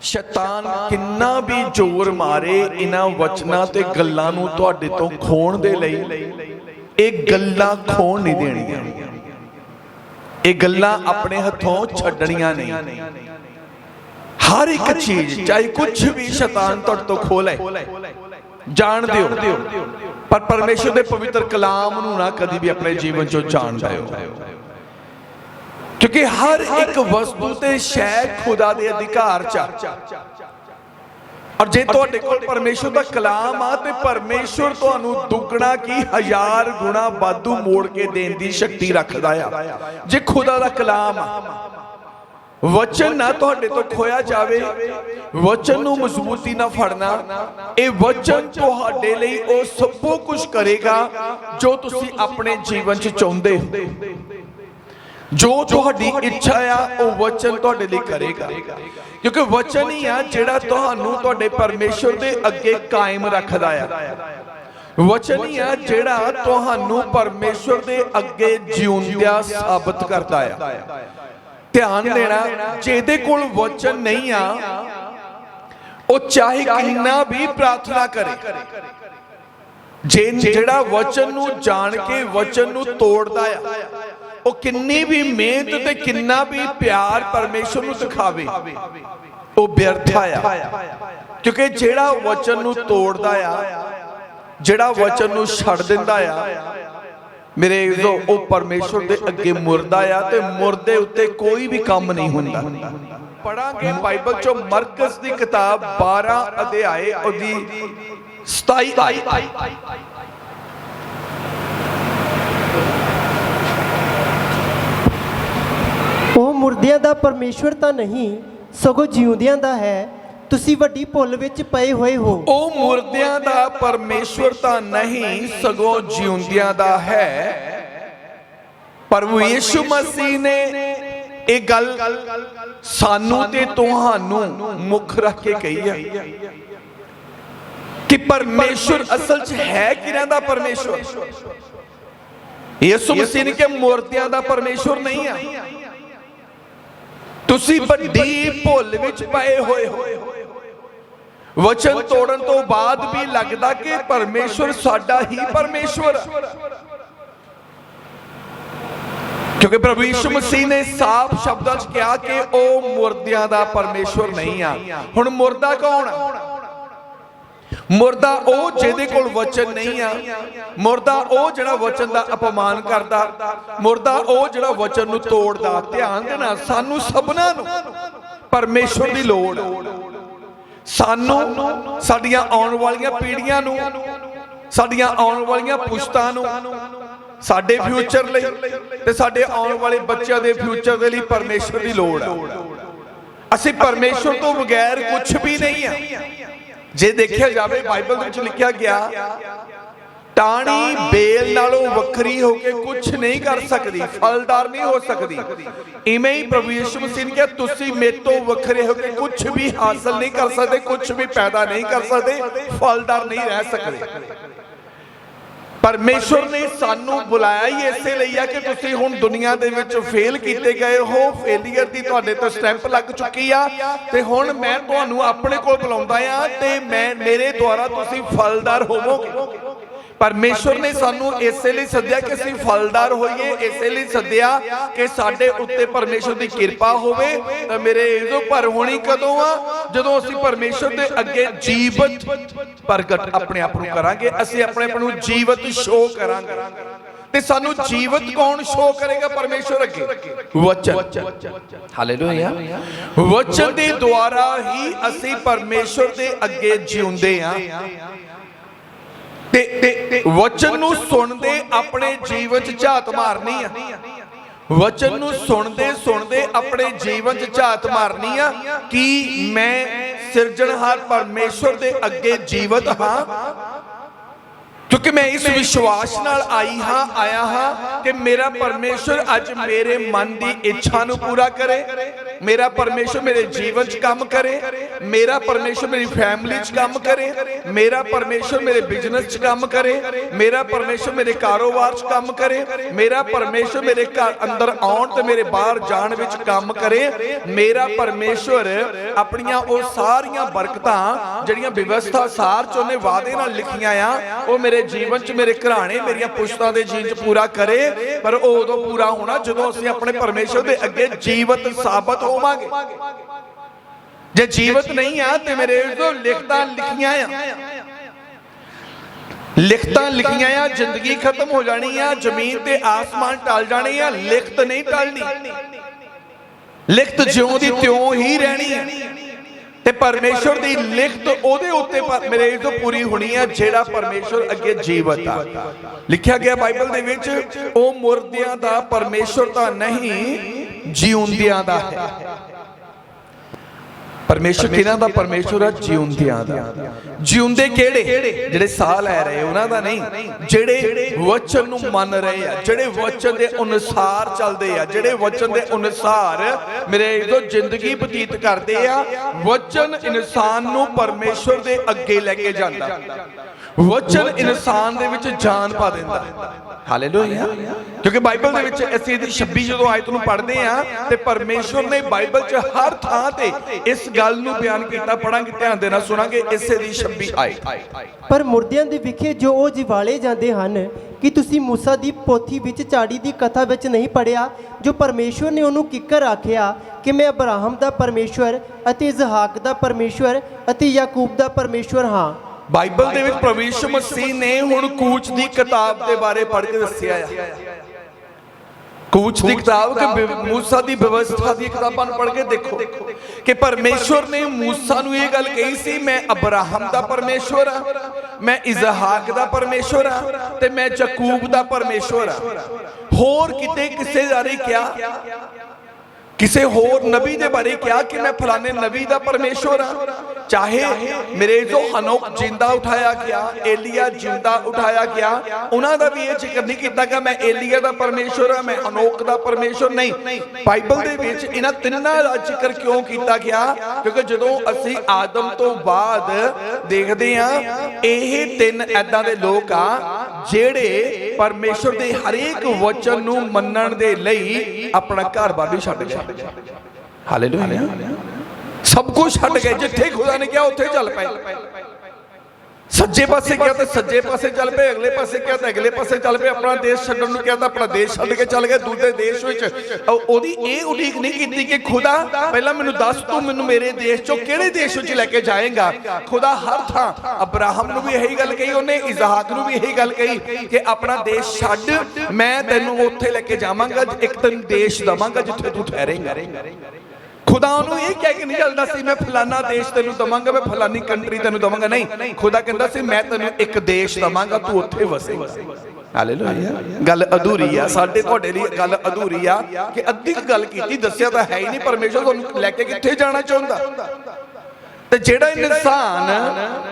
शैतान किन्ना भी जोर मारे इन्हां वचनां ते गल्लां नूं तुहाडे तों खोण दे लई ये गल्लां खोण नहीं देणीआं। ये गल्लां अपने हथों छड्डणीआं नहीं। हर एक चीज चाहे कुछ भी शैतान तुहाडे तों खोले जान दिओ, पर परमेश्वर दे पवित्र कलाम नूं ना कदी भी अपने जीवन चों जाण दिओ, क्योंकि हर एक वस्तु ते शै खुदा दे अधिकार च। और जे तुहाडे कोल परमेश्वर दा कलाम आ ते परमेश्वर तुहानूं दुगना की 1000 गुणा वाधू मोड़ के देण दी शक्ति रखदा आ। जे खुदा दा कलाम आ, वचन ना तुहाडे तो खोया जावे, वचन नूं मजबूती ना फड़ना। ये वचन तुहाडे लई ओ सब कुछ करेगा जो तुसीं अपने जीवन च चाहुंदे हो। जो तुहाडी इच्छा आ वो वचन तुहाडे लई करेगा, क्योंकि वचन ही आ जिहड़ा तुहानूं तुहाडे परमेश्वर दे अगे कायम रखदा आ। वचन ही आ जिहड़ा तुहानूं परमेश्वर दे अगे जिउंदिया साबित करदा आ। ध्यान देना, जेदे कोल वचन नहीं आ वो चाहे किन्ना भी प्रार्थना करे, जेड़ा वचन नूं जान के वचन नूं तोड़दा आ, वो किन्नी भी मेहनत ते किन्ना भी प्यार परमेश्वर नूं दिखावे वो व्यर्थ आ। क्योंकि जेड़ा वचन नूं तोड़दा आ, जेड़ा वचन नूं छड्ड दिंदा आ, मेरे जो ओ परमेश्वर दे अगे मुर्दा आ ते मुर्दे उत्ते कोई भी काम नहीं हुंदा। पढ़ांगे बाइबल चो मरकस दी किताब 12 अध्याय ओदी 27 आयत। ਉਹ ਮੁਰਦਿਆਂ ਦਾ ਪਰਮੇਸ਼ਵਰ ਤਾਂ ਨਹੀਂ ਸਗੋਂ ਜਿਉਂਦਿਆਂ ਦਾ ਹੈ, ਤੁਸੀਂ ਵੱਡੀ ਭੁੱਲ ਵਿੱਚ ਪਏ ਹੋਏ ਹੋ। ਉਹ ਮੁਰਦਿਆਂ ਦਾ ਪਰਮੇਸ਼ਵਰ ਤਾਂ ਨਹੀਂ ਸਗੋਂ ਜਿਉਂਦਿਆਂ ਦਾ ਹੈ। ਪ੍ਰਭੂ ਯਿਸੂ ਮਸੀਹ ਨੇ ਇਹ ਗੱਲ ਸਾਨੂੰ ਤੇ ਤੁਹਾਨੂੰ ਮੁੱਖ ਰੱਖ ਕੇ ਕਹੀ ਹੈ ਕਿ ਪਰਮੇਸ਼ਵਰ ਅਸਲ 'ਚ ਹੈ ਕਿਹਨਾਂ ਦਾ ਪਰਮੇਸ਼ਵਰ। ਯਿਸੂ ਮਸੀਹ ਨੇ ਕਿ ਮੁਰਦਿਆਂ ਦਾ ਪਰਮੇਸ਼ਵਰ ਨਹੀਂ ਆ। ਤੁਸੀਂ ਵੱਡੀ ਭੁੱਲ ਵਿੱਚ ਪਏ ਹੋਏ ਹੋ। वचन तोड़न तो बाद भी लगता कि परमेश्वर साडा ही परमेश्वर, क्योंकि प्रभु यीशु मसीह ने साफ शब्दों च कहा कि वह मुर्दियां दा परमेश्वर नहीं आ। हुण मुर्दा कौन आ? मुर्दा ओ जिहदे कोल वचन नहीं आ, मुर्दा ओ जिहड़ा वचन दा अपमान करदा, मुर्दा ओ जिहड़ा वचन नूं तोड़दा। ध्यान देना, सानू सबना नूं परमेश्वर दी लोड़, सानू साडियां आउण वालियां पीढ़ियां नूं, साडियां आउण वालियां पुश्तां नूं, साडे फ्यूचर लई ते साडे आउण वाले बच्चों दे फ्यूचर दे लई परमेश्वर दी लोड़ आ। असीं परमेश्वर तो बगैर कुछ भी नहीं है। जे देखिया जावे बाइबल विच लिखिया गया, टाणी बेल नालों वखरी होके कुछ नहीं कर सकती, फलदार नहीं हो सकती। इवें ही प्रभु यीशु मसीह ने कहा, तुसी मेरे तो वखरे होके कुछ भी हासिल नहीं कर सकते, कुछ भी पैदा नहीं कर सकते, फलदार नहीं रह सकते। परमेश्वर ने सानू बुलाया ही इसे लई आ कि तुसी हुण दुनिया दे विच फेल कीते गए हो, फेलियर दी तुहाडे ते स्टैंप लग चुकी आ, ते हुण मैं तुहानू अपने कोल बुलाउंदा आ ते मैं मेरे द्वारा तुसी फलदार होवोगे। परमेश्वर ने सानू इसे लिए सद्या कि असीं फलदार होइए, इसे लिए सद्या कि साडे उत्ते परमेश्वर की कृपा होवे। तो मेरे जो पर होनी कदों आ, जदों असीं परमेश्वर दे अगे जीवत प्रगट अपने आप नूं करांगे, असीं अपने आप नूं जीवत शो करांगे। ते सानू जीवत कौन शो करेगा? परमेश्वर अगे वचन। हालेलुया। वचन दे द्वारा ही असीं परमेश्वर दे अगे जिउंदे आ। ते वचन नूं सुनदे अपने जीवन च झात मारनी आ। वचन नूं सुनदे सुनदे अपने जीवन च झात मारनी आ कि मैं सिरजनहार परमेश्वर दे अगे जीवत हां, क्योंकि मैं इस विश्वास नाल आया हाँ कि मेरा परमेश्वर अज मेरे मन की इच्छा नूं पूरा करे, मेरा परमेश्वर मेरे जीवन च काम करे, मेरा परमेश्वर मेरी फैमिली च काम करे, मेरा परमेश्वर मेरे बिजनेस च काम करे, मेरा परमेश्वर मेरे कारोबार च काम करे, मेरा परमेश्वर मेरे घर अंदर आउण ते मेरे बाहर जाण विच काम करे। मेरा परमेश्वर अपनियां वो सारियां बरकतां जिहड़ियां व्यवस्था सार च उहने वादे नाल लिखियां आ वो मेरे जीवन च मेरे घराणे मेरियां पुश्तां दे जीवन च पूरा करे। पर उदों पूरा होना जदों असीं अपने परमेश्वर दे अगे जीवत साबत होवांगे। जे जीवत नहीं आ ते मेरे जो लिखतां लिखियां आ जिंदगी खत्म हो जानी आ, जमीन ते आसमान टल जाने आ, लिखत नहीं टलनी, लिखत ज्यों दी त्यों ही रहनी है। ते परमेश्वर दी लिखत ओदे उत्ते मेरे तो पूरी होनी है जेड़ा परमेश्वर अगे जीवत आ। लिखिया गया बाइबल दे विच ओ मुर्दियां दा परमेश्वर दा नहीं जीउंदियां दा है। परमेश्वर किहनां दा परमेश्वर है? जीउंदियां दा। जीउंदे किहड़े? जिहड़े साह लै रहे उन्हां दा नहीं, जिहड़े वचन नूं मन रहे आ, जिहड़े वचन दे अनुसार चलदे आ, जिहड़े वचन दे अनुसार मेरे जो जिंदगी बतीत करदे आ। वचन इंसान नूं परमेश्वर दे अगे लैके जांदा, वचन इंसान दे विच जान पा दिंदा। हालेलुया। क्योंकि बाइबल दे विच ਅਸੀਂ ਇਹਦੀ 26 ਜਦੋਂ ਆਇਤ ਨੂੰ ਪੜ੍ਹਦੇ ਆ ਤੇ ਪਰਮੇਸ਼ਵਰ ਨੇ ਬਾਈਬਲ 'ਚ ਹਰ ਥਾਂ ਤੇ ਇਸ ਗੱਲ ਨੂੰ ਬਿਆਨ ਕੀਤਾ। ਪੜਾਂਗੇ, ਧਿਆਨ ਦੇਣਾ, ਸੁਣਾਂਗੇ ਇਸੇ ਦੀ 26 ਆਇਤ। ਪਰ ਮੁਰਦਿਆਂ ਦੇ ਵਿਖੇ ਜੋ ਉਹ ਜਿਵਾਲੇ ਜਾਂਦੇ ਹਨ, ਕਿ ਤੁਸੀਂ ਮੂਸਾ ਦੀ ਪੋਥੀ ਵਿੱਚ ਝਾੜੀ ਦੀ ਕਥਾ ਵਿੱਚ ਨਹੀਂ ਪੜਿਆ, ਜੋ ਪਰਮੇਸ਼ਵਰ ਨੇ ਉਹਨੂੰ ਕਿੱਕਰ ਆਖਿਆ ਕਿ ਮੈਂ ਅਬਰਾਹਮ ਦਾ ਪਰਮੇਸ਼ਵਰ ਅਤੇ ਇਜ਼ਹਾਕ ਦਾ ਪਰਮੇਸ਼ਵਰ ਅਤੇ ਯਾਕੂਬ ਦਾ ਪਰਮੇਸ਼ਵਰ ਹਾਂ। ਬਾਈਬਲ ਦੇ ਵਿੱਚ ਪ੍ਰਭੂ ਯਿਸੂ ਮਸੀਹ ਨੇ ਹੁਣ ਕੂਚ ਦੀ ਕਿਤਾਬ ਦੇ ਬਾਰੇ ਪੜ੍ਹ ਕੇ ਦੱਸਿਆ ਆ। ਕੂਚ ਦੀ ਕਿਤਾਬ ਕਿ ਮੂਸਾ ਦੀ ਵਿਵਸਥਾ ਦੀ ਕਿਤਾਬਾਂ ਨੂੰ ਪੜ੍ਹ ਕੇ ਦੇਖੋ ਕਿ ਪਰਮੇਸ਼ਵਰ ਨੇ ਮੂਸਾ ਨੂੰ ਇਹ ਗੱਲ ਕਹੀ ਸੀ, ਮੈਂ ਅਬਰਾਹਮ ਦਾ ਪਰਮੇਸ਼ਵਰ ਆ, ਮੈਂ ਇਜ਼ਹਾਕ ਦਾ ਪਰਮੇਸ਼ਵਰ ਆ ਤੇ ਮੈਂ ਯਾਕੂਬ ਦਾ ਪਰਮੇਸ਼ਵਰ ਆ। ਹੋਰ ਕਿਤੇ ਕਿਸੇ ਬਾਰੇ ਕਿਹਾ, किसी होर नबी के बारे क्या कि मैं फलाने नबी का परमेश्वर हाँ? चाहे मेरे जो हनोक जिंदा उठाया गया, एलिया जिंदा उठाया गया, उन्होंने भी ये जिक्र नहीं किया कि मैं एलिया का परमेश्वर हाँ, मैं हनोक का परमेश्वर नहीं। बाइबल के विच इन्हां तिन्नां दा जिक्र क्यों किया गया? क्योंकि जदों असीं आदम तो बाद देखते हैं ये तीन ऐदां दे लोग आ जिहड़े परमेश्वर के हरेक वचन नूं मन्नण दे लई अपना घर-बार भी छड्ड गए। हालेलुया। सब कुछ छड्ड गए, जिथे खुदा ने कहा उत्थे चल पे। सज्जे पासे क्या तो सज्जे पासे चल पे, अगले पासे क्या तो अगले पासे चल पे। अपना देश छड्डण नूं क्या तो अपना देश छड्ड के चल गए दूसरे देश विच। ओदी ये उਡੀਕ नहीं कीती कि खुदा पहला मैनूं दस तू मैनूं मेरे देश चों किहड़े देश विच लैके जाएगा। खुदा हर थां अब्राहम नूं भी यही गल कही, उन्हें इजहाक नूं भी यही गल कही कि अपना देश छड्ड, मैं तैनूं उत्थे लैके जावांगा, एक तैनूं देश दवांगा जिथे तू ठहरेगा। खुदा उन्होंने ये कह के नहीं चलता सी मैं फलाना देश तेनू दवांगा, मैं फलानी कंट्री तेनू दवांगा, नहीं। खुदा कहता सी मैं तेनू एक देश दवांगा, तू उत्थे वसेगा। हालेलुया। गल अधूरी आ, साडे तुहाडे लई गल अधूरी आ कि अद्धी गल कीती, दस्सिया तां है ही नहीं परमेश्वर तुहानू लैके कित्थे जाना चाहुंदा। ते जेड़ा इंसान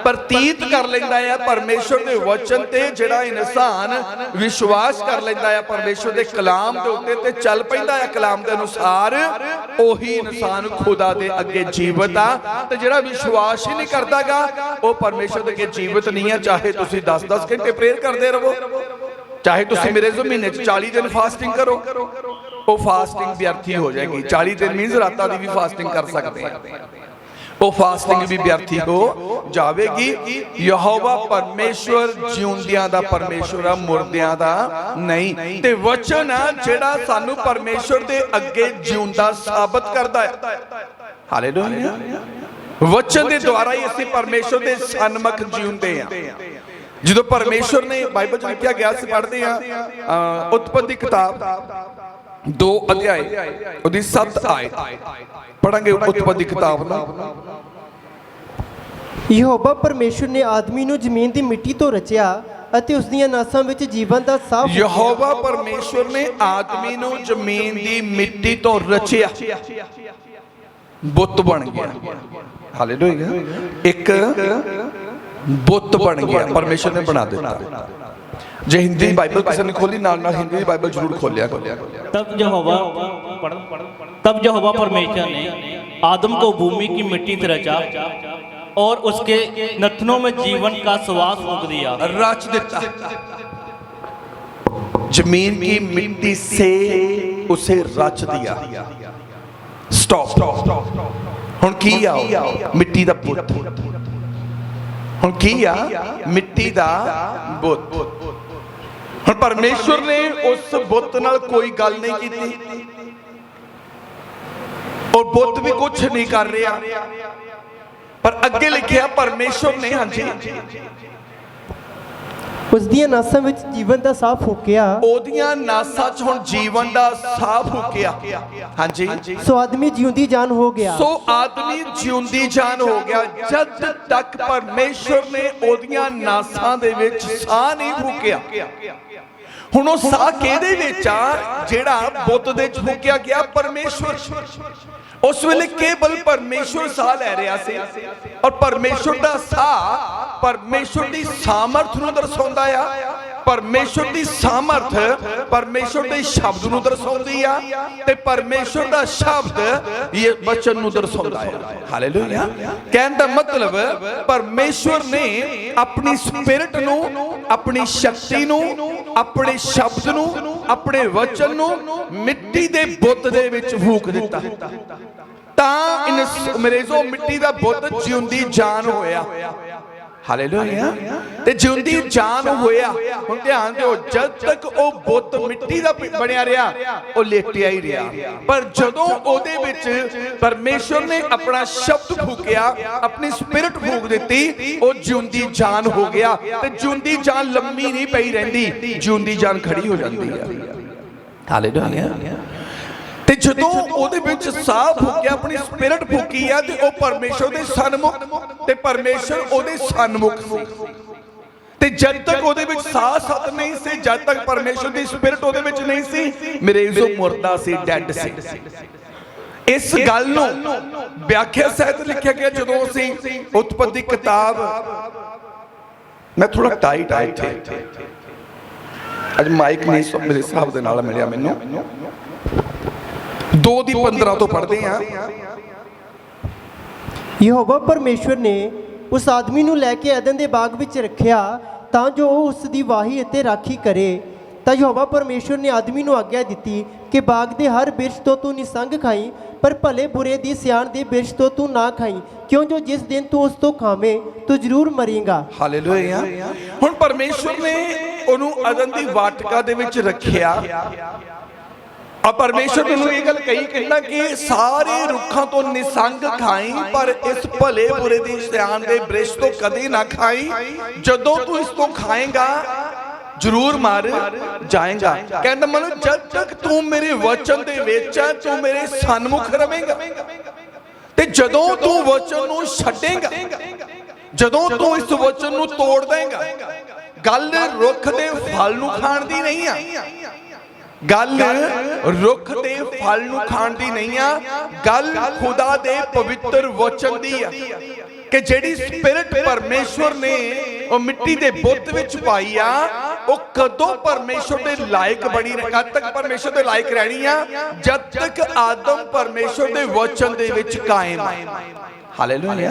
प्रतीत कर लैंदा है परमेश्वर दे वचन ते, जेड़ा इंसान विश्वास कर लैंदा है परमेश्वर दे कलाम दे उत्ते ते चल पैंदा है कलाम दे अनुसार, ओही इंसान खुदा दे अगे जीवित आ। ते जेड़ा विश्वास ही नहीं करदागा वो परमेश्वर दे अगे जीवित नहीं है। चाहे तुसीं 10-10 घंटे प्रेयर करदे रहो, चाहे तुसीं मेरे जो महीने 40 दिन फास्टिंग करो, वो फास्टिंग व्यर्थी हो जाएगी। 40 दिन मीनस रातां दी भी फास्टिंग कर सकते हैं, वो फास्टिंग भी व्यर्थी हो जाएगी। यहोवा परमेश्वर जिउंदियां दा परमेश्वर आ, मुर्दियां दा नहीं। ते वचन आ जेड़ा सानू परमेश्वर दे अगे जिउंदा साबित करदा है। हालेलुया। वचन दे द्वारा ही असीं परमेश्वर दे सन्मुख जिउंदे आ। जो परमेश्वर ने बाइबल च लिखिया गया सी, पढ़दे आ उत्पत्ति किताब 2 अध्याय उहदी 7 आयत पढ़ांगे। उत्पत्ति किताब नूं यहोवा परमेश्वर ने आदमी ਨੂੰ ਜ਼ਮੀਨ ਦੀ ਮਿੱਟੀ ਤੋਂ ਰਚਿਆ ਅਤੇ ਉਸ ਦੀਆਂ ਨਾਸਾਂ ਵਿੱਚ ਜੀਵਨ ਦਾ ਸਾਹ। ਯਹੋਵਾ ਪਰਮੇਸ਼ਵਰ ਨੇ ਆਦਮੀ ਨੂੰ ਜ਼ਮੀਨ ਦੀ ਮਿੱਟੀ ਤੋਂ ਰਚਿਆ, ਬੁੱਤ ਬਣ ਗਿਆ। ਹਾਲੇਲੂਇਆ। ਇੱਕ बुत बन गया, परमेश्वर ने बना दिता। जे हिंदी बाइबल किसी ने खोली नाल नाल हिंदी बाइबल जरूर खोलिया। तब यहोवा परमेश्वर ने आदम को भूमि की मिट्टी से रचा और उसके नथनों में जीवन का श्वास फूंक दिया। रच दिता, जमीन की मिट्टी से उसे रच दिया। स्टॉप। हुण की आ मिट्टी दा बुत, हुण की आ मिट्टी दा बुत। हुण परमेश्वर ने उस बुत नाल कोई गल नहीं की और बुत भी कुछ नहीं कर रहा, पर अगे लिखिया परमेश्वर ने हाँ जी ਉਸ ਦੀਆਂ ਨਾਸਾਂ ਵਿੱਚ ਜੀਵਨ ਦਾ ਸਾਹ ਫੂਕਿਆ। ਉਹਦੀਆਂ ਨਾਸਾਂ 'ਚ ਹੁਣ ਜੀਵਨ ਦਾ ਸਾਹ ਫੂਕਿਆ। ਹਾਂਜੀ, ਸੋ ਆਦਮੀ ਜਿਉਂਦੀ ਜਾਨ ਹੋ ਗਿਆ। ਸੋ ਆਦਮੀ ਜਿਉਂਦੀ ਜਾਨ ਹੋ ਗਿਆ ਜਦ ਤੱਕ ਪਰਮੇਸ਼ਵਰ ਨੇ ਉਹਦੀਆਂ ਨਾਸਾਂ ਦੇ ਵਿੱਚ ਸਾਹ ਨਹੀਂ ਫੂਕਿਆ। ਹੁਣ ਉਹ ਸਾਹ ਕਿਹਦੇ ਵਿੱਚ ਆ ਜਿਹੜਾ ਬੁੱਤ ਦੇ 'ਚ ਫੂਕਿਆ ਗਿਆ? ਪਰਮੇਸ਼ਵਰ। उस वेले केवल परमेश्वर साह लै रहा सी और परमेश्वर दा साह परमेश्वर दी सामर्थ नूं दर्शाउंदा आ। परमेश्वर दी सामर्थ परमेश्वर दे शब्द नूं दर्शाउंदी आ ते परमेश्वर दा शब्द ये वचन नूं दर्शाउंदा है। हालेलुया। कहण दा मतलब परमेश्वर ने अपनी स्पिरिट नूं, अपनी शक्ति नूं, अपने शब्द नूं, अपने वचन नूं मिट्टी दे बुत दे विच फूक दिता तां मेरे जो मिट्टी दा बुत जिउंदी जान होया। हालेलुया। ते जिउंदी जान होया। हुण ध्यान दिओ, जद तक ओ बुत मिट्टी दा बनिया रहा ओ लेटिया ही रहा, पर जदों ओदे विच परमेश्वर ने अपना शब्द फूकिया, अपनी स्पिरिट फूक दित्ती, ओ जिउंदी जान हो गया। ते जिउंदी जान लम्मी नहीं पई रहिंदी, जिउंदी जान खड़ी हो जांदी है। हालेलुया। ते जदों ओदे विच साह फूकिया, अपनी स्पिरिट फूकी है ते ओ परमेश्वर दे सन्मुख ते परमेश्वर ओदे सन्मुख सी। ते जद तक ओदे विच साह सत नहीं सी, जद तक परमेश्वर दी स्पिरिट ओदे विच नहीं सी, मेरे जो मुर्दा सी, डेड सी। इस गल नूं व्याख्या सहित लिखिया गया जदों असीं उत्पत्ति किताब, मैं थोड़ा टाइट आया थे अज माइक नहीं मेरे हिसाब दे नाल मिलिया मैनूं 2:15 तो पढ़ते हैं। ਯਹੋਵਾ ਪਰਮੇਸ਼ਵਰ ਨੇ ਉਸ ਆਦਮੀ ਨੂੰ ਲੈ ਕੇ ਐਦਨ ਦੇ ਬਾਗ ਵਿੱਚ ਰੱਖਿਆ ਤਾਂ ਜੋ ਉਹ ਉਸ ਦੀ ਵਾਹੀ ਅਤੇ ਰਾਖੀ ਕਰੇ। ਤਾਂ ਯਹੋਵਾ ਪਰਮੇਸ਼ਵਰ ਨੇ ਆਦਮੀ ਨੂੰ ਆਗਿਆ ਦਿੱਤੀ ਕਿ ਬਾਗ ਦੇ ਹਰ ਬਿਰਛ ਤੋਂ ਤੂੰ ਨਿਸੰਗ ਖਾਈ, ਪਰ ਭਲੇ ਬੁਰੇ ਦੀ ਸਿਆਣ ਦੇ ਬਿਰਛ ਤੋਂ ਤੂੰ ਨਾ ਖਾਈ, ਕਿਉਂ ਜੋ ਜਿਸ ਦਿਨ ਤੂੰ ਉਸ ਤੋਂ ਖਾਵੇਂ ਤੂੰ ਜ਼ਰੂਰ ਮਰੇਂਗਾ। ਹਾਲੇਲੂਇਆ। ਹੁਣ ਪਰਮੇਸ਼ਵਰ ਨੇ ਉਹਨੂੰ ਅਦਨ ਦੀ ਵਾਟਕਾ ਦੇ ਵਿੱਚ ਰੱਖਿਆ और परमेश्वर ने ये गल कही कहना कि सारे रुखों तो निसंग खाई, पर इस भले बुरे दी सियाण दे वृक्ष तो कदी ना खाई, जदों तू इस तो खाएगा जरूर मार जाएगा। कहना मतलब जब तक तू मेरे वचन दे विच है, तू मेरे सन्मुख रवेगा, ते जदों तू वचन नूं छड्डेगा, जदों तू इस वचन नूं तोड़ देगा, गल रुख दे फल नूं खाण दी नहीं है, गल रुख दे फल नूं खाण दी नहीं आ, गल खुदा दे पवित्र वचन दी आ कि जेड़ी स्पिरिट परमेश्वर ने ओ मिट्टी दे बुत विच पाई आ, ओ कदों परमेश्वर दे लायक बनी, कद तक परमेश्वर दे लायक रहनी आ जद तक आदम परमेश्वर दे वचन दे विच कायम है। हालेलुया।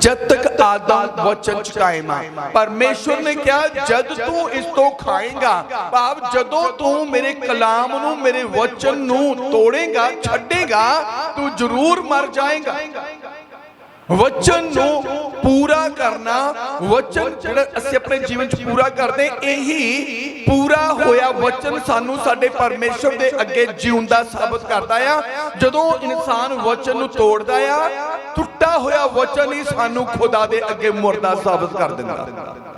जब तक आदम वचन च कायम है, परमेश्वर ने क्या जद तू इस तो खाएगा, भाव जदों तू मेरे कलाम नूं, मेरे वचन नूं तोड़ेगा, छड्डेगा, तू जरूर मर जाएगा। वचन नूं पूरा करना, वचन जिहड़ा असीं अपने जीवन च पूरा करदे, यही पूरा होया वचन सानू साडे परमेश्वर दे अगे जीउंदा साबित करदा आ। जदों इंसान वचन नूं तोड़दा आ, टुटा होया वचन ही सानू खुदा दे अगे मुर्दा साबित कर दिंदा।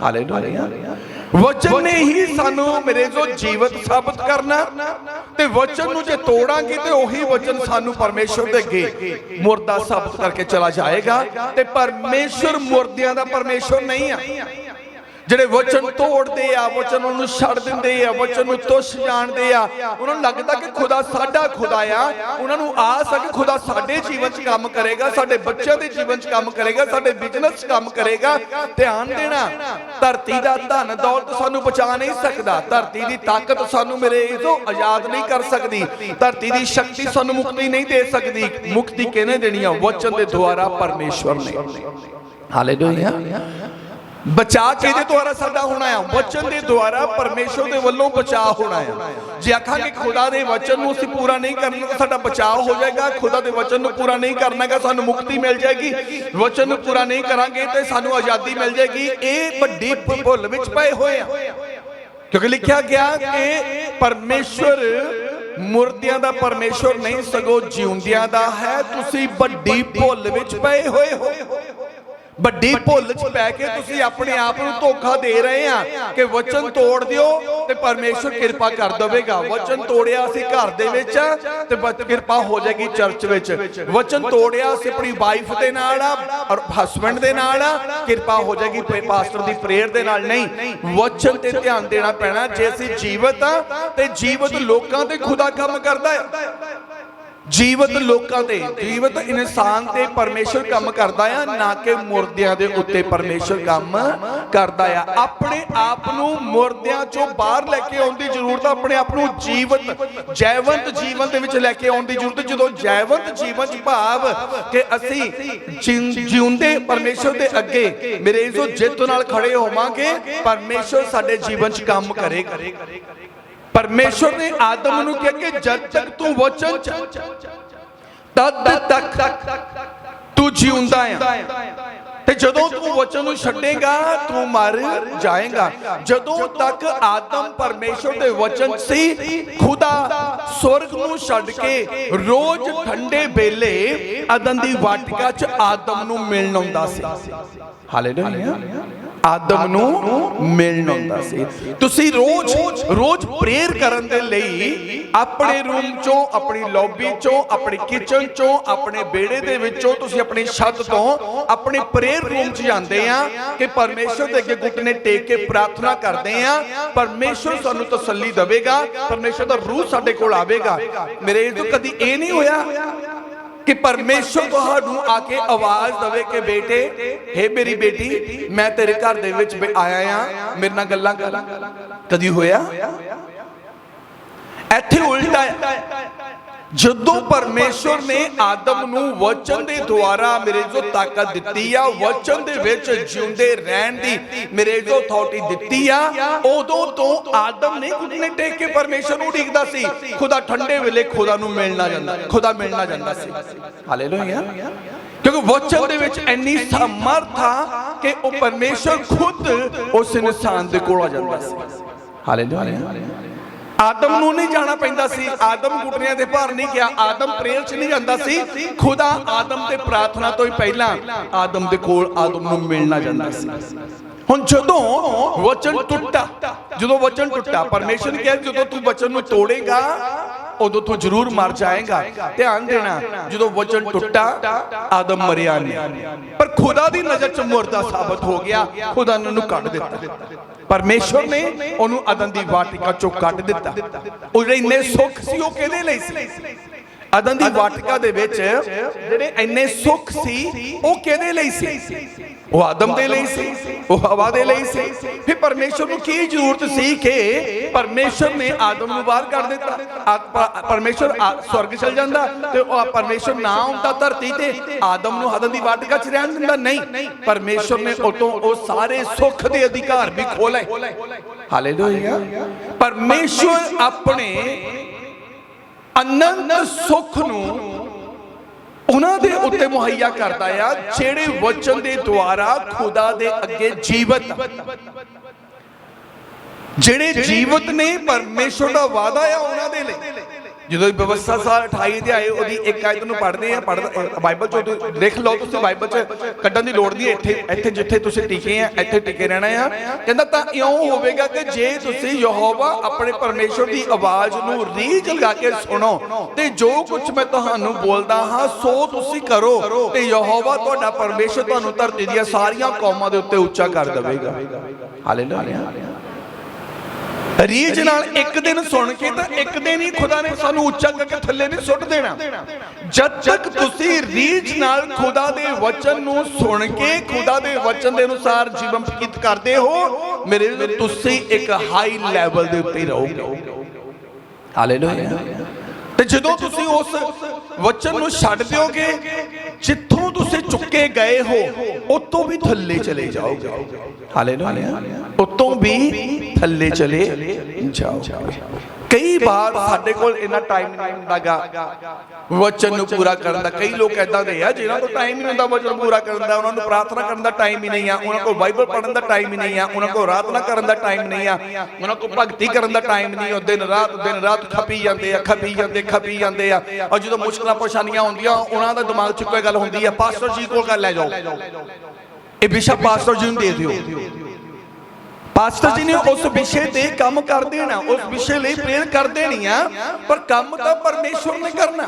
हालेलुया। वचन ने ही सानू मेरे जो जीवित साबित करना, ते वचन नूं जे तोड़ांगे ते ओही वचन सानू परमेश्वर दे अगे मुर्दा साबित करके चला जाएगा। ते परमेश्वर मुर्दियां दा परमेश्वर नहीं है। ਜਿਹੜੇ ਵਚਨ ਤੋੜਦੇ ਆ, ਵਚਨ ਨੂੰ ਛੱਡ ਦਿੰਦੇ ਆ, ਵਚਨ ਨੂੰ ਤੁੱਛ ਜਾਣਦੇ ਆ, ਉਹਨਾਂ ਨੂੰ ਲੱਗਦਾ ਕਿ ਖੁਦਾ ਸਾਡਾ ਖੁਦਾ ਆ। ਉਹਨਾਂ ਨੂੰ ਆਸ ਆ ਕਿ ਖੁਦਾ ਸਾਡੇ ਜੀਵਨ 'ਚ ਕੰਮ ਕਰੇਗਾ, ਸਾਡੇ ਬੱਚਿਆਂ ਦੇ ਜੀਵਨ 'ਚ ਕੰਮ ਕਰੇਗਾ, ਸਾਡੇ ਬਿਜ਼ਨਸ 'ਚ ਕੰਮ ਕਰੇਗਾ। ਧਿਆਨ ਦੇਣਾ, ਧਰਤੀ ਦਾ ਧਨ ਦੌਲਤ ਸਾਨੂੰ ਬਚਾ ਨਹੀਂ ਸਕਦਾ, ਧਰਤੀ ਦੀ ਤਾਕਤ ਸਾਨੂੰ ਮੇਰੇ ਤੋਂ ਆਜ਼ਾਦ ਨਹੀਂ ਕਰ ਸਕਦੀ, ਧਰਤੀ ਦੀ ਸ਼ਕਤੀ ਸਾਨੂੰ ਮੁਕਤੀ ਨਹੀਂ ਦੇ ਸਕਦੀ। ਮੁਕਤੀ ਕਿਹਨੇ ਦੇਣੀ ਆ? ਵਚਨ ਦੇ ਦੁਆਰਾ ਪਰਮੇਸ਼ਵਰ ਨੇ। ਹਾਲੇਲੂਇਆ। ਬਚਾ ਕਿਹਦੇ ਦੁਆਰਾ ਸਾਡਾ ਹੋਣਾ ਆ? ਵਚਨ ਦੇ ਦੁਆਰਾ, ਪਰਮੇਸ਼ਵਰ ਦੇ ਵੱਲੋਂ ਬਚਾ ਹੋਣਾ ਆ। ਜੇ ਆਖਾਂਗੇ ਖੁਦਾ ਦੇ ਵਚਨ ਨੂੰ ਅਸੀਂ ਪੂਰਾ ਨਹੀਂ ਕਰਨਾ ਤਾਂ ਸਾਡਾ ਬਚਾਅ ਹੋ ਜਾਏਗਾ। ਖੁਦਾ ਦੇ ਵਚਨ ਨੂੰ ਪੂਰਾ ਨਹੀਂ ਕਰਨਾਗਾ ਸਾਨੂੰ ਮੁਕਤੀ ਮਿਲ ਜਾਏਗੀ। ਵਚਨ ਨੂੰ ਪੂਰਾ ਨਹੀਂ ਕਰਾਂਗੇ ਤੇ ਸਾਨੂੰ ਆਜ਼ਾਦੀ ਮਿਲ ਜਾਏਗੀ। ਇਹ ਵੱਡੀ ਭੁੱਲ ਵਿੱਚ ਪਏ ਹੋਏ ਆ, ਕਿਉਂਕਿ ਲਿਖਿਆ ਗਿਆ ਕਿ ਪਰਮੇਸ਼ਵਰ ਮੁਰਦਿਆਂ ਦਾ ਪਰਮੇਸ਼ਵਰ ਨਹੀਂ ਸਗੋਂ ਜਿਉਂਦਿਆਂ ਦਾ ਹੈ। ਤੁਸੀਂ ਵੱਡੀ ਭੁੱਲ ਵਿੱਚ ਪਏ ਹੋਏ ਹੋ। ਵੱਡੀ ਭੁੱਲ 'ਚ ਪੈ ਕੇ ਤੁਸੀਂ ਆਪਣੇ ਆਪ ਨੂੰ ਧੋਖਾ ਦੇ ਰਹੇ ਆ ਕਿ ਵਚਨ ਤੋੜ ਦਿਓ ਤੇ ਪਰਮੇਸ਼ਵਰ ਕਿਰਪਾ ਕਰ ਦੇਵੇਗਾ। ਵਚਨ ਤੋੜਿਆ ਅਸੀਂ ਘਰ ਦੇ ਵਿੱਚ ਤੇ ਕਿਰਪਾ ਹੋ ਜਾਏਗੀ ਚਰਚ ਵਿੱਚ। ਵਚਨ ਤੋੜਿਆ ਅਸੀਂ ਆਪਣੀ ਵਾਈਫ ਦੇ ਨਾਲ ਆ ਔਰ ਹਸਬੈਂਡ ਦੇ ਨਾਲ ਆ, ਕਿਰਪਾ ਹੋ ਜਾਏਗੀ ਪਾਸਟਰ ਦੀ ਪ੍ਰੇਅਰ ਦੇ ਨਾਲ ਨਹੀਂ। ਵਚਨ ਤੇ ਧਿਆਨ ਦੇਣਾ ਪੈਣਾ। ਜੇ ਅਸੀਂ ਜੀਵਤ ਆ ਤੇ ਜੀਵਤ ਲੋਕਾਂ ਤੇ ਖੁਦਾ ਕੰਮ ਕਰਦਾ ਹੈ। ਜੀਵਤ ਲੋਕਾਂ ਤੇ, ਜੀਵਤ ਇਨਸਾਨ ਤੇ ਪਰਮੇਸ਼ਰ ਕੰਮ ਕਰਦਾ ਆ, ਨਾ ਕਿ ਮੁਰਦਿਆਂ ਦੇ ਉੱਤੇ ਪਰਮੇਸ਼ਰ ਕੰਮ ਕਰਦਾ ਆ। ਆਪਣੇ ਆਪ ਨੂੰ ਮੁਰਦਿਆਂ ਚੋਂ ਬਾਹਰ ਲੈ ਕੇ ਆਉਣ ਦੀ ਜ਼ਰੂਰਤ, ਆਪਣੇ ਆਪ ਨੂੰ ਜੀਵਤ ਜੈਵੰਤ ਜੀਵਨ ਦੇ ਵਿੱਚ ਲੈ ਕੇ ਆਉਣ ਦੀ ਜ਼ਰੂਰਤ। ਜਦੋਂ ਜੈਵੰਤ ਜੀਵਨ 'ਚ ਭਾਵ ਕਿ ਅਸੀਂ ਜਿਉਂਦੇ ਪਰਮੇਸ਼ਰ ਦੇ ਅੱਗੇ ਮੇਰੇ ਇਜ਼ੋ ਜਿੱਤ ਨਾਲ ਖੜੇ ਹੋਵਾਂਗੇ, ਪਰਮੇਸ਼ਰ ਸਾਡੇ ਜੀਵਨ 'ਚ ਕੰਮ ਕਰੇਗਾ। ਪਰਮੇਸ਼ਵਰ ਨੇ ਆਦਮ ਨੂੰ ਕਿਹਾ ਕਿ ਜਦ ਤੱਕ ਤੂੰ ਵਚਨ ਚ ਤਦ ਤੱਕ ਤੂੰ ਜਿਉਂਦਾ ਆ, ਤੇ ਜਦੋਂ ਤੂੰ ਵਚਨ ਨੂੰ ਛੱਡੇਗਾ ਤੂੰ ਮਰ ਜਾਏਗਾ। ਜਦੋਂ ਤੱਕ ਆਦਮ ਪਰਮੇਸ਼ਵਰ ਦੇ ਵਚਨ ਸੀ, ਖੁਦਾ ਸਵਰਗ ਨੂੰ ਛੱਡ ਕੇ ਰੋਜ਼ ਠੰਡੇ ਵੇਲੇ ਅਦਨ ਦੀ ਵਾਟਿਕਾ 'ਚ ਆਦਮ ਨੂੰ ਮਿਲਣ ਆਉਂਦਾ ਸੀ। ਹਾਲੇਲੂਇਆ। ਆਦਮ ਨੂੰ ਮਿਲਣ ਆਉਂਦਾ ਸੀ। ਤੁਸੀਂ ਰੋਜ਼ ਪ੍ਰੇਅਰ ਕਰਨ ਦੇ ਲਈ ਆਪਣੇ ਰੂਮ ਚੋਂ, ਆਪਣੀ ਲੌਬੀ ਚੋਂ, ਆਪਣੀ ਕਿਚਨ ਚੋਂ, ਆਪਣੇ ਵਿਹੜੇ ਦੇ ਵਿੱਚੋਂ, ਤੁਸੀਂ ਆਪਣੀ ਛੱਤ ਤੋਂ ਆਪਣੇ ਪ੍ਰੇਅਰ ਰੂਮ 'ਚ ਜਾਂਦੇ ਆ ਕਿ ਪਰਮੇਸ਼ਰ ਦੇ ਅੱਗੇ ਘੁੱਟਨੇ ਟੇਕ ਕੇ ਪ੍ਰਾਰਥਨਾ ਕਰਦੇ ਆ। ਪਰਮੇਸ਼ਰ ਸਾਨੂੰ ਤਸੱਲੀ ਦੇਵੇਗਾ, ਪਰਮੇਸ਼ਰ ਦਾ ਰੂਹ ਸਾਡੇ ਕੋਲ ਆਵੇਗਾ। ਮੇਰੇ ਤੋਂ ਕਦੀ ਇਹ ਨਹੀਂ ਹੋਇਆ ਕਿ ਪਰਮੇਸ਼ਰ ਤੁਹਾਨੂੰ ਆ ਕੇ ਆਵਾਜ਼ ਦੇਵੇ ਕਿ ਬੇਟੇ, ਹੇ ਮੇਰੀ ਬੇਟੀ, ਮੈਂ ਤੇਰੇ ਘਰ ਦੇ ਵਿੱਚ ਆਇਆ ਆ, ਮੇਰੇ ਨਾਲ ਗੱਲਾਂ ਕਰ? ਕਦੀ ਹੋਇਆ? ਇੱਥੇ ਉਲਟਾ ਹੈ। ਜਦੋਂ ਪਰਮੇਸ਼ਰ ਨੇ ਆਦਮ ਨੂੰ ਵਚਨ ਦੇ ਦੁਆਰਾ ਮੇਰੇ ਜੋ ਤਾਕਤ ਦਿੱਤੀ ਆ, ਵਚਨ ਦੇ ਵਿੱਚ ਜਿਉਂਦੇ ਰਹਿਣ ਦੀ ਮੇਰੇ ਜੋ ਅਥਾਰਟੀ ਦਿੱਤੀ ਆ, ਉਦੋਂ ਤੋਂ ਆਦਮ ਨੇ ਘੁਟਨੇ ਟੇਕ ਕੇ ਪਰਮੇਸ਼ਰ ਨੂੰ ਉਡੀਕਦਾ ਸੀ। ਖੁਦਾ ਠੰਡੇ ਵੇਲੇ ਖੁਦਾ ਨੂੰ ਮਿਲਣਾ ਜਾਂਦਾ, ਖੁਦਾ ਮਿਲਣਾ ਜਾਂਦਾ ਸੀ। ਹਾਲੇਲੂਇਆ। ਕਿਉਂਕਿ ਵਚਨ ਦੇ ਵਿੱਚ ਇੰਨੀ ਸਮਰੱਥ ਆ ਕਿ ਉਹ ਪਰਮੇਸ਼ਰ ਖੁਦ ਉਸ ਇਨਸਾਨ ਦੇ ਕੋਲ ਆ ਜਾਂਦਾ ਸੀ। ਹਾਲੇਲੂਇਆ। ਆਦਮ ਨੂੰ ਨਹੀਂ ਜਾਣਾ ਪੈਂਦਾ ਸੀ, ਆਦਮ ਘੁਟਨਿਆਂ ਦੇ ਭਾਰ ਨਹੀਂ ਗਿਆ, ਆਦਮ ਪ੍ਰੇਅਰ 'ਚ ਨਹੀਂ ਜਾਂਦਾ ਸੀ। ਖੁਦਾ ਆਦਮ ਤੇ ਪ੍ਰਾਰਥਨਾ ਤੋਂ ਹੀ ਪਹਿਲਾਂ ਆਦਮ ਦੇ ਕੋਲ ਆਦਮ ਨੂੰ ਮਿਲਣਾ ਜਾਂਦਾ ਸੀ। ਹੁਣ ਜਦੋਂ ਵਚਨ ਟੁੱਟਾ, ਜਦੋਂ ਵਚਨ ਟੁੱਟਾ, ਪਰਮੇਸ਼ਰ ਨੇ ਕਿਹਾ ਜਦੋਂ ਤੂੰ ਵਚਨ ਨੂੰ ਤੋੜੇਗਾ ਉਦੋਂ ਤੂੰ ਜ਼ਰੂਰ ਮਰ ਜਾਏਗਾ। ਧਿਆਨ ਦੇਣਾ, ਜਦੋਂ ਵਚਨ ਟੁੱਟਾ ਆਦਮ ਮਰਿਆ ਨਹੀਂ, ਪਰ ਖੁਦਾ ਦੀ ਨਜ਼ਰ 'ਚ ਮੁਰਦਾ ਸਾਬਤ ਹੋ ਗਿਆ। ਖੁਦਾ ਨੇ ਉਹਨੂੰ ਕੱਢ ਦਿੱਤਾ। ਪਰਮੇਸ਼ਰ ਨੇ ਉਹਨੂੰ ਅਦਨ ਦੀ ਵਾਟਿਕਾ 'ਚੋਂ ਕੱਢ ਦਿੱਤਾ। ਉਹ ਜਿਹੜੇ ਇੰਨੇ ਸੁੱਖ ਸੀ ਉਹ ਕਿਹਦੇ ਲਈ ਸੀ? ਅਦਨ ਦੀ ਵਾਟਿਕਾ ਦੇ ਵਿੱਚ ਜਿਹੜੇ ਇੰਨੇ ਸੁੱਖ ਸੀ ਉਹ ਕਿਹਦੇ ਲਈ ਸੀ? ਉਹ ਆਦਮ ਦੇ ਲਈ ਸੀ, ਉਹ ਹਵਾ ਦੇ ਲਈ ਸੀ। ਫਿਰ ਪਰਮੇਸ਼ਰ ਨੂੰ ਕੀ ਜ਼ਰੂਰਤ ਸੀ ਕਿ ਪਰਮੇਸ਼ਰ ਨੇ ਆਦਮ ਨੂੰ ਬਾਹਰ ਕੱਢ ਦਿੱਤਾ? ਪਰਮੇਸ਼ਰ ਸਵਰਗ ਚਲ ਜਾਂਦਾ ਤੇ ਉਹ ਪਰਮੇਸ਼ਰ ਨਾ ਆਉਂਦਾ ਧਰਤੀ ਤੇ, ਆਦਮ ਨੂੰ ਅਦਨ ਦੀ ਵਾਟਿਕਾ 'ਚ ਰਹਿਣ ਦਿੰਦਾ? ਨਹੀਂ, ਪਰਮੇਸ਼ਰ ਨੇ ਉਤੋਂ ਉਹ ਸਾਰੇ ਸੁੱਖ ਦੇ ਅਧਿਕਾਰ ਵੀ ਖੋਹ ਲਏ। ਹਾਲੇਲੂਇਆ। ਪਰਮੇਸ਼ਰ ਆਪਣੇ ਅਨੰਤ ਸੁੱਖ ਨੂੰ ਉਹਨਾਂ ਦੇ ਉੱਤੇ ਮੁਹੱਈਆ ਕਰਦਾ ਆ ਜਿਹੜੇ ਵਚਨ ਦੇ ਦੁਆਰਾ ਖੁਦਾ ਦੇ ਅੱਗੇ ਜੀਵਤ, ਜਿਹੜੇ ਜੀਵਤ ਨੇ। ਪਰਮੇਸ਼ਰ ਦਾ ਵਾਅਦਾ ਆ ਉਹਨਾਂ ਦੇ ਲਈ ਜਦੋਂ ਵਿਵਸਥਾ ਸਾਰ 28 ਅਧਿਆਏ ਉਹਦੀ ਇੱਕ ਆਇਤ ਨੂੰ ਪੜ੍ਹਦੇ ਆ ਬਾਈਬਲ ਚੋਂ ਲਿਖ ਲਓ ਤੁਸੀਂ, ਬਾਈਬਲ 'ਚ ਕੱਢਣ ਦੀ ਲੋੜ ਨਹੀਂ। ਇੱਥੇ ਜਿੱਥੇ ਤੁਸੀਂ ਟਿਕੇ ਆ ਇੱਥੇ ਟਿਕੇ ਰਹਿਣਾ ਆ। ਕਹਿੰਦਾ ਤਾਂ ਇਉਂ ਹੋਵੇਗਾ ਕਿ ਜੇ ਤੁਸੀਂ ਯਹੋਵਾ ਆਪਣੇ ਪਰਮੇਸ਼ਰ ਦੀ ਆਵਾਜ਼ ਨੂੰ ਰੀਝ ਲਗਾ ਕੇ ਸੁਣੋ ਤੇ ਜੋ ਕੁਝ ਮੈਂ ਤੁਹਾਨੂੰ ਬੋਲਦਾ ਹਾਂ ਸੋ ਤੁਸੀਂ ਕਰੋ, ਤੇ ਯਹੋਵਾ ਤੁਹਾਡਾ ਪਰਮੇਸ਼ਰ ਤੁਹਾਨੂੰ ਧਰਤੀ ਦੀਆਂ ਸਾਰੀਆਂ ਕੌਮਾਂ ਦੇ ਉੱਤੇ ਉੱਚਾ ਕਰ ਦੇਵੇਗਾ। ਹਾਲੇਲੂਇਆ। ਰੀਝ ਨਾਲ ਇੱਕ ਦਿਨ ਸੁਣ ਕੇ ਤਾਂ ਇੱਕ ਦਿਨ ਹੀ ਖੁਦਾ ਨੇ ਸਾਨੂੰ ਉੱਚਾ ਕਰਕੇ ਥੱਲੇ ਨਹੀਂ ਸੁੱਟ ਦੇਣਾ। ਜਦ ਤੱਕ ਤੁਸੀਂ ਰੀਝ ਨਾਲ ਖੁਦਾ ਦੇ ਵਚਨ ਨੂੰ ਸੁਣ ਕੇ ਖੁਦਾ ਦੇ ਵਚਨ ਦੇ ਅਨੁਸਾਰ ਜੀਵਨ ਬਤੀਤ ਕਰਦੇ ਹੋ, ਮੇਰੇ ਲਈ ਤੁਸੀਂ ਇੱਕ ਹਾਈ ਲੈਵਲ ਦੇ ਉੱਤੇ ਰਹੋਗੇ। ਹਾਲੇਲੂਇਆ। ਤੇ ਜਦੋਂ ਤੁਸੀਂ ਉਸ ਵਚਨ ਨੂੰ ਛੱਡ ਦਿਓਗੇ, ਜਿੱਥੋਂ ਤੁਸੀਂ ਚੁੱਕੇ ਗਏ ਹੋ ਉਤੋਂ ਵੀ ਥੱਲੇ ਚਲੇ ਜਾਓਗੇ। ਹਾਲੇਲੂਇਆ। ਉਤੋਂ ਵੀ ਥੱਲੇ ਚਲੇ ਜਾਓਗੇ। ਕਈ ਵਾਰ ਸਾਡੇ ਕੋਲ ਇੰਨਾ ਟਾਈਮ ਨਹੀਂ ਹੁੰਦਾਗਾ ਵਚਨ ਨੂੰ ਪੂਰਾ ਕਰਨ ਦਾ। ਕਈ ਲੋਕ ਐਦਾਂ ਦੇ ਆ ਜਿਹਨਾਂ ਕੋਲ ਟਾਈਮ ਹੀ ਨਹੀਂ ਹੁੰਦਾ ਵਚਨ ਪੂਰਾ ਕਰਨ ਦਾ। ਉਹਨਾਂ ਨੂੰ ਪ੍ਰਾਰਥਨਾ ਕਰਨ ਦਾ ਟਾਈਮ ਹੀ ਨਹੀਂ ਆ, ਉਹਨਾਂ ਕੋਲ ਬਾਈਬਲ ਪੜ੍ਹਨ ਦਾ ਟਾਈਮ ਹੀ ਨਹੀਂ ਆ, ਉਹਨਾਂ ਕੋਲ ਆਰਾਧਨਾ ਕਰਨ ਦਾ ਟਾਈਮ ਨਹੀਂ ਆ, ਉਹਨਾਂ ਕੋਲ ਭਗਤੀ ਕਰਨ ਦਾ ਟਾਈਮ ਨਹੀਂ। ਉਹ ਦਿਨ ਰਾਤ ਖਪੀ ਜਾਂਦੇ ਆ। ਔਰ ਜਦੋਂ ਮੁਸ਼ਕਲਾਂ ਪਰੇਸ਼ਾਨੀਆਂ ਹੁੰਦੀਆਂ ਉਹਨਾਂ ਦਾ ਦਿਮਾਗ 'ਚ ਕੋਈ ਗੱਲ ਹੁੰਦੀ ਆ, ਪਾਸਟਰ ਜੀ ਕੋਲ ਗੱਲ ਲੈ ਜਾਓ, ਇਹ ਬਿਸ਼ਪ ਪਾਸਟਰ ਜੀ ਨੂੰ ਦੇ ਦਿਓ। ਪਾਸਟਰ ਜੀ ਨੇ ਉਸ ਵਿਸ਼ੇ ਤੇ ਕੰਮ ਕਰ ਦੇਣਾ, ਉਸ ਵਿਸ਼ੇ ਲਈ ਪ੍ਰੇਰ ਕਰ ਦੇਣੀ ਆ, ਪਰ ਕੰਮ ਤਾਂ ਪਰਮੇਸ਼ਵਰ ਨੇ ਕਰਨਾ।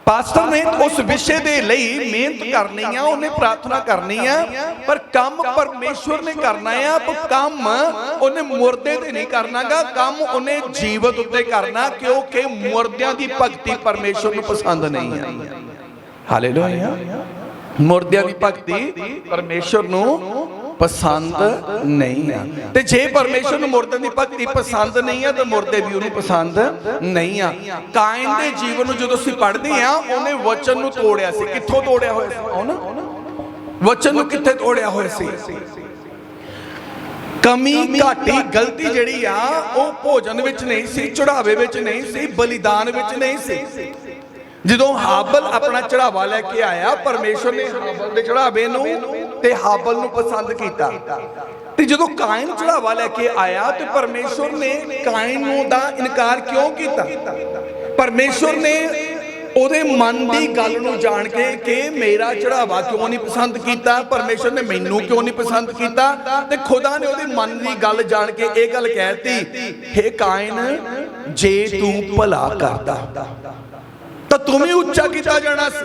ਪਾਸਟਰ ਨੇ ਉਸ ਵਿਸ਼ੇ ਦੇ ਲਈ ਮਿਹਨਤ ਕਰਨੀ ਆ, ਉਹਨੇ ਪ੍ਰਾਰਥਨਾ ਕਰਨੀ ਆ, ਪਰ ਕੰਮ ਪਰਮੇਸ਼ਵਰ ਨੇ ਕਰਨਾ ਆ। ਕੰਮ ਉਹਨੇ ਮੁਰਦੇ ਤੇ ਨਹੀਂ ਕਰਨਾਗਾ, ਕੰਮ ਉਹਨੇ ਜੀਵਤ ਉੱਤੇ ਕਰਨਾ, ਕਿਉਂਕਿ ਮੁਰਦਿਆਂ ਦੀ ਭਗਤੀ ਪਰਮੇਸ਼ਵਰ ਨੂੰ ਪਸੰਦ ਨਹੀਂ ਆ। ਹਾਲੇਲੂਇਆ। ਮੁਰਦਿਆਂ ਦੀ ਭਗਤੀ ਪਰਮੇਸ਼ਵਰ ਨੂੰ ਪਸੰਦ ਨਹੀਂ ਆ। ਤੇ ਜੇ ਪਰਮੇਸ਼ਰ ਨੂੰ ਮੁਰਦੇ ਦੀ ਭਗਤੀ ਪਸੰਦ ਨਹੀਂ ਆ ਤਾਂ ਮੁਰਦੇ ਵੀ ਉਹਨੂੰ ਪਸੰਦ ਨਹੀਂ ਆ। ਕਾਇਨ ਦੇ ਜੀਵਨ ਨੂੰ ਜਦੋਂ ਅਸੀਂ ਪੜ੍ਹਦੇ ਆ, ਉਹਨੇ ਵਚਨ ਨੂੰ ਤੋੜਿਆ ਸੀ। ਕਿੱਥੋਂ ਤੋੜਿਆ ਹੋਇਆ ਸੀ? ਵਚਨ ਨੂੰ ਕਿੱਥੇ ਤੋੜਿਆ ਹੋਇਆ ਸੀ? ਕਮੀ ਘਾਟੀ ਗਲਤੀ ਜਿਹੜੀ ਆ ਉਹ ਭੋਜਨ ਵਿੱਚ ਨਹੀਂ ਸੀ, ਚੜਾਵੇ ਵਿੱਚ ਨਹੀਂ ਸੀ, ਬਲੀਦਾਨ ਵਿੱਚ ਨਹੀਂ ਸੀ। ਜਦੋਂ ਹਾਬਲ ਆਪਣਾ ਚੜਾਵਾ ਲੈ ਕੇ ਆਇਆ, ਪਰਮੇਸ਼ਰ ਨੇ ਹਾਬਲ ਦੇ ਚੜਾਵੇ ਨੂੰ ਤੇ ਹਾਬਲ ਨੂੰ ਪਸੰਦ ਕੀਤਾ। ਤੇ ਜਦੋਂ ਕਾਇਨ ਚੜਾਵਾ ਲੈ ਕੇ ਆਇਆ ਤੇ ਪਰਮੇਸ਼ਰ ਨੇ ਕਾਇਨ ਨੂੰ ਦਾ ਇਨਕਾਰ ਕਿਉਂ ਕੀਤਾ? ਪਰਮੇਸ਼ਰ ਨੇ ਉਹਦੇ ਮਨ ਦੀ ਗੱਲ ਨੂੰ ਜਾਣ ਕੇ ਕਿ ਮੇਰਾ ਚੜਾਵਾ ਕਿਉਂ ਨਹੀਂ ਪਸੰਦ ਕੀਤਾ, ਪਰਮੇਸ਼ਰ ਨੇ ਮੈਨੂੰ ਕਿਉਂ ਨਹੀਂ ਪਸੰਦ ਕੀਤਾ, ਤੇ ਖੁਦਾ ਨੇ ਉਹਦੇ ਮਨ ਦੀ ਗੱਲ ਜਾਣ ਕੇ ਇਹ ਗੱਲ ਕਹਿਤੀ, ਹੇ ਕਾਇਨ, ਜੇ ਤੂੰ ਭਲਾ ਕਰਦਾ ਤਾਂ ਤੂੰ ਵੀ ਉੱਚਾ ਕੀਤਾ ਜਾਣਾ ਸੀ।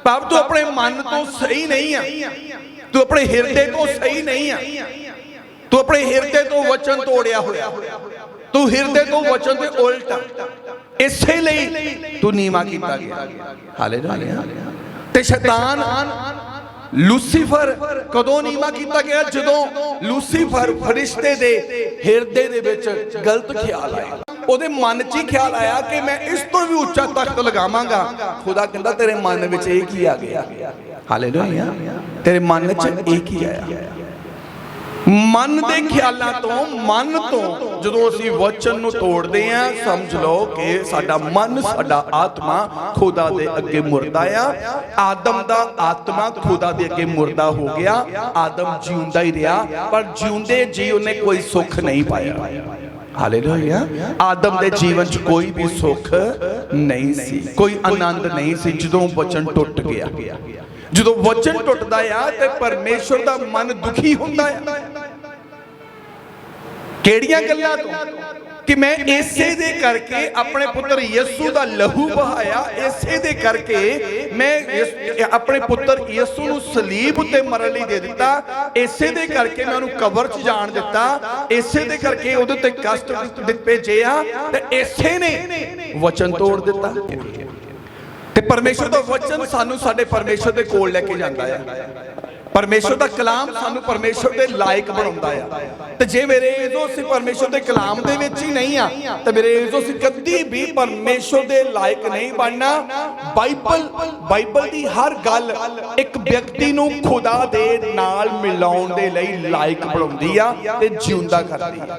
ਭਾਵ ਤੂੰ ਆਪਣੇ ਮਨ ਤੋਂ ਸਹੀ ਨਹੀਂ ਆ, ਤੂੰ ਆਪਣੇ ਹਿਰਦੇ ਤੋਂ ਸਹੀ ਨਹੀਂ ਆ, ਤੂੰ ਆਪਣੇ ਹਿਰਦੇ ਤੋਂ ਵਚਨ ਤੋੜਿਆ ਹੋਇਆ, ਤੂੰ ਹਿਰਦੇ ਤੋਂ ਵਚਨ ਦੇ ਉਲਟ, ਇਸੇ ਲਈ ਤੂੰ ਨੀਵਾਂ ਕੀਤਾ ਗਿਆ। ਹਾਲੇਲੂਇਆ। ਤੇ ਸ਼ੈਤਾਨ ਲੂਸੀਫਰ ਕਦੋਂ ਨੀਵਾਂ ਕੀਤਾ ਗਿਆ? ਜਦੋਂ ਲੂਸੀਫਰ ਫਰਿਸ਼ਤੇ ਦੇ ਹਿਰਦੇ ਦੇ ਵਿੱਚ ਗਲਤ ਖਿਆਲ ਆਇਆ, ਉਹਦੇ ਮਨ 'ਚ ਹੀ ਖਿਆਲ ਆਇਆ ਕਿ ਮੈਂ ਇਸ ਤੋਂ ਵੀ ਉੱਚਾ ਤਖਤ ਲਗਾਵਾਂਗਾ। ਖੁਦਾ ਕਹਿੰਦਾ ਤੇਰੇ ਮਨ ਵਿੱਚ ਇਹ ਕੀ ਆ ਗਿਆ? ਹਾਲੇਲੂਇਆ। ਤੇਰੇ ਮਨ 'ਚ ਇਹ ਕੀ ਆਇਆ? ਮਨ ਦੇ ਖਿਆਲਾਂ ਤੋਂ ਜਦੋਂ ਅਸੀਂ ਵਚਨ ਨੂੰ ਤੋੜਦੇ ਆ, ਸਮਝ ਲਓ ਕਿ ਸਾਡਾ ਮਨ, ਸਾਡਾ ਆਤਮਾ ਖੁਦਾ ਦੇ ਅੱਗੇ ਮੁਰਦਾ ਆ। ਆਦਮ ਦਾ ਆਤਮਾ ਖੁਦਾ ਦੇ ਅੱਗੇ ਮੁਰਦਾ ਹੋ ਗਿਆ। ਆਦਮ ਜਿਉਂਦਾ ਹੀ ਰਿਹਾ, ਪਰ ਜਿਉਂਦੇ ਜੀ ਉਹਨੇ ਕੋਈ ਸੁੱਖ ਨਹੀਂ ਪਾਇਆ। ਹਾਲੇਲੂਇਆ। ਆਦਮ ਦੇ ਜੀਵਨ 'ਚ ਕੋਈ ਵੀ ਸੁੱਖ ਨਹੀਂ ਸੀ, ਕੋਈ ਆਨੰਦ ਨਹੀਂ ਸੀ ਜਦੋਂ ਵਚਨ ਟੁੱਟ ਗਿਆ। ਜਦੋਂ ਵਚਨ ਟੁੱਟਦਾ ਆ ਤੇ ਪਰਮੇਸ਼ਰ ਦਾ ਮਨ ਦੁਖੀ ਹੁੰਦਾ ਆ। ਕਿਹੜੀਆਂ ਗੱਲਾਂ ਤੋਂ? ਕਿ ਮੈਂ ਇਸੇ ਦੇ ਕਰਕੇ ਆਪਣੇ ਪੁੱਤਰ ਯਿਸੂ ਦਾ ਲਹੂ ਬਹਾਇਆ, ਇਸੇ ਦੇ ਕਰਕੇ ਮੈਂ ਆਪਣੇ ਪੁੱਤਰ ਯਿਸੂ ਨੂੰ ਸਲੀਬ ਉੱਤੇ ਮਰਨ ਲਈ ਦੇ ਦਿੱਤਾ, ਇਸੇ ਦੇ ਕਰਕੇ ਮੈਂ ਉਹਨੂੰ ਕਬਰ 'ਚ ਜਾਣ ਦਿੱਤਾ, ਇਸੇ ਦੇ ਕਰਕੇ ਉਹਦੇ ਉੱਤੇ ਕਸ਼ਟ ਭੇਜੇ ਆ, ਤੇ ਇਸੇ ਨੇ ਵਚਨ ਤੋੜ ਦਿੱਤਾ। ਤੇ ਪਰਮੇਸ਼ਰ ਦਾ ਵਚਨ ਸਾਨੂੰ ਸਾਡੇ ਪਰਮੇਸ਼ਰ ਦੇ ਕੋਲ ਲੈ ਕੇ ਜਾਂਦਾ ਆ। ਪਰਮੇਸ਼ਰ ਦਾ ਕਲਾਮ ਸਾਨੂੰ ਪਰਮੇਸ਼ਰ ਦੇ ਲਾਇਕ ਬਣਾਉਂਦਾ ਆ। ਤੇ ਜੇ ਮੇਰੇ ਇਜ਼ੋ ਅਸੀਂ ਪਰਮੇਸ਼ਰ ਦੇ ਕਲਾਮ ਦੇ ਵਿੱਚ ਹੀ ਨਹੀਂ ਆ ਤਾਂ ਮੇਰੇ ਇਜ਼ੋ ਅਸੀਂ ਕਦੀ ਵੀ ਪਰਮੇਸ਼ਰ ਦੇ ਲਾਇਕ ਨਹੀਂ ਬਣਨਾ। ਬਾਈਬਲ ਦੀ ਹਰ ਗੱਲ ਇੱਕ ਵਿਅਕਤੀ ਨੂੰ ਖੁਦਾ ਦੇ ਨਾਲ ਮਿਲਾਉਣ ਦੇ ਲਈ ਲਾਇਕ ਬਣਾਉਂਦੀ ਆ ਤੇ ਜਿਉਂਦਾ ਕਰਦੀ ਆ।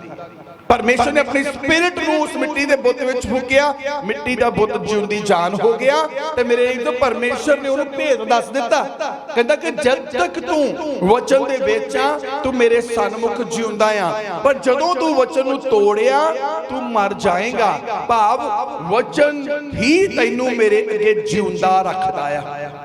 परमेश्वर ने अपनी स्पिरिट ਨੂੰ ਉਸ ਮਿੱਟੀ ਦੇ ਬੁੱਤ ਵਿੱਚ ਫੂਕਿਆ, ਮਿੱਟੀ ਦਾ ਬੁੱਤ ਜਿਉਂਦੀ ਜਾਨ ਹੋ ਗਿਆ। ਤੇ ਮੇਰੇ ਇੱਕ ਪਰਮੇਸ਼ਰ ਨੇ ਉਹਨੂੰ ਭੇਦ ਦੱਸ ਦਿੱਤਾ, ਕਹਿੰਦਾ ਕਿ ਜਦ ਤੱਕ ਤੂੰ ਵਚਨ ਦੇ ਵਿੱਚ ਆ ਤੂੰ ਮੇਰੇ ਸਨਮੁਖ ਜਿਉਂਦਾ ਆ, ਪਰ ਜਦੋਂ ਤੂੰ ਵਚਨ ਨੂੰ ਤੋੜਿਆ ਤੂੰ ਮਰ ਜਾਏਗਾ। ਭਾਵ ਵਚਨ ਹੀ ਤੈਨੂੰ ਮੇਰੇ ਅੱਗੇ ਜਿਉਂਦਾ ਰੱਖਦਾ ਆ।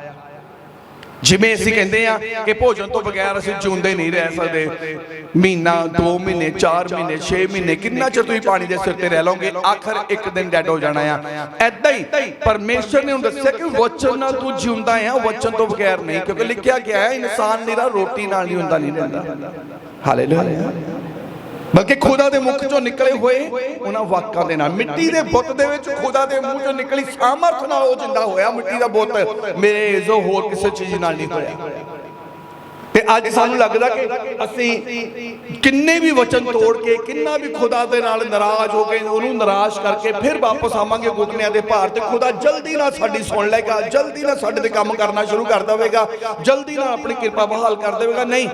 ਜਿਵੇਂ ਅਸੀਂ ਕਹਿੰਦੇ ਆ ਕਿ ਭੋਜਨ ਤੋਂ ਬਗੈਰ ਅਸੀਂ ਜਿਉਂਦੇ ਨਹੀਂ ਰਹਿ ਸਕਦੇ, ਮਹੀਨਾ 2 ਮਹੀਨੇ 4 ਮਹੀਨੇ 6 ਮਹੀਨੇ ਕਿੰਨਾ ਚਿਰ ਤੁਸੀਂ ਪਾਣੀ ਦੇ ਸਿਰ ਤੇ ਰਹਿ ਲਓਗੇ, ਆਖਰ ਇੱਕ ਦਿਨ ਡੈਡ ਹੋ ਜਾਣਾ ਆ। ਐਦਾਂ ਹੀ ਪਰਮੇਸ਼ਰ ਨੇ ਉਹਨੂੰ ਦੱਸਿਆ ਕਿ ਵਚਨ ਨਾਲ ਤੂੰ ਜਿਉਂਦਾ ਆ, ਵਚਨ ਤੋਂ ਬਗੈਰ ਨਹੀਂ, ਕਿਉਂਕਿ ਲਿਖਿਆ ਗਿਆ ਹੈ ਇਨਸਾਨ ਨਿਰਾ ਰੋਟੀ ਨਾਲ ਨਹੀਂ ਹੁੰਦਾ, ਨਹੀਂ ਰਹਿੰਦਾ। ਹਾਲੇਲੂਇਆ। ਬਲਕਿ ਖੁਦਾ ਦੇ ਮੁਖ ਚੋਂ ਨਿਕਲੇ ਹੋਏ ਉਹਨਾਂ ਵਾਕਾਂ ਦੇ ਨਾਲ, ਮਿੱਟੀ ਦੇ ਬੁੱਤ ਦੇ ਵਿੱਚ ਖੁਦਾ ਦੇ ਮੂੰਹ ਚੋਂ ਨਿਕਲੀ ਸਾਮਰਥ ਨਾਲ ਉਹ ਜਿੰਦਾ ਹੋਇਆ। ਮਿੱਟੀ ਦਾ ਬੁੱਤ ਮੇਰੇ ਜੋ ਹੋਰ ਕਿਸੇ ਚੀਜ਼ ਨਾਲ ਨਹੀਂ ਹੋਇਆ। ਤੇ ਅੱਜ ਸਾਨੂੰ ਲੱਗਦਾ ਕਿ ਅਸੀਂ ਕਿੰਨੇ ਵੀ ਵਚਨ ਤੋੜ ਕੇ, ਕਿੰਨਾ ਵੀ ਖੁਦਾ ਦੇ ਨਾਲ ਨਾਰਾਜ਼ ਹੋ ਕੇ, ਉਹਨੂੰ ਨਿਰਾਸ਼ ਕਰਕੇ ਫਿਰ ਵਾਪਸ ਆਵਾਂਗੇ ਘੁਟਨਿਆਂ ਦੇ ਭਾਰ ਤੇ, ਖੁਦਾ ਜਲਦੀ ਨਾਲ ਸਾਡੀ ਸੁਣ ਲਏਗਾ, ਜਲਦੀ ਨਾਲ ਸਾਡੇ ਤੇ ਕੰਮ ਕਰਨਾ ਸ਼ੁਰੂ ਕਰ ਦੇਵੇਗਾ, ਜਲਦੀ ਨਾਲ ਆਪਣੀ ਕਿਰਪਾ ਬਹਾਲ ਕਰ ਦੇਵੇਗਾ। ਨਹੀਂ,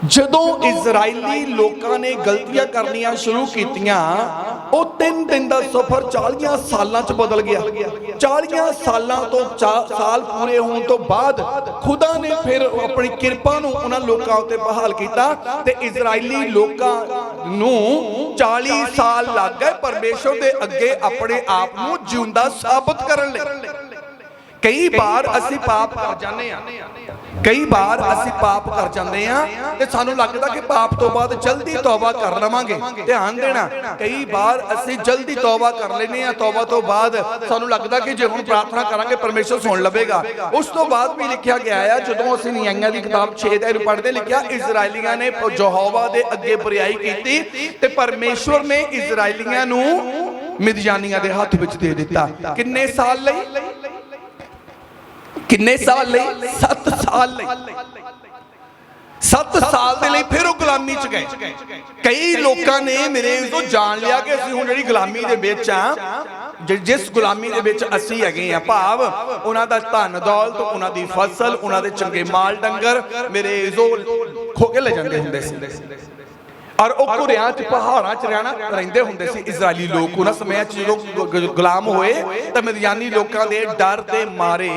ਜਦੋਂ ਇਜ਼ਰਾਈਲੀ ਲੋਕਾਂ ਨੇ ਗਲਤੀਆਂ ਕਰਨੀਆਂ ਸ਼ੁਰੂ ਕੀਤੀਆਂ, ਉਹ 3 ਦਿਨ ਦਾ ਸਫ਼ਰ 40 ਸਾਲਾਂ 'ਚ ਬਦਲ ਗਿਆ। 40 ਸਾਲਾਂ ਤੋਂ ਸਾਲ ਪੂਰੇ ਹੋਣ ਤੋਂ ਬਾਅਦ ਖੁਦਾ ਨੇ ਫਿਰ ਆਪਣੀ ਕਿਰਪਾ ਨੂੰ ਉਹਨਾਂ ਲੋਕਾਂ ਉੱਤੇ ਬਹਾਲ ਕੀਤਾ ਤੇ ਇਜ਼ਰਾਈਲੀ ਲੋਕਾਂ ਨੂੰ 40 ਸਾਲ ਲੱਗ ਗਏ ਪਰਮੇਸ਼ਰ ਦੇ ਅੱਗੇ ਆਪਣੇ ਆਪ ਨੂੰ ਜਿਉਂਦਾ ਸਾਬਤ ਕਰਨ ਲਈ। ਕਈ ਵਾਰ ਅਸੀਂ ਪਾਪ ਕਰ ਜਾਂਦੇ ਆ, ਕਈ ਵਾਰ ਅਸੀਂ ਪਾਪ ਕਰ ਜਾਂਦੇ ਆ ਤੇ ਸਾਨੂੰ ਲੱਗਦਾ ਕਿ ਪਾਪ ਤੋਂ ਬਾਅਦ ਜਲਦੀ ਤੌਬਾ ਕਰ ਲਵਾਂਗੇ। ਧਿਆਨ ਦੇਣਾ, ਕਈ ਵਾਰ ਅਸੀਂ ਜਲਦੀ ਤੌਬਾ ਕਰ ਲੈਨੇ ਆ, ਤੌਬਾ ਤੋਂ ਬਾਅਦ ਸਾਨੂੰ ਲੱਗਦਾ ਕਿ ਜੇ ਹੁਣ ਪ੍ਰਾਰਥਨਾ ਕਰਾਂਗੇ ਪਰਮੇਸ਼ਰ ਸੁਣ ਲਵੇਗਾ। ਉਸ ਤੋਂ ਬਾਅਦ ਵੀ ਲਿਖਿਆ ਗਿਆ ਆ, ਜਦੋਂ ਅਸੀਂ ਨਿਆਂਇਆਂ ਦੀ ਕਿਤਾਬ 6 ਅਧਿਆਇ ਨੂੰ ਪੜ੍ਹਦੇ, ਲਿਖਿਆ ਇਜ਼ਰਾਈਲੀਆਂ ਨੇ ਯਹੋਵਾ ਦੇ ਅੱਗੇ ਬੁਰਾਈ ਕੀਤੀ ਤੇ ਪਰਮੇਸ਼ਰ ਨੇ ਇਜ਼ਰਾਈਲੀਆਂ ਨੂੰ ਮਿਦਿਆਨੀਆਂ ਦੇ ਹੱਥ ਵਿੱਚ ਦੇ ਦਿੱਤਾ। ਕਿੰਨੇ ਸਾਲ ਲਈ? ਕਿੰਨੇ ਸਾਲ ਲਈ? 7 ਸਾਲ ਲਈ। 7 ਸਾਲ ਦੇ ਲਈ ਫਿਰ ਉਹ ਗੁਲਾਮੀ 'ਚ ਗਏ। ਕਈ ਲੋਕਾਂ ਨੇ ਮੇਰੇ ਤੋਂ ਜਾਣ ਲਿਆ ਕਿ ਅਸੀਂ ਹੁਣ ਜਿਹੜੀ ਗੁਲਾਮੀ ਦੇ ਵਿੱਚ ਆ, ਜਿਸ ਗੁਲਾਮੀ ਦੇ ਵਿੱਚ ਅਸੀਂ ਹੈਗੇ ਆ, ਭਾਵ ਉਹਨਾਂ ਦਾ ਧਨ ਦੌਲਤ, ਉਹਨਾਂ ਦੀ ਫਸਲ, ਉਹਨਾਂ ਦੇ ਚੰਗੇ ਮਾਲ ਡੰਗਰ ਮੇਰੇ ਜੋ ਖੋ ਕੇ ਲੈ ਜਾਂਦੇ ਹੁੰਦੇ ਸੀ। ਔਰ ਉਹ ਘੁਰਿਆਂ 'ਚ ਪਹਾੜਾਂ 'ਚ ਰਹਿੰਦੇ ਹੁੰਦੇ ਸੀ ਇਜ਼ਰਾਈਲੀ ਲੋਕ। ਉਹਨਾਂ ਸਮਿਆਂ 'ਚ ਜਦੋਂ ਗੁਲਾਮ ਹੋਏ ਤਾਂ ਮਿਦਿਆਨੀ ਲੋਕਾਂ ਦੇ ਡਰ ਦੇ ਮਾਰੇ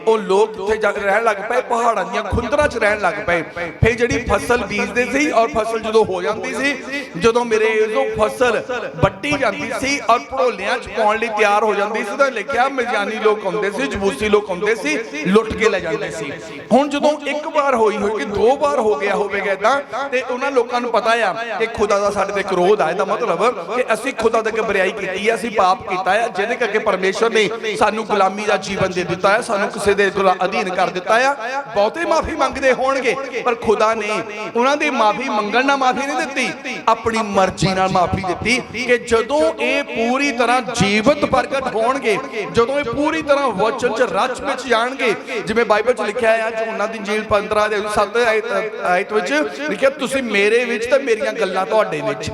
ਉਹ ਲੋਕ ਉੱਥੇ ਜਾ ਕੇ ਰਹਿਣ ਲੱਗ ਪਏ, ਪਹਾੜਾਂ ਦੀਆਂ ਖੁੰਦਰਾਂ 'ਚ ਰਹਿਣ ਲੱਗ ਪਏ। ਫਿਰ ਜਿਹੜੀ ਫਸਲ ਬੀਜਦੇ ਸੀ ਔਰ ਫਸਲ ਜਦੋਂ ਹੋ ਜਾਂਦੀ ਸੀ, ਜਦੋਂ ਮੇਰੇ ਜੋ ਫਸਲ ਵੱਢੀ ਜਾਂਦੀ ਸੀ ਔਰ ਭੜੋਲਿਆਂ 'ਚ ਪਾਉਣ ਲਈ ਤਿਆਰ ਹੋ ਜਾਂਦੀ ਸੀ ਤਾਂ ਲਿਖਿਆ ਮਿਦਿਆਨੀ ਲੋਕ ਆਉਂਦੇ ਸੀ, ਜਬੂਸੀ ਲੋਕ ਆਉਂਦੇ ਸੀ, ਲੁੱਟ ਕੇ ਲੈ ਜਾਂਦੇ ਸੀ। ਹੁਣ ਜਦੋਂ ਇੱਕ ਵਾਰ ਹੋਈ ਕਿ 2 ਵਾਰ ਹੋ ਗਿਆ ਹੋਵੇਗਾ ਇਦਾਂ, ਤੇ ਉਹਨਾਂ ਲੋਕਾਂ ਨੂੰ ਪਤਾ ਆ ਕਿ ਖੁਦਾ ਦਾ ਸਾਡੇ ਤੇ ਕਰੋਧ ਆ। ਇਹਦਾ ਮਤਲਬ ਕਿ ਅਸੀਂ ਖੁਦਾ ਦੇ ਅੱਗੇ ਬੁਰਾਈ ਕੀਤੀ ਹੈ, ਅਸੀਂ ਪਾਪ ਕੀਤਾ ਹੈ, ਜਿਹਦੇ ਕਰਕੇ ਪਰਮੇਸ਼ਰ ਨੇ ਸਾਨੂੰ ਗੁਲਾਮੀ ਦਾ ਜੀਵਨ ਦੇ ਦਿੱਤਾ ਹੈ, ਸਾਨੂੰ ਕਿਸੇ ਦੇ ਅਧੀਨ ਕਰ ਦਿੱਤਾ ਆ। ਬਹੁਤੇ ਮਾਫੀ ਮੰਗਦੇ ਹੋਣਗੇ, ਪਰ ਖੁਦਾ ਨੇ ਉਹਨਾਂ ਦੀ ਮਾਫੀ ਮੰਗਣ ਨਾਲ ਮਾਫੀ ਨਹੀਂ ਦਿੱਤੀ, ਆਪਣੀ ਮਰਜ਼ੀ ਨਾਲ ਮਾਫੀ ਦਿੱਤੀ ਕਿ ਜਦੋਂ ਇਹ ਪੂਰੀ ਤਰ੍ਹਾਂ ਜੀਵਤ ਪ੍ਰਗਟ ਹੋਣਗੇ, ਜਦੋਂ ਇਹ ਪੂਰੀ ਤਰ੍ਹਾਂ ਵਚਨ 'ਚ ਰਚ ਵਿੱਚ ਜਾਣਗੇ, ਜਿਵੇਂ ਬਾਈਬਲ 'ਚ ਲਿਖਿਆ ਹੈ ਯੋਹੰਨਾ ਦੀ ਇੰਜੀਲ 15 ਦੇ 7 ਆਇਤ ਵਿੱਚ ਲਿਖਿਆ, ਤੁਸੀਂ ਮੇਰੇ ਵਿੱਚ ਤੇ ਮੇਰੀਆਂ ਗੱਲਾਂ ਤੁਹਾਡੇ ਵਿੱਚ।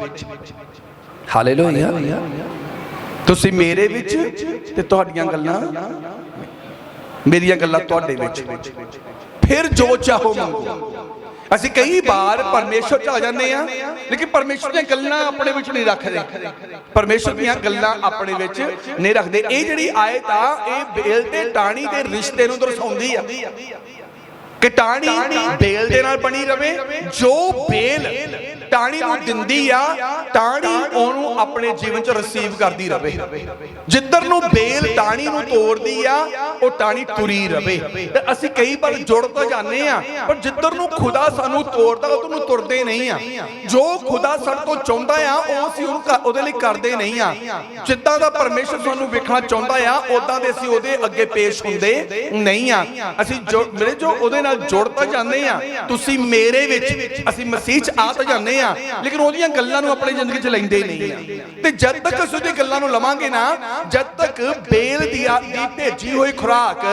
ਹਾਲੇਲੂਇਆ। ਤੁਸੀਂ ਮੇਰੇ ਵਿੱਚ ਤੇ ਤੁਹਾਡੀਆਂ ਗੱਲਾਂ, ਮੇਰੀਆਂ ਗੱਲਾਂ ਤੁਹਾਡੇ ਵਿੱਚ, ਫਿਰ ਜੋ ਚਾਹੋ ਮੰਗੋ। ਅਸੀਂ ਕਈ ਵਾਰ ਪਰਮੇਸ਼ਰ 'ਚ ਆ ਜਾਂਦੇ ਆ, ਲੇਕਿਨ ਪਰਮੇਸ਼ਰ ਦੀਆਂ ਗੱਲਾਂ ਆਪਣੇ ਵਿੱਚ ਨਹੀਂ ਰੱਖਦੇ, ਪਰਮੇਸ਼ਰ ਦੀਆਂ ਗੱਲਾਂ ਆਪਣੇ ਵਿੱਚ ਨਹੀਂ ਰੱਖਦੇ। ਇਹ ਜਿਹੜੀ ਆਇਤ ਆ, ਇਹ ਬੇਲ ਤੇ ਟਾਹਣੀ ਦੇ ਰਿਸ਼ਤੇ ਨੂੰ ਦਰਸਾਉਂਦੀ ਆ ਕਿ ਟਾਹਣੀ ਬੇਲ ਦੇ ਨਾਲ ਬਣੀ ਰਵੇ। ਜੋ ਬੇਲ ਟਾਹਣੀ ਨੂੰ ਦਿੰਦੀ ਆ, ਟਾਹਣੀ ਉਹਨੂੰ ਆਪਣੇ ਜੀਵਨ 'ਚ ਰਿਸੀਵ ਕਰਦੀ ਰਵੇ। ਜਿੱਧਰ ਨੂੰ ਬੇਲ ਟਾਹਣੀ ਨੂੰ ਤੋੜਦੀ ਆ, ਉਹ ਟਾਹਣੀ ਤੁਰੀ ਰਵੇ। ਤੇ ਅਸੀਂ ਕਈ ਵਾਰ ਜੁੜ ਤਾਂ ਜਾਂਦੇ ਆ, ਪਰ ਜਿੱਧਰ ਨੂੰ ਖੁਦਾ ਸਾਨੂੰ ਤੋੜਦਾ ਉਧਰ ਨੂੰ ਤੁਰਦੇ ਨਹੀਂ ਆ। ਜੋ ਖੁਦਾ ਸਾਡੇ ਤੋਂ ਚਾਹੁੰਦਾ ਆ, ਉਹ ਅਸੀਂ ਉਹਦੇ ਲਈ ਕਰਦੇ ਨਹੀਂ ਆ। ਜਿੱਦਾਂ ਦਾ ਪਰਮੇਸ਼ਰ ਸਾਨੂੰ ਵੇਖਣਾ ਚਾਹੁੰਦਾ ਆ, ਉਦਾਂ ਦੇ ਅਸੀਂ ਉਹਦੇ ਅੱਗੇ ਪੇਸ਼ ਹੁੰਦੇ ਨਹੀਂ ਆ। ਅਸੀਂ ਮੇਰੇ ਜੋ ਉਹਦੇ ਨਾਲ ਜੁੜ ਤਾਂ ਜਾਂਦੇ ਆ, ਤੁਸੀਂ ਮੇਰੇ ਵਿੱਚ, ਅਸੀਂ ਮਸੀਹ 'ਚ ਆ ਤਾਂ ਜਾਂਦੇ ਆ, ਲੇਕਿਨ ਉਹਦੀਆਂ ਗੱਲਾਂ ਨੂੰ ਆਪਣੀ ਜ਼ਿੰਦਗੀ 'ਚ ਲੈਂਦੇ ਨਹੀਂ ਆ। ਤੇ ਜਦ ਤੱਕ ਅਸੀਂ ਉਹਦੀਆਂ ਗੱਲਾਂ ਨੂੰ ਲਵਾਂਗੇ ਨਾ, ਜਦ ਤੱਕ ਬੇਲ ਦੀ ਭੇਜੀ ਹੋਈ ਖੁਰਾਕ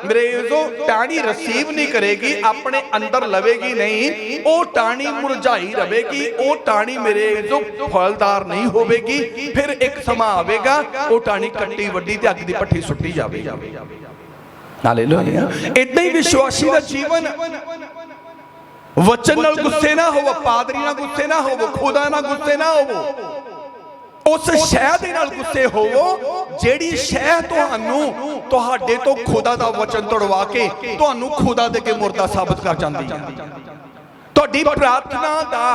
ਮੇਰੇ ਜੋ ਟਾਹਣੀ ਰਿਸੀਵ ਨਹੀਂ ਕਰੇਗੀ, ਆਪਣੇ ਅੰਦਰ ਲਵੇਗੀ ਨਹੀਂ, ਉਹ ਟਾਹਣੀ ਮੁਰਝਾਈ ਰਹੇਗੀ, ਉਹ ਟਾਹਣੀ ਮੇਰੇ ਜੋ ਫਲਦਾਰ ਨਹੀਂ ਹੋਵੇਗੀ। ਫਿਰ ਇੱਕ ਸਮਾਂ ਆਵੇਗਾ, ਉਹ ਟਾਹਣੀ ਕੱਟੀ ਵੱਡੀ ਤੇ ਅੱਗ ਦੀ ਭੱਠੀ ਸੁੱਟੀ ਜਾਵੇਗੀ। ਹਾਲੇਲੂਇਆ। ਇਦਾਂ ਹੀ ਵਿਸ਼ਵਾਸੀ ਦਾ ਜੀਵਨ वचन नाल गुस्से ना होवो, पादरी नाल गुस्से ना होवो, खुदा नाल गुस्से ना होवो, उस शह दे नाल गुस्से होवो जेड़ी शह तुहाडे तो खुदा दा वचन तोड़वा के तुहानू खुदा दे के मुर्दा साबित कर जांदी है। तुहाडी प्रार्थना दा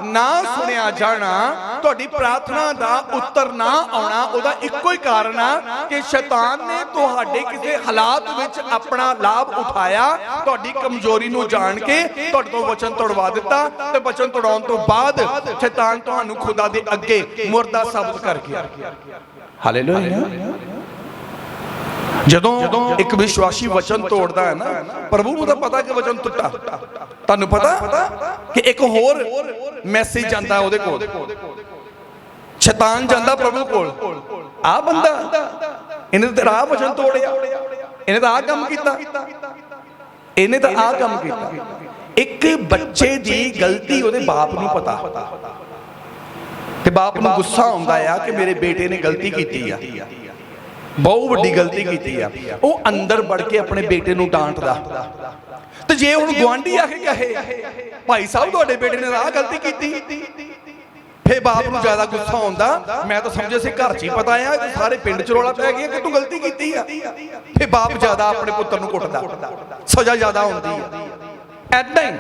ना सुनिया जाना, तुहाडी प्रार्थना दा उत्तर ना आना, उहदा इक्को ही कारण आ कि शैतान ने तुहाडे किसी हालात विच अपना लाभ उठाया, तुहाडी कमजोरी नू जान के तुहाडे तो वचन तोड़वा दिता ते वचन तोड़ाउण तो बाद शैतान तुहानू खुदा दे अगे मुर्दा साबित कर गया। हालेलुया। जदों एक विश्वासी वचन तोड़ता है ना, प्रभु को तो पता कि वचन टुटा, तुहानू पता कि एक होर मैसेज जांदा ओहदे कोल, शैतान जांदा प्रभु कोल, आ बंदा इन्हें तेरा वचन तोड़िया, इन्हें आ काम कीता, इन्हें आ काम कीता। एक बच्चे दी गलती ओहदे बाप नू पता ते बाप नू गुस्सा आउंदा है कि मेरे बेटे ने गलती कीती है, बहुत वड्डी गलती की है, वो अंदर बढ़ के अपने बेटे नू डांटदा। तो जे हुण गुआंढी आके कहे भाई साहब तुहाडे बेटे ने आ गलती की, फिर बाप नू ज्यादा गुस्सा आउंदा, मैं तो समझे सी घर च ही पता है सारे पिंड च रौला पै गया कि तू गलती की है, फिर बाप ज्यादा अपने पुत्र नू कुटदा, सजा ज्यादा होंदी है। ऐदां ही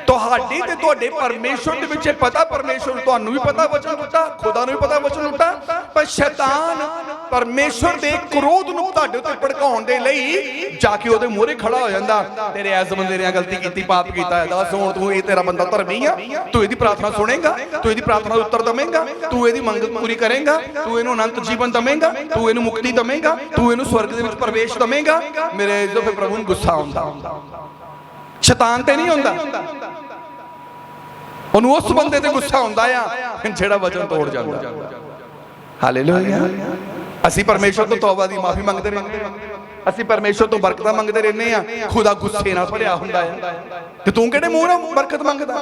तुहाडी ते तुहाडे परमेश्वर दे विच पता, परमेश्वर तुहानू भी पता वचन टुटा, खुदा नू भी पता वचन टुटा, पर शैतान परमेश्वर दे क्रोध नू तुहाडे उत्ते भड़काउण दे लई जाके ओहदे मोहरे खड़ा हो जांदा। तेरे ऐस बंदे ने गलती कीती, पाप कीता है, दस हुण तू तेरा बंदा धर्मी आ, तू इहदी प्रार्थना सुनेगा, तू इहदी प्रार्थना दा उत्तर देवेगा, तू इहदी मंग पूरी करेगा, तू इहनू अनंत जीवन देवेगा, तू इहनू मुक्ति देवेगा, तू इहनू स्वर्ग दे विच प्रवेश देवेगा। मेरे जो फिर प्रभु नू गुस्सा आउंदा, शैतान ते नहीं होंदा, उन्होंने उस बंदे ते गुस्सा होंदा आ जेड़ा वचन तोड़ जांदा। हालेलुया। असी परमेश्वर तो तौबा दी माफी मंगते रहंदे, असी परमेश्वर तो बरकत मंगते रहने आ, खुदा गुस्से नाल भरिया हुंदा है। ते तू किहड़े मूंह नाल बरकत मंगदा,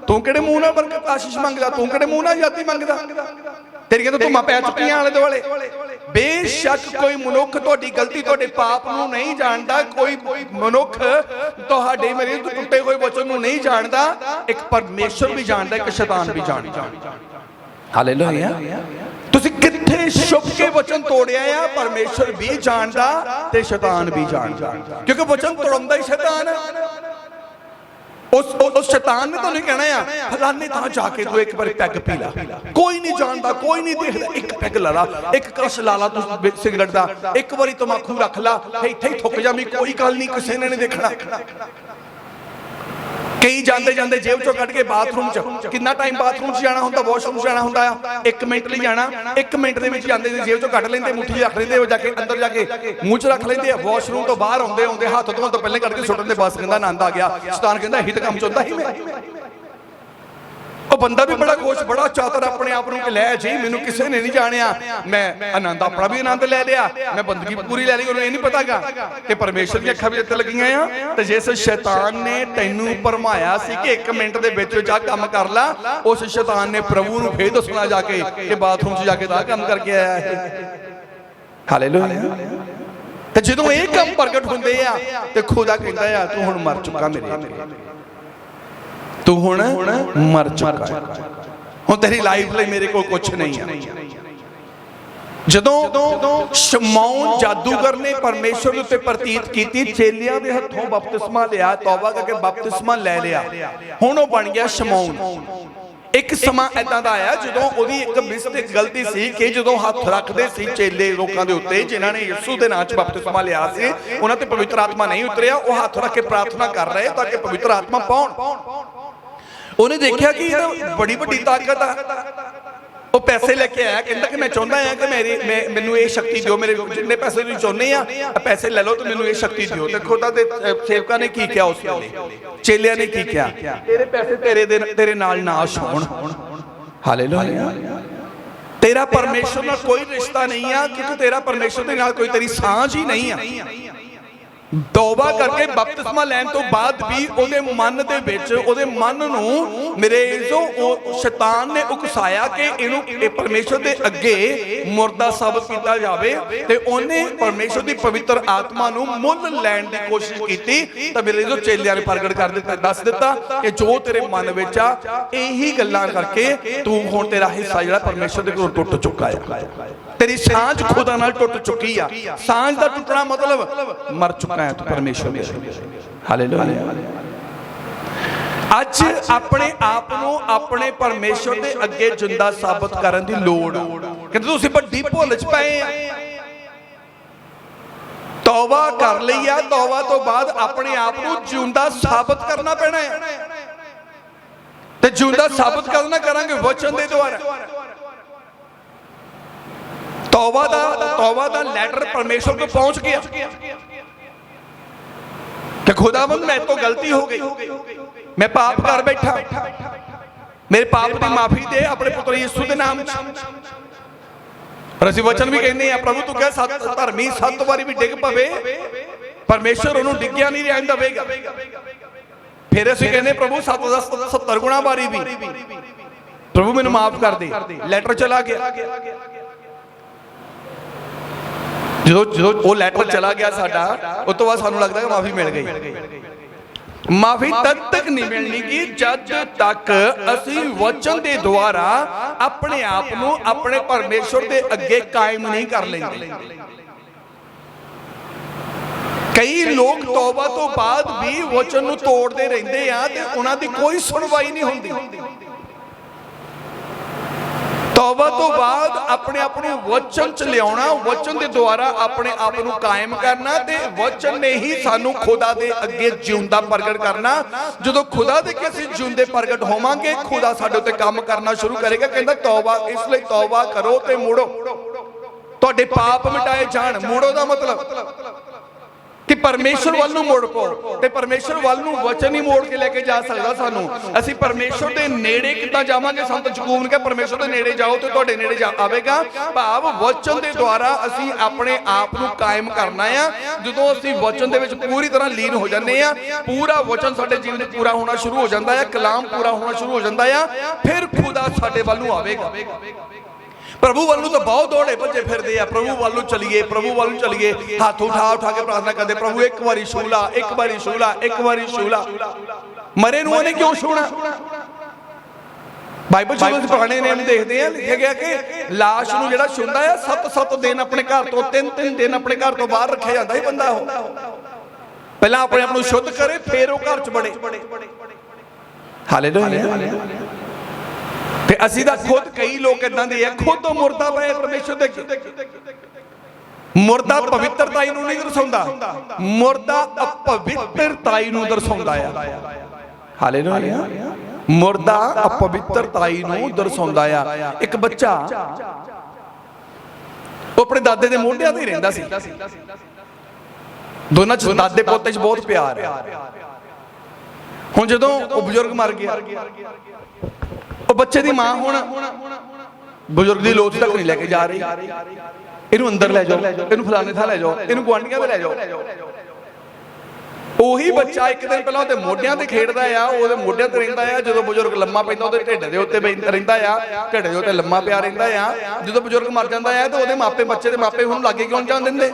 तू किहड़े मूंह नाल बरकत आशीष मंगदा, तू किहड़े मूंह नाल जाति मंगदा, तेरियां तो धुम्मां पै चुकियां आले दुआले। बेशक कोई मनुख तुहाडी गलती तुहाडे पाप नू नहीं जानदा, कोई मनुख तुहाडे मेरे टुटे हुए वचन नू नहीं जानदा, एक परमेश्वर भी जानदा, एक शैतान भी जानदा। हालेलुया। तुसीं कित्थे छुप के वचन तोड़िया आ, परमेश्वर भी जानदा ते शैतान भी जानदा, क्योंकि वचन तोड़ाउंदा ही शैतान है। उस शैतान ने तो नहीं कहना है फलाने थां जाके तू एक बार पैग पी ला, कोई नहीं जानता, कोई नहीं देखता, एक पैग ला ला, एक कश ला ला तू सिगरेट दा, एक बारी तमाकू रख ला, इत्थे ही थुक जावी, कोई गल नहीं, किसी ने नहीं देखना। कई जाते जाते जेब चो कट के बाथरूम च, कितना टाइम बाथरूम च जाना होंदा, वॉशरूम च जाना होंदा, 1 मिनट लिए जाना, 1 मिनट दे विच जांदे जेब चो कट लेंदे, मुट्ठी रख लेंदे, जाके अंदर जाके मूंह च रख लेंदे, वॉशरूम तो बाहर आउंदे आउंदे हाथ धोण तो पहले कट के सुੱਟਣ ਦੇ बस कहंदा आनंद आ गया। शैतान कहंदा हित काम चाहुंदा ही मैं, ਉਹ ਬੰਦਾ ਵੀ ਬੜਾ ਖੁਸ਼, ਬੜਾ ਚਾਤਰ ਆਪਣੇ ਆਪ ਨੂੰ ਕਿ ਲੈ ਜੀ ਮੈਨੂੰ ਕਿਸੇ ਨੇ ਨਹੀਂ ਜਾਣਿਆ, ਮੈਂ ਆਨੰਦ ਆਪਣਾ ਵੀ ਆਨੰਦ ਲੈ ਲਿਆ, ਮੈਂ ਬੰਦਗੀ ਪੂਰੀ ਲੈ ਲਈ। ਉਹਨੂੰ ਇਹ ਨਹੀਂ ਪਤਾਗਾ ਕਿ ਪਰਮੇਸ਼ਰ ਦੀਆਂ ਅੱਖਾਂ ਵੀ ਇੱਥੇ ਲੱਗੀਆਂ ਆ। ਤੇ ਜਿਸ ਸ਼ੈਤਾਨ ਨੇ ਤੈਨੂੰ ਭਰਮਾਇਆ ਸੀ ਕਿ 1 ਮਿੰਟ ਦੇ ਵਿੱਚ ਵਿੱਚ ਆ ਕੰਮ ਕਰ ਲਾ, ਉਸ ਸ਼ੈਤਾਨ ਨੇ ਪ੍ਰਭੂ ਨੂੰ ਫੇਰ ਦੱਸਣਾ ਜਾ ਕੇ ਕਿ ਬਾਥਰੂਮ 'ਚ ਜਾ ਕੇ ਤਾਂ ਕੰਮ ਕਰਕੇ ਆਇਆ ਹੈ। ਹਾਲੇਲੂਇਆ। ਤੇ ਜਦੋਂ ਇਹ ਕੰਮ ਪ੍ਰਗਟ ਹੁੰਦੇ ਆ ਤੇ ਖੁਦਾ ਕਹਿੰਦਾ ਆ ਤੂੰ ਹੁਣ ਮਰ ਚੁੱਕਾ ਮੇਰੇ, तू हुण मर चुका है, हुण तेरी लाइफ लई मेरे कोल कुछ नहीं है। जदों शमौन जादूगर ने परमेश्वर उत्ते प्रतीत कीती, चेलियां दे हत्थों बपतिस्मा लिया, तौबा करके बपतिस्मा ले लिया, हुण वो बन गया शमौन। एक समा ऐदां दा आया जदों ओदी एक मिस्टेक गलती सी कि जदों हत्थ रखदे सी चेले लोकां दे उत्ते जिन्हां ने यीशु दे नाम च बपतिस्मा लिया सी, उन्हां ते पवित्र आत्मा नहीं उतरिया, वो हत्थ रख के प्रार्थना कर रहे ताकि पवित्र आत्मा पाउण। उन्हें देखा कि बड़ी बड़ी ताकत आ, वो पैसे लेके आया, कहता कि मैं चाहता है कि मैनू ये शक्ति दिओ, मेरे जिन्ने पैसे तुसीं चाहुंदे आ पैसे ले लो तो मैनू ये शक्ति दिओ। ते खुदा दे सेवकां ने की किया, उस वेले चेलियां ने की किया, तेरे पैसे तेरे नाल नाश होण। हालेलुया। तेरा परमेश्वर नाल कोई रिश्ता नहीं है, क्योंकि तेरा परमेश्वर दे नाल कोई तेरी सांझ ही नहीं है। ਤੌਬਾ ਕਰਕੇ ਬਪਤਿਸਮਾ ਲੈਣ ਤੋਂ ਬਾਅਦ ਵੀ ਉਹਦੇ ਮਨ ਦੇ ਵਿੱਚ, ਉਹਦੇ ਮਨ ਨੂੰ ਅੰਗਰੇਜ਼ੋਂ ਉਹ ਸ਼ੈਤਾਨ ਨੇ ਉਕਸਾਇਆ ਕਿ ਇਹਨੂੰ ਇਹ ਪਰਮੇਸ਼ਰ ਦੇ ਅੱਗੇ ਮੁਰਦਾ ਸਾਬਤ ਕੀਤਾ ਜਾਵੇ, ਤੇ ਉਹਨੇ ਪਰਮੇਸ਼ਰ ਦੀ ਪਵਿੱਤਰ ਆਤਮਾ ਨੂੰ ਮੁੱਲ ਲੈਣ ਦੀ ਕੋਸ਼ਿਸ਼ ਕੀਤੀ। ਤਾਂ ਅੰਗਰੇਜ਼ੋਂ ਚੇਲਿਆਂ ਨੇ ਪ੍ਰਗਟ ਕਰ ਦਿੱਤਾ, ਦੱਸ ਦਿੱਤਾ ਕਿ ਜੋ ਤੇਰੇ ਮਨ ਵਿੱਚ ਆ ਇਹੀ ਗੱਲਾਂ ਕਰਕੇ ਤੂੰ ਹੁਣ ਤੇਰਾ ਹਿੱਸਾ ਜਿਹੜਾ ਪਰਮੇਸ਼ਰ ਦੇ ਕੋਲੋਂ ਟੁੱਟ ਚੁੱਕਾ ਹੈ, ਤੇਰੀ ਸਾਂਝ ਖੁਦਾ ਨਾਲ ਟੁੱਟ ਚੁੱਕੀ ਆ। ਸਾਂਝ ਦਾ ਟੁੱਟਣਾ ਮਤਲਬ ਮਰ ਚੁੱਕਾ ਹੈ ਤੂੰ ਪਰਮੇਸ਼ਰ ਦੇ। ਹਾਲੇਲੂਇਆ। ਅੱਜ ਆਪਣੇ ਆਪ ਨੂੰ ਆਪਣੇ ਪਰਮੇਸ਼ਰ ਦੇ ਅੱਗੇ ਜਿੰਦਾ ਸਾਬਤ ਕਰਨ ਦੀ ਲੋੜ, ਕਿ ਤੁਸੀਂ ਵੱਡੀ ਭੁੱਲ ਚ ਪਏ ਆ। ਤੌਬਾ ਕਰ ਲਈ ਆ, ਤੌਬਾ ਤੋਂ ਬਾਅਦ ਆਪਣੇ ਆਪ ਨੂੰ ਜਿਉਂਦਾ ਸਾਬਤ ਕਰਨਾ ਪੈਣਾ ਹੈ, ਤੇ ਜਿਉਂਦਾ ਸਾਬਤ ਕਰਨਾ ਕਰਾਂਗੇ ਵਚਨ ਦੇ ਦੁਆਰਾ। ਤੌਬਾ ਦਾ ਲੈਟਰ ਪਰਮੇਸ਼ਰ ਕੋਲ ਪਹੁੰਚ ਗਿਆ ਕਿ ਖੁਦਾਵੰਦ ਮੇਰੇ ਤੋਂ ਗਲਤੀ ਹੋ ਗਈ, ਮੈਂ ਪਾਪ ਕਰ ਬੈਠਾ, ਮੇਰੇ ਪਾਪ ਦੀ ਮਾਫੀ ਦੇ ਆਪਣੇ ਪੁੱਤਰ ਯਿਸੂ ਦੇ ਨਾਮ 'ਚ। ਪਰ ਅਸੀਂ ਵਚਨ ਵੀ ਕਹਿੰਦੇ ਆ, ਪ੍ਰਭੂ ਤੂੰ ਕਹੇ ਧਰਮੀ 7 ਵਾਰੀ ਵੀ ਡਿੱਗ ਪਵੇ ਪਰਮੇਸ਼ਰ ਉਹਨੂੰ ਡਿੱਗਿਆ ਨਹੀਂ ਰਹਿਣ ਦੇਵੇਗਾ। ਫਿਰ ਅਸੀਂ ਕਹਿੰਦੇ ਪ੍ਰਭੂ 70 ਗੁਣਾ ਵਾਰੀ ਵੀ ਪ੍ਰਭੂ ਮੈਨੂੰ ਮਾਫ ਕਰ ਦੇ। ਲੈਟਰ ਚਲਾ ਗਿਆ, ਜਦੋਂ ਉਹ ਲੈਟਰ ਚਲਾ ਗਿਆ ਸਾਡਾ, ਉਸ ਤੋਂ ਬਾਅਦ ਸਾਨੂੰ ਲੱਗਦਾ ਕਿ ਮਾਫੀ ਮਿਲ ਗਈ। ਮਾਫੀ ਤਦ ਤੱਕ ਨਹੀਂ ਮਿਲਣੀ ਕਿ ਜਦ ਤੱਕ ਅਸੀਂ ਵਚਨ ਦੇ ਦੁਆਰਾ ਆਪਣੇ ਆਪ ਨੂੰ ਆਪਣੇ ਪਰਮੇਸ਼ਰ ਦੇ ਅੱਗੇ ਕਾਇਮ ਨਹੀਂ ਕਰ ਲੈਂਦੇ। ਕਈ ਲੋਕ ਤੌਬਾ ਤੋਂ ਬਾਅਦ ਵੀ ਵਚਨ ਨੂੰ ਤੋੜਦੇ ਰਹਿੰਦੇ ਆ ਤੇ ਉਹਨਾਂ ਦੀ ਕੋਈ ਸੁਣਵਾਈ ਨਹੀਂ ਹੁੰਦੀ। ਤੌਬਾ ਤੋਂ ਬਾਅਦ ਆਪਣੇ ਆਪ ਨੂੰ ਵਚਨ ਚ ਲਿਆਉਣਾ, ਵਚਨ ਦੇ ਦੁਆਰਾ ਆਪਣੇ ਆਪ ਨੂੰ ਕਾਇਮ ਕਰਨਾ, ਤੇ ਵਚਨ ਨੇ ਹੀ ਸਾਨੂੰ ਖੁਦਾ ਦੇ ਅੱਗੇ ਜਿਉਂਦਾ ਪ੍ਰਗਟ ਕਰਨਾ। ਜਦੋਂ ਖੁਦਾ ਦੇ ਅੱਗੇ ਅਸੀਂ ਜਿਉਂਦੇ ਪ੍ਰਗਟ ਹੋਵਾਂਗੇ, ਖੁਦਾ ਸਾਡੇ ਉੱਤੇ ਕੰਮ ਕਰਨਾ ਸ਼ੁਰੂ ਕਰੇਗਾ। ਕਹਿੰਦਾ ਤੌਬਾ, ਇਸ ਲਈ ਤੌਬਾ ਕਰੋ ਤੇ ਮੁੜੋ, ਤੁਹਾਡੇ ਪਾਪ ਮਿਟਾਏ ਜਾਣ। ਮੁੜੋ ਦਾ ਮਤਲਬ ਕਿ ਪਰਮੇਸ਼ਰ ਵੱਲ ਨੂੰ ਮੁੜ ਪਓ, ਤੇ ਪਰਮੇਸ਼ਰ ਵੱਲ ਨੂੰ ਵਚਨ ਹੀ ਮੋੜ ਕੇ ਲੈ ਕੇ ਜਾ ਸਕਦਾ ਸਾਨੂੰ। ਅਸੀਂ ਪਰਮੇਸ਼ਰ ਦੇ ਨੇੜੇ ਕਿੱਦਾਂ ਜਾਵਾਂਗੇ? ਸੰਤ ਯਾਕੂਬ ਨੇ ਕਿਹਾ ਪਰਮੇਸ਼ਰ ਦੇ ਨੇੜੇ ਜਾਓ ਤੇ ਤੁਹਾਡੇ ਨੇੜੇ ਆਵੇਗਾ। ਭਾਵ ਵਚਨ ਦੇ ਦੁਆਰਾ ਅਸੀਂ ਆਪਣੇ ਆਪ ਨੂੰ ਕਾਇਮ ਕਰਨਾ ਆ। ਜਦੋਂ ਅਸੀਂ ਵਚਨ ਦੇ ਵਿੱਚ ਪੂਰੀ ਤਰ੍ਹਾਂ ਲੀਨ ਹੋ ਜਾਂਦੇ ਆ, ਪੂਰਾ ਵਚਨ ਸਾਡੇ ਜੀਵਨ ਵਿੱਚ ਪੂਰਾ ਹੋਣਾ ਸ਼ੁਰੂ ਹੋ ਜਾਂਦਾ ਹੈ, ਕਲਾਮ ਪੂਰਾ ਹੋਣਾ ਸ਼ੁਰੂ ਹੋ ਜਾਂਦਾ ਆ, ਫਿਰ ਖੁਦਾ ਸਾਡੇ ਵੱਲ ਨੂੰ ਆਵੇਗਾ। ਪ੍ਰਭੂ ਵੱਲ ਨੂੰ ਤਾਂ ਬਹੁਤ ਦੌੜੇ ਭੱਜੇ ਫਿਰਦੇ ਆ, ਪ੍ਰਭੂ ਵੱਲ ਨੂੰ ਚਲੀਏ, ਪ੍ਰਭੂ ਵੱਲ ਨੂੰ ਚਲੀਏ, ਹੱਥ ਉਠਾ ਕੇ ਪ੍ਰਾਰਥਨਾ ਕਰਦੇ, ਪ੍ਰਭੂ ਇੱਕ ਵਾਰੀ ਛੂਹ ਲਾ, ਇੱਕ ਵਾਰੀ ਛੂਹ ਲਾ, ਇੱਕ ਵਾਰੀ ਛੂਹ ਲਾ। ਮਰੇ ਨੂੰ ਉਹਨੇ ਕਿਉਂ ਛੂਹਣਾ? ਬਾਈਬਲ ਚ ਅਸੀਂ ਪੁਰਾਣੇ ਨਿਯਮ ਦੇਖਦੇ ਆ, ਲਿਖਿਆ ਗਿਆ ਕਿ ਲਾਸ਼ ਨੂੰ ਜਿਹੜਾ ਛੂੰਦਾ ਆ 7 ਦਿਨ ਆਪਣੇ ਘਰ ਤੋਂ, 3 ਦਿਨ ਆਪਣੇ ਘਰ ਤੋਂ ਬਾਹਰ ਰੱਖਿਆ ਜਾਂਦਾ ਹੀ ਬੰਦਾ। ਉਹ ਪਹਿਲਾਂ ਆਪਣੇ ਆਪ ਨੂੰ ਸ਼ੁੱਧ ਕਰੇ, ਫਿਰ ਉਹ ਘਰ ਚ ਬੜੇ। ਹਾਲੇਲੂਇਆ। ਤੇ ਅਸੀਂ ਤਾਂ ਖੁਦ, ਕਈ ਲੋਕ ਇਦਾਂ ਦੇ ਆ, ਖੁਦ ਮੁਰਦਾ ਪਏ ਪਰਮੇਸ਼ਰ ਦੇ ਅੱਗੇ। ਮੁਰਦਾ ਪਵਿੱਤਰਤਾਈ ਨੂੰ ਨਹੀਂ ਦਰਸਾਉਂਦਾ, ਮੁਰਦਾ ਅਪਵਿੱਤਰਤਾਈ ਨੂੰ ਦਰਸਾਉਂਦਾ ਆ। ਹਾਲੇਲੂਇਆ। ਮੁਰਦਾ ਅਪਵਿੱਤਰਤਾਈ ਨੂੰ ਦਰਸਾਉਂਦਾ ਆ। ਇੱਕ ਬੱਚਾ ਉਹ ਆਪਣੇ ਦਾਦੇ ਦੇ ਮੋਢਿਆਂ ਤੇ ਹੀ ਰਹਿੰਦਾ ਸੀ। ਦੋਨਾਂ ਚ, ਦਾਦੇ ਪੋਤੇ ਚ ਬਹੁਤ ਪਿਆਰ ਹੈ। ਹੁਣ ਜਦੋਂ ਉਹ ਬਜ਼ੁਰਗ ਮਰ ਗਿਆ, ਉਹ ਬੱਚੇ ਦੀ ਮਾਂ ਹੁਣ ਬਜ਼ੁਰਗ ਦੀ ਲੋਥ ਤੱਕ ਨਹੀਂ ਲੈ ਕੇ ਜਾ ਰਹੀ। ਇਹਨੂੰ ਅੰਦਰ ਲੈ ਜਾਓ, ਇਹਨੂੰ ਫਲਾਣੇ ਥਾਂ ਲੈ ਜਾਓ, ਇਹਨੂੰ ਗੁਆਂਢੀਆਂ ਦੇ ਲੈ ਜਾਓ। ਉਹੀ ਬੱਚਾ ਇੱਕ ਦਿਨ ਪਹਿਲਾਂ ਉਹਦੇ ਮੋਢਿਆਂ ਤੇ ਖੇਡਦਾ ਆ, ਉਹਦੇ ਮੋਢਿਆਂ ਤੇ ਰਹਿੰਦਾ ਆ। ਜਦੋਂ ਬਜ਼ੁਰਗ ਲੰਮਾ ਪੈਂਦਾ ਉਹਦੇ ਢਿੱਡ ਦੇ ਉੱਤੇ ਰਹਿੰਦਾ ਆ, ਢਿੱਡ ਦੇ ਉੱਤੇ ਲੰਮਾ ਪਿਆ ਰਹਿੰਦਾ ਆ। ਜਦੋਂ ਬਜ਼ੁਰਗ ਮਰ ਜਾਂਦਾ ਆ ਤੇ ਉਹਦੇ ਮਾਪੇ, ਬੱਚੇ ਦੇ ਮਾਪੇ ਉਹਨੂੰ ਲਾਗੇ ਕਿਉਂ ਜਾਣ ਦਿੰਦੇ?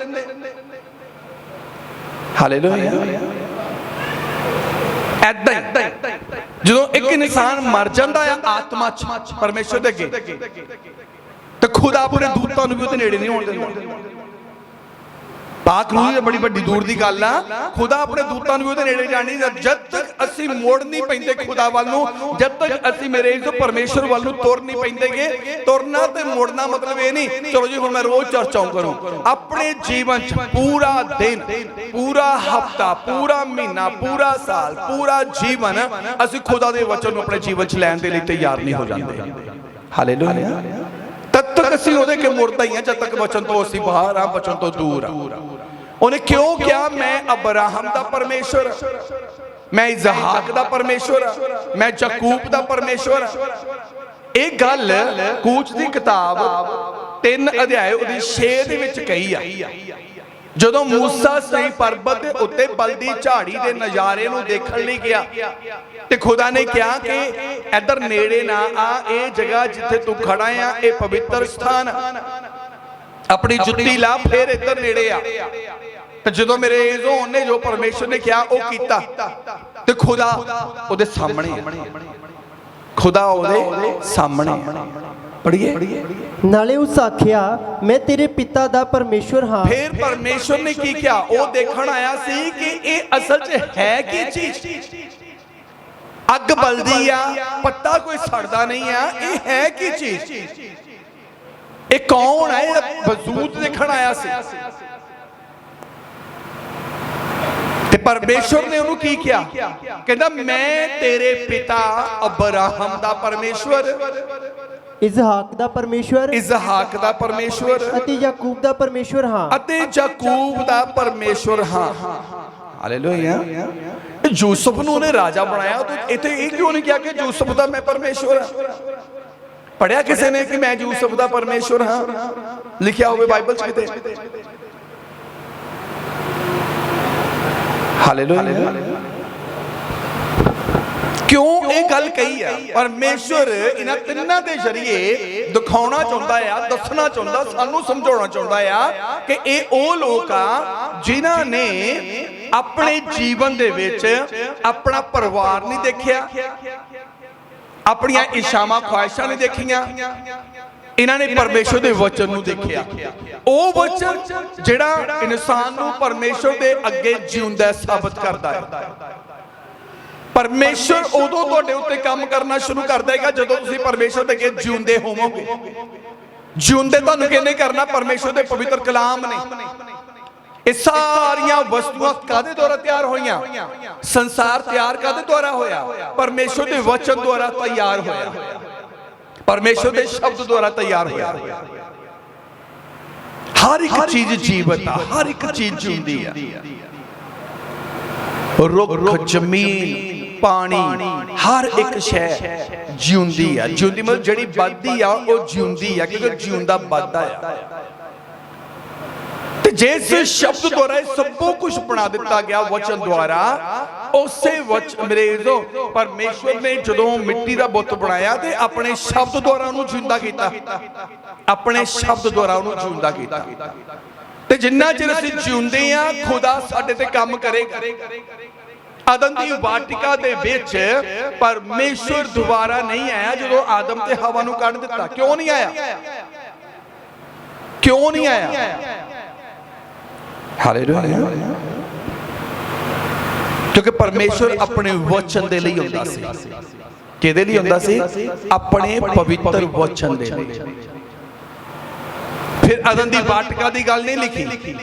ਹਾਲੇਲੂਇਆ। ਏਦਾਂ ਹੀ ਜਦੋਂ ਇੱਕ ਇਨਸਾਨ ਮਰ ਜਾਂਦਾ ਆ ਆਤਮਾ ਚ ਪਰਮੇਸ਼ਰ ਦੇ ਅੱਗੇ, ਤੇ ਖੁਦਾ ਆਪਣੇ ਦੂਤਾਂ ਨੂੰ ਵੀ ਉਹਦੇ ਨੇੜੇ ਨਹੀਂ ਹੋਣ ਦਿੰਦਾ। ਪਾਕ ਰੂਹ ਦੀ ਬੜੀ ਵੱਡੀ ਦੂਰ ਦੀ ਗੱਲ ਆ। ਖੁਦਾ ਆਪਣੇ ਦੂਤਾਂ ਨੂੰ ਵੀ ਉਹਦੇ ਨੇੜੇ ਜਾਣ ਨਹੀਂ ਦਿੰਦਾ। ਜਦ ਤੱਕ ਅਸੀਂ ਮੁੜ ਨਹੀਂ ਪੈਂਦੇ ਖੁਦਾ ਵੱਲ ਨੂੰ, ਜਦ ਤੱਕ ਅਸੀਂ ਮੇਰੇ ਇਸ ਪਰਮੇਸ਼ਰ ਵੱਲ ਨੂੰ ਤੁਰ ਨਹੀਂ ਪੈਂਦੇਗੇ। ਤੁਰਨਾ ਤੇ ਮੁੜਨਾ ਮਤਲਬ ਇਹ ਨਹੀਂ ਚਲੋ ਜੀ ਹੁਣ ਮੈਂ ਰੋਜ਼ ਚਰਚ ਆਉਂ ਕਰੂੰ। ਆਪਣੇ ਜੀਵਨ ਚ ਪੂਰਾ ਦਿਨ, ਪੂਰਾ ਹਫਤਾ, ਪੂਰਾ ਮਹੀਨਾ, ਪੂਰਾ ਸਾਲ, ਪੂਰਾ ਜੀਵਨ ਅਸੀਂ ਖੁਦਾ ਦੇ ਵਚਨ ਨੂੰ ਆਪਣੇ ਜੀਵਨ ਚ ਲੈਣ ਦੇ ਲਈ ਤਿਆਰ ਨਹੀਂ ਹੋ ਜਾਂਦੇ। ਹਾਲੇਲੂਇਆ। ਤਦ ਤੱਕ ਅਸੀਂ ਉਹਦੇ ਕੇ ਮੁੜਦਾ ਹੀ ਆ, ਜਦ ਤੱਕ ਵਚਨ ਤੋਂ ਅਸੀਂ ਬਾਹਰ ਆ, ਵਚਨ ਤੋਂ ਦੂਰ ਆ। ਉਹਨੇ ਕਿਉਂ ਕਿਹਾ ਮੈਂ ਅਬਰਾਹਮ ਦਾ ਪਰਮੇਸ਼ਵਰ, ਮੈਂ ਇਜ਼ਹਾਕ ਦਾ ਪਰਮੇਸ਼ਵਰ, ਮੈਂ ਯਾਕੂਬ ਦਾ ਪਰਮੇਸ਼ਵਰ। ਇਹ ਗੱਲ ਕੂਚ ਦੀ ਕਿਤਾਬ 3 ਅਧਿਆਏ ਉਹਦੀ 6 ਦੇ ਵਿੱਚ ਕਹੀ ਆ। ਜਦੋਂ ਮੂਸਾ ਸਈ ਪਰਬਤ ਦੇ ਉੱਤੇ ਬਲਦੀ ਝਾੜੀ ਦੇ ਨਜ਼ਾਰੇ ਨੂੰ ਦੇਖਣ ਲਈ ਗਿਆ ਤੇ ਖੁਦਾ ਨੇ ਕਿਹਾ ਕਿ ਇੱਧਰ ਨੇੜੇ ਨਾ ਆ, ਇਹ ਜਗ੍ਹਾ ਜਿੱਥੇ ਤੂੰ ਖੜਾ ਆ ਇਹ ਪਵਿੱਤਰ ਸਥਾਨ, ਆਪਣੀ ਜੁੱਤੀ ਲਾ, ਫੇਰ ਇੱਧਰ ਨੇੜੇ ਆ। ਤੇ ਜਦੋਂ ਮੇਰੇ ਜ਼ੋਨ ਨੇ ਜੋ ਪਰਮੇਸ਼ਰ ਨੇ ਕਿਹਾ ਉਹ ਕੀਤਾ ਤੇ ਖੁਦਾ ਉਹਦੇ ਸਾਹਮਣੇ, ਖੁਦਾ ਉਹਦੇ ਸਾਹਮਣੇ। ਪੜੀਏ। ਨਾਲੇ ਉਸ ਆਖਿਆ ਮੈਂ ਤੇਰੇ ਪਿਤਾ ਦਾ ਪਰਮੇਸ਼ਵਰ ਹਾਂ। ਫਿਰ ਪਰਮੇਸ਼ਰ ਨੇ ਕੀ ਕਿਹਾ? ਉਹ ਦੇਖਣ ਆਇਆ ਸੀ ਕਿ ਇਹ ਅਸਲ 'ਚ ਹੈ ਕੀ ਚੀਜ਼। ਅੱਗ ਬਲਦੀ ਆ, ਪੱਤਾ ਕੋਈ ਸੜਦਾ ਨਹੀਂ ਆ, ਇਹ ਹੈ ਕੀ ਚੀਜ਼? ਇਹ ਕੌਣ ਹੈ? ਇਹ ਵਜੂਦ ਦੇਖਣ ਆਇਆ ਸੀ। ਤੇ ਪਰਮੇਸ਼ਰ ਨੇ ਉਹਨੂੰ ਕੀ ਕਿਹਾ? ਕਹਿੰਦਾ ਮੈਂ ਤੇਰੇ ਪਿਤਾ ਅਬਰਾਹਮ ਦਾ ਪਰਮੇਸ਼ਵਰ, ਇਜ਼ਹਾਕ ਦਾ ਪਰਮੇਸ਼ਵਰ, ਇਜ਼ਹਾਕ ਦਾ ਪਰਮੇਸ਼ਵਰ ਅਤੇ ਯਾਕੂਬ ਦਾ ਪਰਮੇਸ਼ਵਰ ਹਾਂ, ਅਤੇ ਯਾਕੂਬ ਦਾ ਪਰਮੇਸ਼ਵਰ ਹਾਂ। ਹਾਲੇਲੂਇਆ। ਯੂਸਫ ਨੂੰ ਉਹਨੇ ਰਾਜਾ ਬਣਾਇਆ, ਇੱਥੇ ਇਹ ਕਿਉਂ ਨਹੀਂ ਕਿਹਾ ਕਿ ਯੂਸਫ ਦਾ ਮੈਂ ਪਰਮੇਸ਼ਵਰ ਹਾਂ? ਪੜਿਆ ਕਿਸੇ ਨੇ ਕਿ ਮੈਂ ਯੂਸਫ ਦਾ ਪਰਮੇਸ਼ਵਰ ਹਾਂ? ਲਿਖਿਆ ਹੋਵੇ ਬਾਈਬਲ 'ਚ ਕਿਤੇ? ਹਾਲੇਲੂਇਆ। ਕਿਉਂ ਇਹ ਗੱਲ ਕਹੀ ਆ? ਪਰਮੇਸ਼ਵਰ ਇਹਨਾਂ ਤਿੰਨਾਂ ਦੇ ਜ਼ਰੀਏ ਦਿਖਾਉਣਾ ਚਾਹੁੰਦਾ ਆ, ਦੱਸਣਾ ਚਾਹੁੰਦਾ, ਸਾਨੂੰ ਸਮਝਾਉਣਾ ਚਾਹੁੰਦਾ ਆ ਕਿ ਇਹ ਉਹ ਲੋਕ ਆ ਜਿਨ੍ਹਾਂ ਨੇ ਆਪਣੇ ਜੀਵਨ ਦੇ ਵਿੱਚ ਆਪਣਾ ਪਰਿਵਾਰ ਨਹੀਂ ਦੇਖਿਆ, ਆਪਣੀਆਂ ਇੱਛਾਵਾਂ ਖੁਆਇਸ਼ਾਂ ਨਹੀਂ ਦੇਖੀਆਂ, ਇਹਨਾਂ ਨੇ ਪਰਮੇਸ਼ਰ ਦੇ ਵਚਨ ਨੂੰ ਦੇਖਿਆ। ਉਹ ਵਚਨ ਜਿਹੜਾ ਇਨਸਾਨ ਨੂੰ ਪਰਮੇਸ਼ਰ ਦੇ ਅੱਗੇ ਜਿਉਂਦਾ ਸਾਬਤ ਕਰਦਾ ਹੈ। ਪਰਮੇਸ਼ਰ ਉਦੋਂ ਤੁਹਾਡੇ ਉੱਤੇ ਕੰਮ ਕਰਨਾ ਸ਼ੁਰੂ ਕਰ ਦੇਗਾ ਜਦੋਂ ਤੁਸੀਂ ਪਰਮੇਸ਼ਰ ਦੇ ਅੱਗੇ ਜਿਉਂਦੇ ਹੋਵੋਗੇ। ਜਿਉਂਦੇ ਤੁਹਾਨੂੰ ਕਿਹਨੇ ਕਰਨਾ? ਪਰਮੇਸ਼ਰ ਦੇ ਪਵਿੱਤਰ ਕਲਾਮ ਨੇ। ਇਹ ਸਾਰੀਆਂ ਵਸਤੂਆਂ ਕਾਹਦੇ ਦੁਆਰਾ ਤਿਆਰ ਹੋਈਆਂ? ਸੰਸਾਰ ਤਿਆਰ ਕਾਹਦੇ ਦੁਆਰਾ ਹੋਇਆ? ਪਰਮੇਸ਼ਰ ਦੇ ਵਚਨ ਦੁਆਰਾ ਤਿਆਰ ਹੋਇਆ, ਪਰਮੇਸ਼ਰ ਦੇ ਸ਼ਬਦ ਦੁਆਰਾ ਤਿਆਰ ਹੋਇਆ। ਹਰ ਇੱਕ ਚੀਜ਼ ਜੀਵਤ ਆ, ਹਰ ਇੱਕ ਚੀਜ਼ ਜਿਉਂਦੀ ਆ। ਰੁੱਖ, ਜ਼ਮੀਨ, ਪਾਣੀ, ਹਰ ਇੱਕ ਸ਼ੈ ਜਿਉਂਦੀ ਆ। ਜਿਉਂਦੀ ਮਤਲਬ ਜਿਹੜੀ ਵੱਧਦੀ ਆ ਉਹ ਜਿਉਂਦੀ ਆ, ਕਿਉਂਕਿ ਜਿਉਂਦਾ ਵੱਧਦਾ ਆ। ਤੇ ਜਿਸ ਸ਼ਬਦ ਦੁਆਰਾ ਸਭ ਕੁਝ ਬਣਾ ਦਿੱਤਾ ਗਿਆ ਵਚਨ ਦੁਆਰਾ, ਉਸੇ ਵਚਨ ਅੰਗਰੇਜ਼ੋ ਪਰਮੇਸ਼ਵਰ ਨੇ ਜਦੋਂ ਮਿੱਟੀ ਦਾ ਬੁੱਤ ਬਣਾਇਆ ਤੇ ਆਪਣੇ ਸ਼ਬਦ ਦੁਆਰਾ ਉਹਨੂੰ ਜਿਉਂਦਾ ਕੀਤਾ, ਆਪਣੇ ਸ਼ਬਦ ਦੁਆਰਾ ਉਹਨੂੰ ਜਿਉਂਦਾ ਕੀਤਾ। ਤੇ ਜਿੰਨਾ ਚਿਰ ਅਸੀਂ ਜਿਉਂਦੇ ਆ ਖੁਦਾ ਸਾਡੇ ਤੇ ਕੰਮ ਕਰੇਗਾ। ਆਦਮ ਦੀ ਵਾਟਿਕਾ ਦੇ ਵਿੱਚ ਪਰਮੇਸ਼ਵਰ ਦੁਬਾਰਾ ਨਹੀਂ ਆਇਆ ਜਦੋਂ ਆਦਮ ਤੇ ਹਵਾ ਨੂੰ ਕੱਢ ਦਿੱਤਾ। ਕਿਉਂ ਨਹੀਂ ਆਇਆ? ਕਿਉਂ ਨਹੀਂ ਆਇਆ? ਹਾਲੇਲੂਇਆ। ਕਿਉਂਕਿ ਪਰਮੇਸ਼ਵਰ ਆਪਣੇ ਵਚਨ ਦੇ ਲਈ ਹੁੰਦਾ ਸੀ। ਕਿਹਦੇ ਲਈ ਹੁੰਦਾ ਸੀ? ਆਪਣੇ ਪਵਿੱਤਰ ਵਚਨ ਦੇ ਲਈ। ਫਿਰ ਆਦਮ ਦੀ ਵਾਟਿਕਾ ਦੀ ਗੱਲ ਨਹੀਂ ਲਿਖੀ,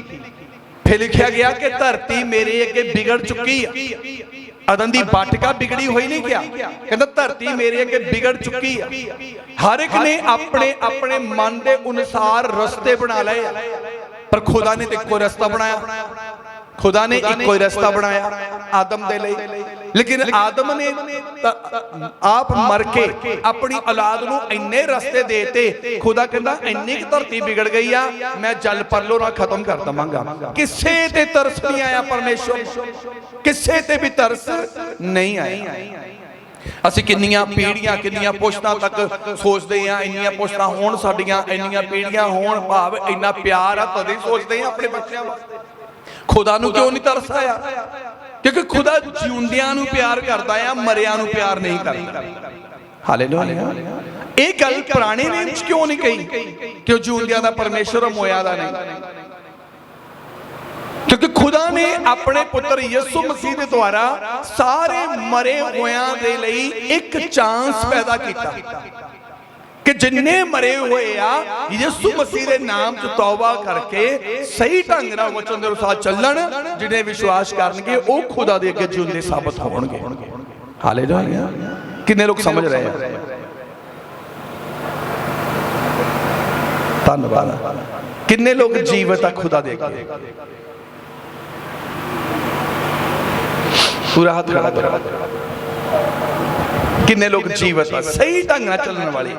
ਫਿਰ ਲਿਖਿਆ ਗਿਆ ਕਿ ਧਰਤੀ ਮੇਰੇ ਅੱਗੇ ਵਿਗੜ ਚੁੱਕੀ ਆ। ਆਦਮ ਦੀ ਵਾਟਿਕਾ ਵਿਗੜੀ ਹੋਈ ਨਹੀਂ ਕਿਹਾ, ਕਹਿੰਦਾ ਧਰਤੀ ਮੇਰੇ ਅੱਗੇ ਵਿਗੜ ਚੁੱਕੀ ਆ। ਹਰ ਇੱਕ ਨੇ ਆਪਣੇ ਆਪਣੇ ਮਨ ਦੇ ਅਨੁਸਾਰ ਰਸਤੇ ਬਣਾ ਲਏ, ਪਰ ਖੁਦਾ ਨੇ ਤੇ ਇੱਕੋ ਰਸਤਾ ਬਣਾਇਆ। ਖੁਦਾ ਨੇ ਇੱਕੋ ਹੀ ਰਸਤਾ ਬਣਾਇਆ ਆਦਮ ਦੇ ਲਈ। ਲੇਕਿਨ ਆਦਮ ਨੇ ਆਪ ਮਰ ਕੇ ਆਪਣੀ ਔਲਾਦ ਨੂੰ ਇੰਨੇ ਰਸਤੇ ਦੇਤੇ। ਖੁਦਾ ਕਹਿੰਦਾ ਇੰਨੀ ਕਿ ਧਰਤੀ ਵਿਗੜ ਗਈ ਆ, ਮੈਂ ਜਲ ਪਰਲੋ ਨਾਲ ਖਤਮ ਕਰ ਦਵਾਂਗਾ। ਕਿਸੇ ਤੇ ਤਰਸ ਨਹੀਂ ਆਇਆ ਪਰਮੇਸ਼ਰ, ਕਿਸੇ ਤੇ ਵੀ ਤਰਸ ਨਹੀਂ ਆਇਆ। ਅਸੀਂ ਕਿੰਨੀਆਂ ਪੀੜ੍ਹੀਆਂ, ਕਿੰਨੀਆਂ ਪੁਸ਼ਤਾਂ ਤੱਕ ਸੋਚਦੇ ਆ ਇੰਨੀਆਂ ਪੁਸ਼ਤਾਂ ਹੋਣ ਸਾਡੀਆਂ, ਇੰਨੀਆਂ ਪੀੜ੍ਹੀਆਂ ਹੋਣ, ਭਾਵ ਇੰਨਾ ਪਿਆਰ ਆ ਤਦੇ ਸੋਚਦੇ ਆ ਆਪਣੇ ਬੱਚਿਆਂ ਵਾਸਤੇ। ਖੁਦਾ ਨੂੰ ਕਿਉਂ ਨਹੀਂ ਤਰਸ ਆਇਆ? ਕਿਉਂਕਿ ਖੁਦਾ ਜਿਉਂਦਿਆਂ ਨੂੰ ਪਿਆਰ ਕਰਦਾ ਆ, ਮਰਿਆਂ ਨੂੰ ਪਿਆਰ ਨਹੀਂ ਕਰਦਾ। ਹਾਲੇਲੂਇਆ। ਇਹ ਗੱਲ ਪੁਰਾਣੇ ਨਿਯਮ ਵਿੱਚ ਕਿਉਂ ਨਹੀਂ ਕਹੀ ਕਿ ਉਹ ਜਿਉਂਦਿਆਂ ਦਾ ਪਰਮੇਸ਼ਰ, ਮੋਇਆ ਦਾ ਨਹੀਂ? ਕਿਉਂਕਿ ਖੁਦਾ ਨੇ ਆਪਣੇ ਪੁੱਤਰ ਯਿਸੂ ਮਸੀਹ ਦੇ ਦੁਆਰਾ ਸਾਰੇ ਮਰੇ ਹੋਇਆਂ ਦੇ ਲਈ ਇੱਕ ਚਾਂਸ ਪੈਦਾ ਕੀਤਾ ਕਿ ਜਿੰਨੇ ਮਰੇ ਹੋਏ ਆ ਯਿਸੂ ਮਸੀਹ ਦੇ ਨਾਮ 'ਚ ਤੌਬਾ ਕਰਕੇ ਸਹੀ ਢੰਗ ਨਾਲ ਵਚਨ ਦੇ ਅਨੁਸਾਰ ਚੱਲਣ, ਜਿਹਨੇ ਵਿਸ਼ਵਾਸ ਕਰਨਗੇ ਉਹ ਖੁਦਾ ਦੇ ਅੱਗੇ ਜਿਉਂਦੇ ਸਾਬਤ ਹੋਣਗੇ। ਹਾਲੇਲੂਇਆ। ਕਿੰਨੇ ਲੋਕ ਸਮਝ ਰਹੇ ਆ? ਧੰਨਵਾਦ। ਕਿੰਨੇ ਲੋਕ ਜੀਵਤ ਆ ਖੁਦਾ ਦੇ ਅੱਗੇ? ਪੂਰਾ ਹੱਥ ਖੜਾ ਕਰੋ। ਕਿੰਨੇ ਲੋਕ ਜੀਵਤ ਆ, ਸਹੀ ਢੰਗ ਨਾਲ ਚੱਲਣ ਵਾਲੇ,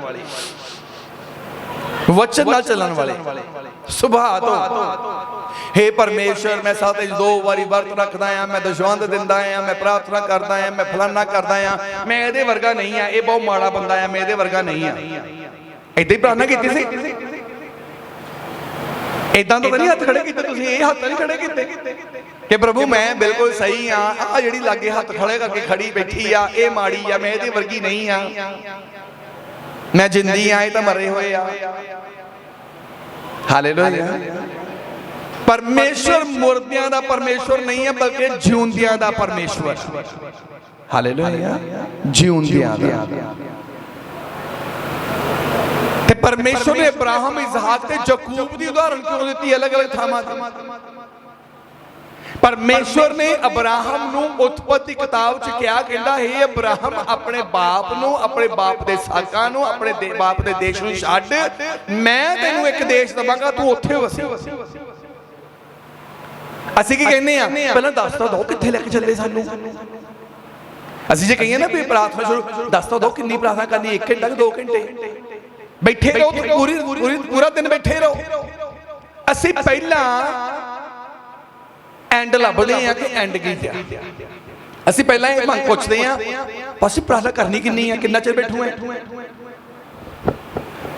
ਵਚਨ ਨਾਲ ਚੱਲਣ ਵਾਲੇ, ਸੁਭਾਅ ਤੋਂ हे परमेश्वर मैं साथ 2 वारी वर्त रखदा आ, मैं दशवंध दिंदा आ, मैं प्रार्थना करदा आ, मैं फलाना करदा आ, मैं ਇਹਦੇ ਵਰਗਾ नहीं आ, ये बहुत माड़ा बंदा आ, मैं ਇਹਦੇ ਵਰਗਾ नहीं आ। इदां ही प्रार्थना कीती सी, इदां तो नहीं हत्थ खड़े कीते तुसीं, ये हत्थ नहीं खड़े कीते कि प्रभु मैं बिल्कुल सही हाँ, आ जिहड़ी लागे हत्थ खड़े करके खड़ी बैठी आ ये माड़ी आ, मैं ਇਹਦੇ वर्गी नहीं आ, मैं जिंदी आ, ये तो मरे हुए आ। हालेलुया। परमेश्वर मुर्दियां दा परमेश्वर नहीं है बल्कि जिउंदियां दा परमेश्वर। हालेलुया। जिउंदियां दा ते परमेश्वर ने अब्राहम इसहाक ते याकूब दी उदाहरण क्यों दी अलग अलग थावां ते? परमेश्वर ने अब्राहम नूं उत्पत्ति किताब च क्या कहंदा, हे अब्राहम अपने बाप नूं, अपने बाप दे साकां नूं, अपने बाप दे देश नूं छड्ड, मैं तैनूं एक देश दवांगा, तू उत्थे वसी। ਅਸੀਂ ਕੀ ਕਹਿੰਦੇ ਆ, ਪਹਿਲਾਂ ਦੱਸ ਤਾਂ ਦੋ ਕਿੱਥੇ ਲੈ ਕੇ ਚੱਲੇ ਸਾਨੂੰ। ਅਸੀਂ ਜੇ ਕਹੀਏ ਨਾ ਵੀ ਪ੍ਰਾਰਥਨਾ ਸ਼ੁਰੂ, ਦੱਸ ਤਾਂ ਦੋ ਕਿੰਨੀ ਪ੍ਰਾਰਥਨਾ ਕਰਨੀ, 1 ਘੰਟਾ ਕਿ 2 ਘੰਟੇ ਬੈਠੇ ਰਹੋ, ਪੂਰਾ ਦਿਨ ਬੈਠੇ ਰਹੋ। ਅਸੀਂ ਪਹਿਲਾਂ ਐਂਡ ਲੱਭਦੇ ਆ ਕਿ ਐਂਡ ਕੀ ਆ। ਅਸੀਂ ਪਹਿਲਾਂ ਇਹ ਮੰਗ ਪੁੱਛਦੇ ਆ ਬਸ ਪ੍ਰਾਰਥਨਾ ਕਰਨੀ ਕਿੰਨੀ ਆ, ਕਿੰਨਾ ਚਿਰ ਬੈਠੂ ਹੈ।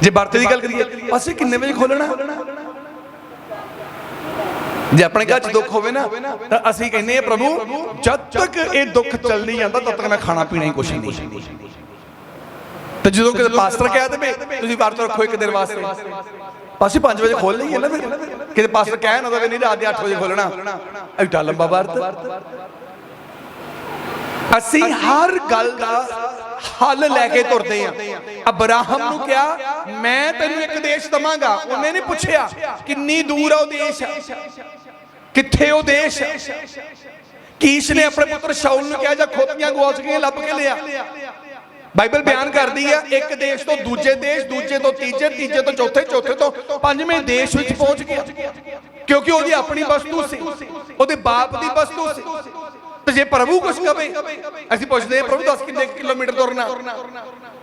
ਜੇ ਵਰਤ ਦੀ ਗੱਲ ਕਰੀਏ ਬਸ ਕਿੰਨੇ ਵਜੇ ਖੋਲਣਾ। जे अपने घर च दुख होवे ना तो असीं कहने प्रभु जब तक ये दुख चल नहीं जाता तब तक मैं खाना पीना ही कुछ नहीं। तो जो कि पास्टर कह दे तुसीं वर्त रखो 1 दिन वास्ते, पासे 5 बजे खोल लईए ना, फिर कि पास्टर कह ना दे नहीं रात 8 बजे खोलना, एडा लंबा वर्त। असीं हर गल दा हल लैके तुरदे आ। अब्राहम नूं क्या मैं तैनूं एक देश दवांगा, उन्हें नहीं पुछया किन्नी दूर आ देश, किथे ओ देश। कीश ने अपने पुत्र शाऊल नूं कहा जा खोतियां गवाच गईयां लभ के लिया। बाइबल बयान करदी है एक देश तो दूजे देश, दूजे तो तीजे, तीजे तो चौथे, चौथे तो 5वें देश विच पहुंच गया, क्योंकि ओदी अपनी वस्तु सी, ओदे बाप दी वस्तु सी। तो जे प्रभु कुछ कहे असीं पुछदे प्रभु 10 किलोमीटर तुरना,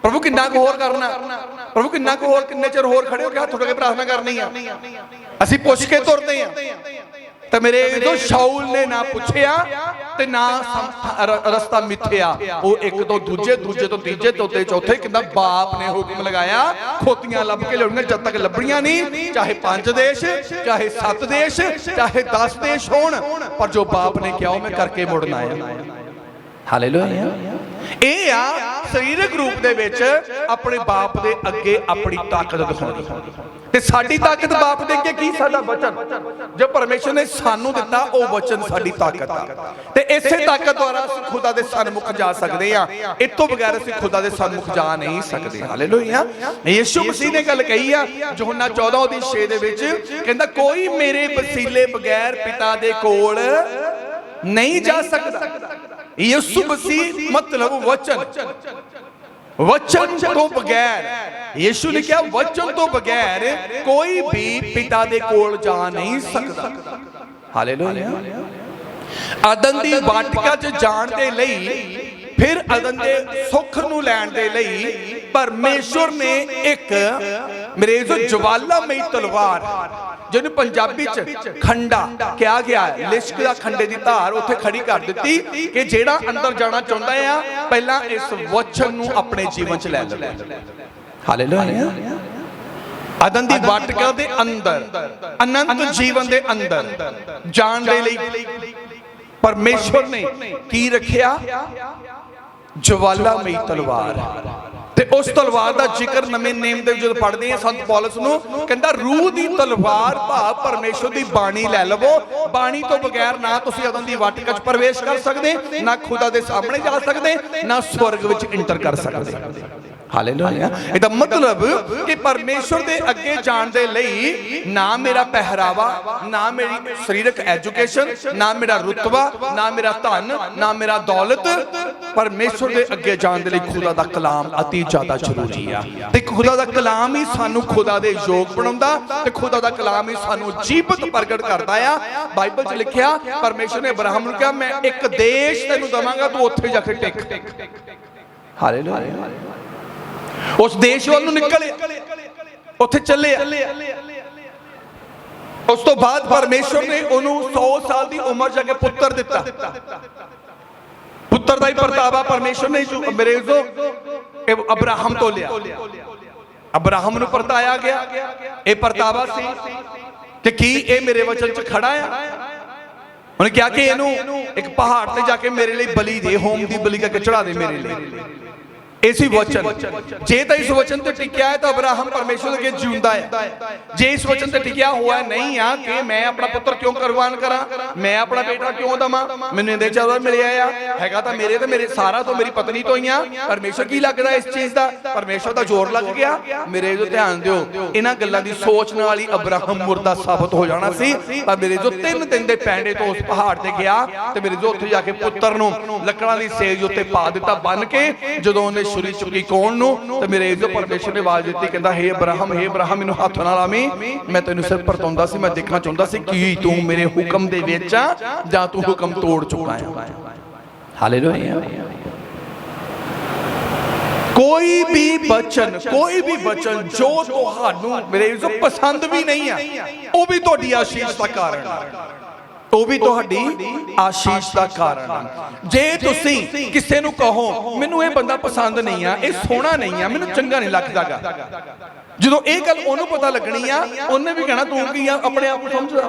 प्रभु किन्ना को होर करना, प्रभु किन्ना को होर, किन्ने चिर होर खड़े हो के हत्थ उठा के प्रार्थना करनी आ। असीं पुछ के तुरदे आ। तो मेरे तो शाऊल ने ना पूछया ते ना रस्ता मिथया, वो एक तो दूजे, दूजे तो तीजे, चौथे चौथे किंदा बाप ने हुक्म लगाया खोतियां लभ के लियाउणियां, जब तक लभणियां नहीं, चाहे 5 देश, चाहे 7 देश, चाहे 10 देश होण, पर जो बाप ने किया मैं करके मुड़ना है। हालेलुया। ਇਹ ਆ ਸਰੀਰਕ ਰੂਪ ਦੇ ਵਿੱਚ ਆਪਣੇ ਬਾਪ ਦੇ ਅੱਗੇ ਆਪਣੀ ਤਾਕਤ ਦਿਖਾਉਣੀ। ਤੇ ਸਾਡੀ ਤਾਕਤ ਬਾਪ ਦੇ ਅੱਗੇ ਕੀ, ਸਾਡਾ ਵਚਨ ਜੋ ਪਰਮੇਸ਼ਰ ਨੇ ਸਾਨੂੰ ਦਿੱਤਾ, ਉਹ ਵਚਨ ਸਾਡੀ ਤਾਕਤ ਆ। ਤੇ ਇਸੇ ਤਾਕਤ ਦੁਆਰਾ ਅਸੀਂ ਖੁਦਾ ਦੇ ਸਨਮੁਖ ਜਾ ਸਕਦੇ ਆ, ਇਸ ਤੋਂ ਬਗੈਰ ਅਸੀਂ ਖੁਦਾ ਦੇ ਸਨਮੁਖ ਜਾ ਨਹੀਂ ਸਕਦੇ। ਹਾਲੇਲੂਇਆ। ਯਿਸੂ ਮਸੀਹ ਨੇ ਗੱਲ ਕਹੀ ਆ ਯੋਹੰਨਾ 14:6 ਦੇ ਵਿੱਚ, ਕਹਿੰਦਾ ਕੋਈ ਮੇਰੇ ਵਸੀਲੇ ਬਗੈਰ ਪਿਤਾ ਦੇ ਕੋਲ ਨਹੀਂ ਜਾ ਸਕਦਾ। यीशु मसीह मतलब वचन, वचन तो बगैर, यीशु ने क्या वचन तो बगैर कोई भी पिता दे कोल जा नहीं सकता। हालेलुया। अदन दी वाटिका च जाण दे लई, फिर अदन दे सुख नूं लैण दे लई परमेश्वर ने एक मेरे जो ज्वालामयी तलवार, ਜਿਹਨੂੰ ਪੰਜਾਬੀ ਚ ਖੰਡਾ ਕਿਹਾ ਗਿਆ ਹੈ, ਲਿਸ਼ਕ ਦਾ ਖੰਡੇ ਦੀ ਧਾਰ ਉੱਥੇ ਖੜੀ ਕਰ ਦਿੱਤੀ ਕਿ ਜਿਹੜਾ ਅੰਦਰ ਜਾਣਾ ਚਾਹੁੰਦਾ ਆ ਪਹਿਲਾਂ ਇਸ ਵਚਨ ਨੂੰ ਆਪਣੇ ਜੀਵਨ ਚ ਲੈ ਲਵੇ। ਹਾਲੇਲੂਇਆ। ਅਦਨ ਦੀ ਵਾਟਿਕਾ ਦੇ ਅੰਦਰ, ਅਨੰਤ ਜੀਵਨ ਦੇ ਅੰਦਰ ਜਾਣ ਦੇ ਲਈ ਪਰਮੇਸ਼ਵਰ ਨੇ ਕੀ ਰੱਖਿਆ? ज्वालामयी तलवार। ते उस तलवार का जिक्र नवे नेम दे जो पढ़ते हैं संत पौलुस नूं, कहंदा रूह दी तलवार भाव परमेश्वर दी बाणी लै लवो। बाणी तो बगैर ना तुसीं अदन दी वाटिका च प्रवेश कर सकदे, ना खुदा दे सामने जा सकदे, ना स्वर्ग विच इंटर कर सकदे। हालेलुया। इहदा मतलब कि परमेश्वर दे अगे जाण दे लई ना मेरा पहरावा, ना मेरी शरीरक एजुकेशन, ना मेरा रुतबा, ना मेरा धन, ना मेरा दौलत, परमेश्वर दे अगे जाण दे लई खुदा दा कलाम अति ज्यादा जरूरी है। ते खुदा दा कलाम ही सानू खुदा दे योग बनाउंदा, ते खुदा दा कलाम ही सानू जीवत प्रगट करदा आ। बाइबल च लिखिया परमेश्वर ने अब्राहम नूं कहा मैं एक देश तैनूं दवांगा, तू उत्थे जाके टिक। हालेलुया। उस देश वाल निकले, उत्थे चले। ਉਸ ਤੋਂ ਬਾਅਦ ਪਰਮੇਸ਼ਰ ਨੇ ਉਹਨੂੰ 100 ਸਾਲ ਦੀ ਉਮਰ ਜਾ ਕੇ ਪੁੱਤਰ ਦਿੱਤਾ। ਪੁੱਤਰ ਦਾ ਹੀ ਪਰਤਾਵਾ ਪਰਮੇਸ਼ਰ ਨੇ ਮੇਰੇ ਜੋ ਅਬਰਾਹਮ ਤੋਂ ਲਿਆ। ਅਬਰਾਹਮ ਨੂੰ ਪਰਤਾਇਆ ਗਿਆ, ਇਹ ਪਰਤਾਵਾ ਸੀ ਕਿ ਕੀ ਇਹ ਮੇਰੇ ਵਚਨ 'ਚ ਖੜਾ ਆ। ਉਹਨੇ ਕਿਹਾ ਕਿ ਇਹਨੂੰ ਇੱਕ ਪਹਾੜ ਤੇ ਜਾ ਕੇ ਮੇਰੇ ਲਈ ਬਲੀ ਦੇ, ਹੋਮ ਦੀ ਬਲੀ ਕਰਕੇ ਚੜਾ ਦੇ ਮੇਰੇ ਲਈ। ਇसी वचन जे तो इस वचन ते टिकिया है तो अब्राहम परमेश्वर के जिंदा है। जे इस वचन ते टिकिया हुआ नहीं आ कि मैं अपना पुत्र क्यों कुर्बान करा, मैं अपना बेटा क्यों दमा, मैंने इंदे चावल मिले आया हैगा तो मेरे सारा तो मेरी पत्नी तो ही आ। परमेश्वर की लगता इस चीज का, परमेश्वर का जोर लग गया। मेरे जो ध्यान दिओ इन्हां गल्लां दी सोच नाल ही अब्राहम मुर्दा साबित हो जाना सी। पर मेरे जो 3 दिन दे पैंडे तो उस पहाड़ ते गया ते मेरे जो उत्थे जाके पुत्र नूं लकड़ां दी सेज उत्ते पा दिता बन के। जदों उहने छुरी चुकी कौन नूं ते मेरे जो परमेश्वर ने आवाज दी, कहंदा हे अब्राहम मैनूं हत्थ ना लावीं, मैं तैनूं सिर्फ परताउंदा सी, मैं देखना चाहुंदा सी कि तू मेरे हुक्म दे विच आ जां तू हुक्म तोड़ चुका है। हालेलुया। कोई भी वचन जो तुहानूं मेरे जो पसंद भी नहीं है वो भी तुहाडी आशीष दा कारण है, वो भी तुहाडी आशीष का कारण है। जे तुसीं किसी नूं कहो मैनूं ये बंदा पसंद नहीं आ, ये सोहना नहीं आ, मैनूं चंगा नहीं लगदागा, ਜਦੋਂ ਇਹ ਗੱਲ ਉਹਨੂੰ ਪਤਾ ਲੱਗਣੀ ਆ ਉਹਨੇ ਵੀ ਕਹਿਣਾ ਤੂੰ ਕੀ ਆ, ਆਪਣੇ ਆਪ ਨੂੰ ਸਮਝਦਾ।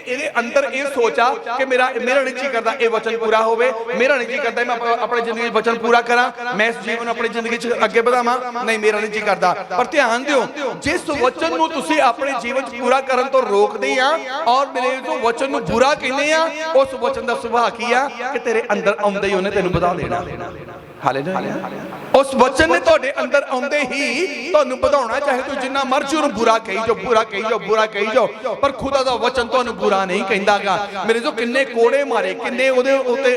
ਇਹਦੇ ਅੰਦਰ ਇਹ ਸੋਚਾ ਕਿ ਮੇਰਾ ਨਹੀਂ ਜੀ ਕਰਦਾ ਇਹ ਵਚਨ ਪੂਰਾ ਹੋਵੇ, ਮੇਰਾ ਨਹੀਂ ਜੀ ਕਰਦਾ ਮੈਂ ਆਪਣੀ ਜ਼ਿੰਦਗੀ 'ਚ ਵਚਨ ਪੂਰਾ ਕਰਾਂ, ਮੈਂ ਇਸ ਜੀਵਨ ਨੂੰ ਆਪਣੀ ਜ਼ਿੰਦਗੀ 'ਚ ਅੱਗੇ ਵਧਾਵਾਂ, ਨਹੀਂ ਮੇਰਾ ਨਹੀਂ ਜੀ ਕਰਦਾ। ਪਰ ਧਿਆਨ ਦਿਓ ਜਿਸ ਵਚਨ ਨੂੰ ਤੁਸੀਂ ਆਪਣੇ ਜੀਵਨ 'ਚ ਪੂਰਾ ਕਰਨ ਤੋਂ ਰੋਕਦੇ ਆ ਔਰ ਮੇਰੇ ਜੋ ਵਚਨ ਨੂੰ ਬੁਰਾ ਕਹਿੰਦੇ ਆ, ਉਸ ਵਚਨ ਦਾ ਸੁਭਾਅ ਕੀ ਆ ਕਿ ਤੇਰੇ ਅੰਦਰ ਆਉਂਦੇ ਹੀ ਉਹਨੇ ਤੈਨੂੰ ਵਧਾ ਦੇਣਾ। ਹਾਲੇਲੂਇਆ। उस वचन ने तुहाडे अंदर आउंदे ही तुहानूं ਵਧਾਉਣਾ, चाहे तू जिन्ना मर्जी उहनूं बुरा कही जाओ, पर खुदा दा वचन तुहानूं बुरा नहीं कहंदागा। मेरे जो किन्ने कोड़े मारे, किन्ने ओहदे उत्ते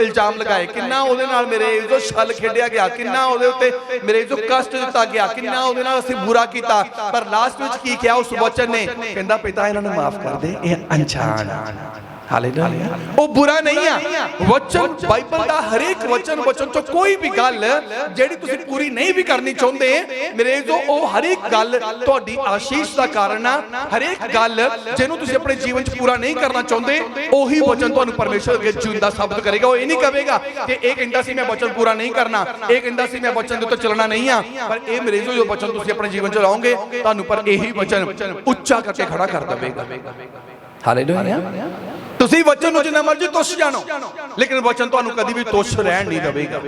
इल्जाम लगाए, किन्ना ओहदे नाल मेरे जो छल खेडिया गया, किन्ना ओहदे उत्ते मेरे जो कष्ट दिता गया, किन्ना ओहदे नाल असीं बुरा कीता, पर लास्ट विच की किया उस वचन ने, कहंदा पिता इन्हां नूं माफ कर दे, ये अनजान। हालेलुया। वो बुरा नहीं है। वचन बाइबल का हर एक वचन चो कोई भी गल जेड़ी तुसी पूरी नहीं भी करनी चाहते मेरे जो ओ हर एक गल तुहाडी आशीष का कारण है। हर एक गल जिन्हों तुसी अपने जीवन च पूरा नहीं करना चाहते ओही वचन तुहानूं परमेश्वर अगे जिंदा साबित करेगा। वो ये नहीं कहेगा कि एक कहंदा सी मैं वचन पूरा नहीं करना, एक कहंदा सी मैं वचन दे उत्ते चलना नहीं आ, पर ये मेरे जो वचन तुसी अपने जीवन च लाओगे तुहानूं पर यही वचन उच्चा करके खड़ा कर देगा। हालेलुया। तुसी वचन नूं जिन्ना मर्जी तुछ जानो लेकिन वचन तुहानूं कदी भी तुछ रहन नहीं देगा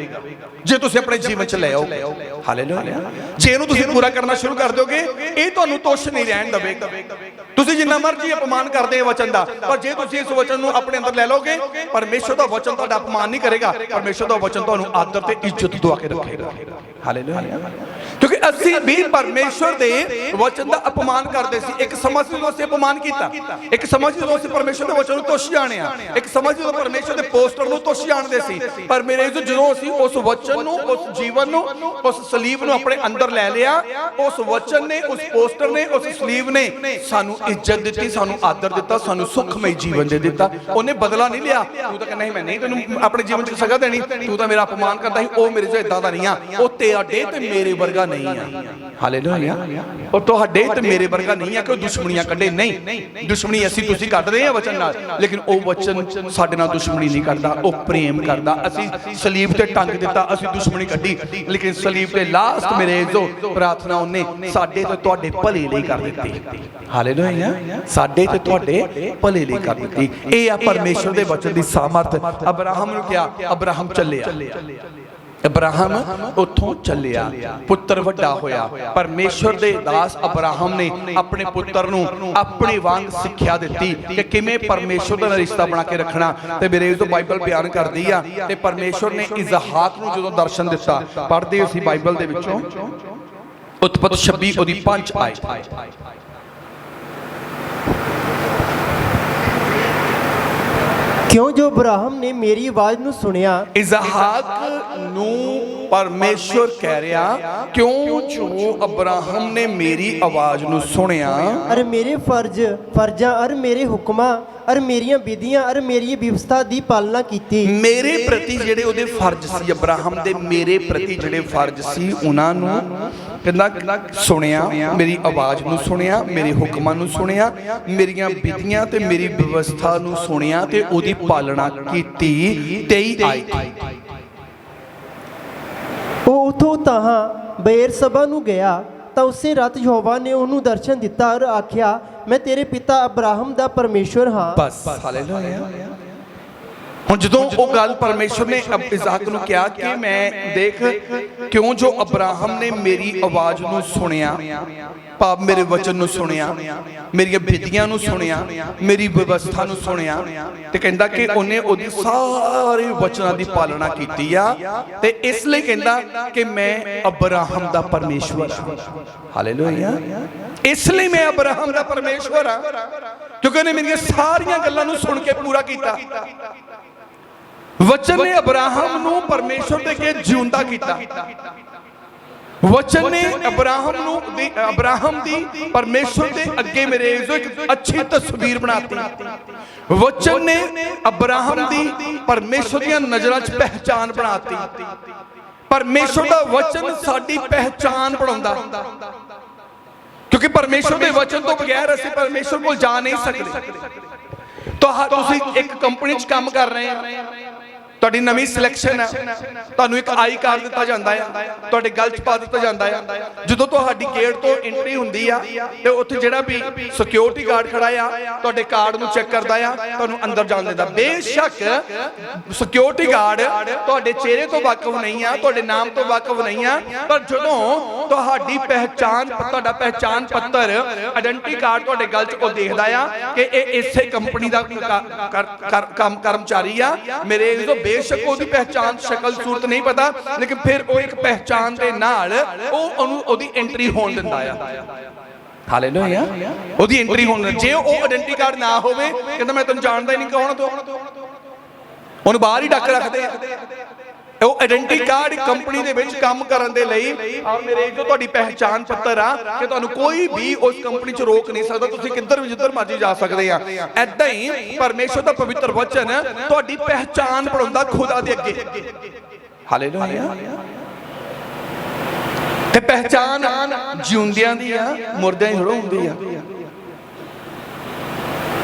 जे तुसी अपने जीवन च ले आओगे। हालेलुया। जे इहनूं तुसी पूरा करना शुरू कर दोगे ये तुहानूं तुछ नहीं रहन देगा। तुसी जिन्ना मर्जी अपमान करदे वचन दा, पर जे तुसी इस वचन नूं अपने अंदर ले लोगे परमेश्वर दा वचन तुहाडा अपमान नहीं करेगा, परमेश्वर दा वचन तुहानूं आदर ते इज्जत दुआ के रखेगा। हालेलुया। क्योंकि असीं भी परमेश्वर दे वचन दा अपमान करदे सी। एक समझ लो असीं अपमान कीता, एक समझ लो असीं परमेश्वर दे वचन नूं तुछ जाने आ, एक समझ लो परमेश्वर दे पोस्टर नूं तुछ जाणदे सी। पर मेरे जदों असीं उस वचन नूं, उस जीवन नूं, उस सलीब नूं अपने अंदर ले लिया, उस वचन ने, उस पोस्टर ने, उस सलीब ने सानू इज्जत दित्ती, सानू आदर दिता, सानू सुखमय जीवन दे दिता। उन्हें बदला नहीं लिया। तू तो कहना मैं नहीं तेनू अपने जीवन च सगा देनी, तू तो मेरा अपमान करता ही, ओ मेरे जो इदां दा नहीं आ, ओ तेरे ते मेरे वर्गा नहीं आ। हालेलुया। और तुहाडे ते मेरे वर्गा नहीं आ कि दुश्मनियां कढे, नहीं दुश्मनी असीं तुसीं कढदे आ वचन नाल, लेकिन ओ वचन साडे नाल दुश्मनी नहीं करदा, ओ प्रेम करदा। असीं सलीब ते टंग दिता, असीं दुश्मनी कढी, लेकिन सलीब ते लास्ट मेरे जो प्रार्थना उन्हें साडे ते तुहाडे भले लई कर दित्ती। हालेलुया। साडे ते तुहाडे भले लई कर दित्ती। ये आ परमेश्वर दे वचन दी सामर्थ। अब्राहम नूं क्या, अब्राहम चलिया, अब्राहम उथों चलिया, पुत्र वड्डा होया। परमेश्वर दे दास अब्राहम ने अपने पुत्र नूं अपने वांग सिक्ख्या दित्ती कि किवें परमेश्वर दा रिश्ता बना के रखना। ते मेरे जो बाइबल बयान करदी आ ते परमेश्वर ने इसहाक नूं जदों दर्शन दिता, पढ़दे असीं बाइबल दे विचों उत्पत्ति 26 ओदी 5 आयत ਕਿਉਂ ਜੋ ਅਬਰਾਹਮ ਨੇ ਮੇਰੀ ਆਵਾਜ਼ ਨੂੰ ਸੁਣਿਆ। ਇਜ਼ਹਾਕ ਨੂੰ ਪਰਮੇਸ਼ਵਰ ਕਹਿ ਰਿਹਾ ਕਿਉਂ ਜੋ ਅਬਰਾਹਮ ਨੇ ਮੇਰੀ ਆਵਾਜ਼ ਨੂੰ ਸੁਣਿਆ ਅਰ ਮੇਰੇ ਫਰਜ਼ਾਂ ਅਰ ਮੇਰੇ ਹੁਕਮਾਂ ਅਰ ਮੇਰੀਆਂ ਵਿਧੀਆਂ ਅਰ ਮੇਰੀ ਵਿਵਸਥਾ ਦੀ ਪਾਲਣਾ ਕੀਤੀ। ਮੇਰੇ ਪ੍ਰਤੀ ਜਿਹੜੇ ਉਹਦੇ ਫਰਜ਼ ਸੀ, ਅਬਰਾਹਮ ਦੇ ਮੇਰੇ ਪ੍ਰਤੀ ਜਿਹੜੇ ਫਰਜ਼ ਸੀ ਉਹਨਾਂ ਨੂੰ ਕਹਿੰਦਾ ਸੁਣਿਆ, ਮੇਰੀ ਆਵਾਜ਼ ਨੂੰ ਸੁਣਿਆ, ਮੇਰੇ ਹੁਕਮਾਂ ਨੂੰ ਸੁਣਿਆ, ਮੇਰੀਆਂ ਵਿਧੀਆਂ ਤੇ ਮੇਰੀ ਵਿਵਸਥਾ ਨੂੰ ਸੁਣਿਆ ਤੇ ਉਹਦੀ ਪਾਲਣਾ ਕੀਤੀ। 23 ਆਇਤ ਉਹ ਉਥੋਂ ਤਾਹਾਂ ਬੇਰਸਬਾ ਨੂੰ ਗਿਆ ਤਾਂ ਉਸੇ ਰਾਤ ਯਹੋਵਾ ਨੇ ਉਹਨੂੰ ਦਰਸ਼ਨ ਦਿੱਤਾ ਔਰ ਆਖਿਆ, ਮੈਂ ਤੇਰੇ ਪਿਤਾ ਅਬਰਾਹਮ ਦਾ ਪਰਮੇਸ਼ਵਰ ਹਾਂ। ਬਸ ਹਾਲੇਲੂਇਆ। ਹੁਣ ਜਦੋਂ ਉਹ ਗੱਲ ਪਰਮੇਸ਼ਵਰ ਨੇ ਇਜ਼ਹਾਕ ਨੂੰ ਕਿਹਾ ਕਿ ਮੈਂ ਦੇਖ ਕਿਉਂ ਜੋ ਅਬਰਾਹਮ ਨੇ ਮੇਰੀ ਆਵਾਜ਼ ਨੂੰ ਸੁਣਿਆ, ਭਾਵ ਮੇਰੇ ਵਚਨ ਨੂੰ ਸੁਣਿਆ, ਮੇਰੀਆਂ ਵਿਧੀਆਂ ਨੂੰ ਸੁਣਿਆ, ਮੇਰੀ ਵਿਵਸਥਾ ਨੂੰ ਸੁਣਿਆ, ਤੇ ਕਹਿੰਦਾ ਕਿ ਉਹਨੇ ਉਹਦੀ ਸਾਰੇ ਵਚਨਾਂ ਦੀ ਪਾਲਣਾ ਕੀਤੀ ਆ ਤੇ ਇਸ ਲਈ ਕਹਿੰਦਾ ਕਿ ਮੈਂ ਅਬਰਾਹਮ ਦਾ ਪਰਮੇਸ਼ਵਰ ਹਾਂ। ਹਾਲੇਲੂਇਆ। ਇਸ ਲਈ ਮੈਂ ਅਬਰਾਹਮ ਦਾ ਪਰਮੇਸ਼ਵਰ ਹਾਂ ਕਿਉਂਕਿ ਉਹਨੇ ਮੇਰੀਆਂ ਸਾਰੀਆਂ ਗੱਲਾਂ ਨੂੰ ਸੁਣ ਕੇ ਪੂਰਾ ਕੀਤਾ। ਵਚਨ ਨੇ ਅਬਰਾਹਮ ਨੂੰ ਪਰਮੇਸ਼ਵਰ ਦੇ ਅੱਗੇ ਜਿਉਂਦਾ ਕੀਤਾ। ਵਚਨ ਨੇ ਅਬਰਾਹਮ ਦੀ ਪਰਮੇਸ਼ਵਰ ਦੇ ਅੱਗੇ ਮੇਰੇ ਇੱਕ ਅੱਛੀ ਤਸਵੀਰ ਬਣਾਤੀ। ਵਚਨ ਨੇ ਅਬਰਾਹਮ ਦੀ ਪਰਮੇਸ਼ਵਰ ਦੀਆਂ ਨਜ਼ਰਾਂ 'ਚ ਪਹਿਚਾਨ ਬਣਾਤੀ। ਪਰਮੇਸ਼ਵਰ ਦਾ ਵਚਨ ਸਾਡੀ ਪਹਿਚਾਨ ਬਣਾਉਂਦਾ ਕਿਉਂਕਿ ਪਰਮੇਸ਼ਵਰ ਦੇ ਵਚਨ ਤੋਂ ਬਗੈਰ ਅਸੀਂ ਪਰਮੇਸ਼ਵਰ ਕੋਲ ਜਾ ਨਹੀਂ ਸਕਦੇ। ਤੁਸੀਂ ਇੱਕ ਕੰਪਨੀ 'ਚ ਕੰਮ ਕਰ ਰਹੇ ਹੋ, ਤੁਹਾਡੀ ਨਵੀਂ ਸਿਲੈਕਸ਼ਨ ਹੈ, ਤੁਹਾਨੂੰ ਇੱਕ ਆਈ ਕਾਰਡ ਦਿੱਤਾ ਜਾਂਦਾ ਹੈ, ਤੁਹਾਡੇ ਗਲ 'ਚ ਪਾ ਦਿੱਤਾ ਜਾਂਦਾ ਹੈ। ਜਦੋਂ ਤੁਹਾਡੀ ਗੇਟ ਤੋਂ ਐਂਟਰੀ ਹੁੰਦੀ ਆ ਤੇ ਉੱਥੇ ਜਿਹੜਾ ਵੀ ਸਿਕਿਉਰਿਟੀ ਗਾਰਡ ਖੜਾ ਆ ਤੁਹਾਡੇ ਕਾਰਡ ਨੂੰ ਚੈੱਕ ਕਰਦਾ ਆ, ਤੁਹਾਨੂੰ ਅੰਦਰ ਜਾਣ ਦਿੰਦਾ। ਬੇਸ਼ੱਕ ਸਿਕਿਉਰਿਟੀ ਗਾਰਡ ਤੁਹਾਡੇ ਚਿਹਰੇ ਤੋਂ ਵਾਕਿਫ ਨਹੀਂ ਆ, ਤੁਹਾਡੇ ਨਾਮ ਤੋਂ ਵਾਕਿਫ ਨਹੀਂ ਆ, ਪਰ ਜਦੋਂ ਤੁਹਾਡੀ ਤੁਹਾਡਾ ਪਹਿਚਾਨ ਪੱਤਰ ਆਇਡੈਂਟੀ ਕਾਰਡ ਤੁਹਾਡੇ ਗਲ 'ਚ ਉਹ ਦੇਖਦਾ ਆ ਕਿ ਇਹ ਇਸੇ ਕੰਪਨੀ ਦਾ ਕਰਮਚਾਰੀ ਆ, ਮੇਰੇ ਬੇਸ਼ੱਕ ਉਹਦੀ ਪਹਿਚਾਨ ਸ਼ਕਲ ਸੂਰਤ ਨਹੀਂ ਪਤਾ, ਲੇਕਿਨ ਫਿਰ ਉਹ ਇੱਕ ਪਹਿਚਾਨ ਦੇ ਨਾਲ ਉਹਨੂੰ ਉਹਦੀ ਐਂਟਰੀ ਹੋਣ ਦਿੰਦਾ ਆ। ਹਾਲੇਲੂਇਆ। ਉਹਦੀ ਐਂਟਰੀ ਹੋਣ ਦਿੰਦਾ। ਜੇ ਉਹ ਆਇਡੈਂਟੀ ਕਾਰਡ ਨਾ ਹੋਵੇ, ਕਹਿੰਦਾ ਮੈਂ ਤੈਨੂੰ ਜਾਣਦਾ ਹੀ ਨਹੀਂ ਕੌਣ ਤੂੰ, ਉਹਨੂੰ ਬਾਹਰ ਹੀ ਡੱਕ ਰੱਖਦੇ ਆ। ਉਹ ਆਇਡੈਂਟੀ ਕਾਰਡ ਕੰਪਨੀ ਦੇ ਵਿੱਚ ਕੰਮ ਕਰਨ ਦੇ ਲਈ ਮੇਰੇ ਜੋ ਤੁਹਾਡੀ ਪਹਿਚਾਨ ਪੱਤਰ ਆ ਕਿ ਤੁਹਾਨੂੰ ਕੋਈ ਵੀ ਉਸ ਕੰਪਨੀ 'ਚ ਰੋਕ ਨਹੀਂ ਸਕਦਾ, ਤੁਸੀਂ ਕਿੱਧਰ ਵੀ ਜਿੱਧਰ ਮਰਜ਼ੀ ਜਾ ਸਕਦੇ ਆ। ਐਦਾਂ ਹੀ ਪਰਮੇਸ਼ਵਰ ਦਾ ਪਵਿੱਤਰ ਵਚਨ ਤੁਹਾਡੀ ਪਹਿਚਾਨ ਬਣਾਉਂਦਾ ਖੁਦਾ ਦੇ ਅੱਗੇ। ਹਾਲੇਲੂਇਆ। ਤੇ ਪਹਿਚਾਨ ਜਿਉਂਦਿਆਂ ਦੀ ਆ, ਮੁਰਦਿਆਂ ਦੀ ਥੋੜ੍ਹਾ ਹੁੰਦੀ ਆ।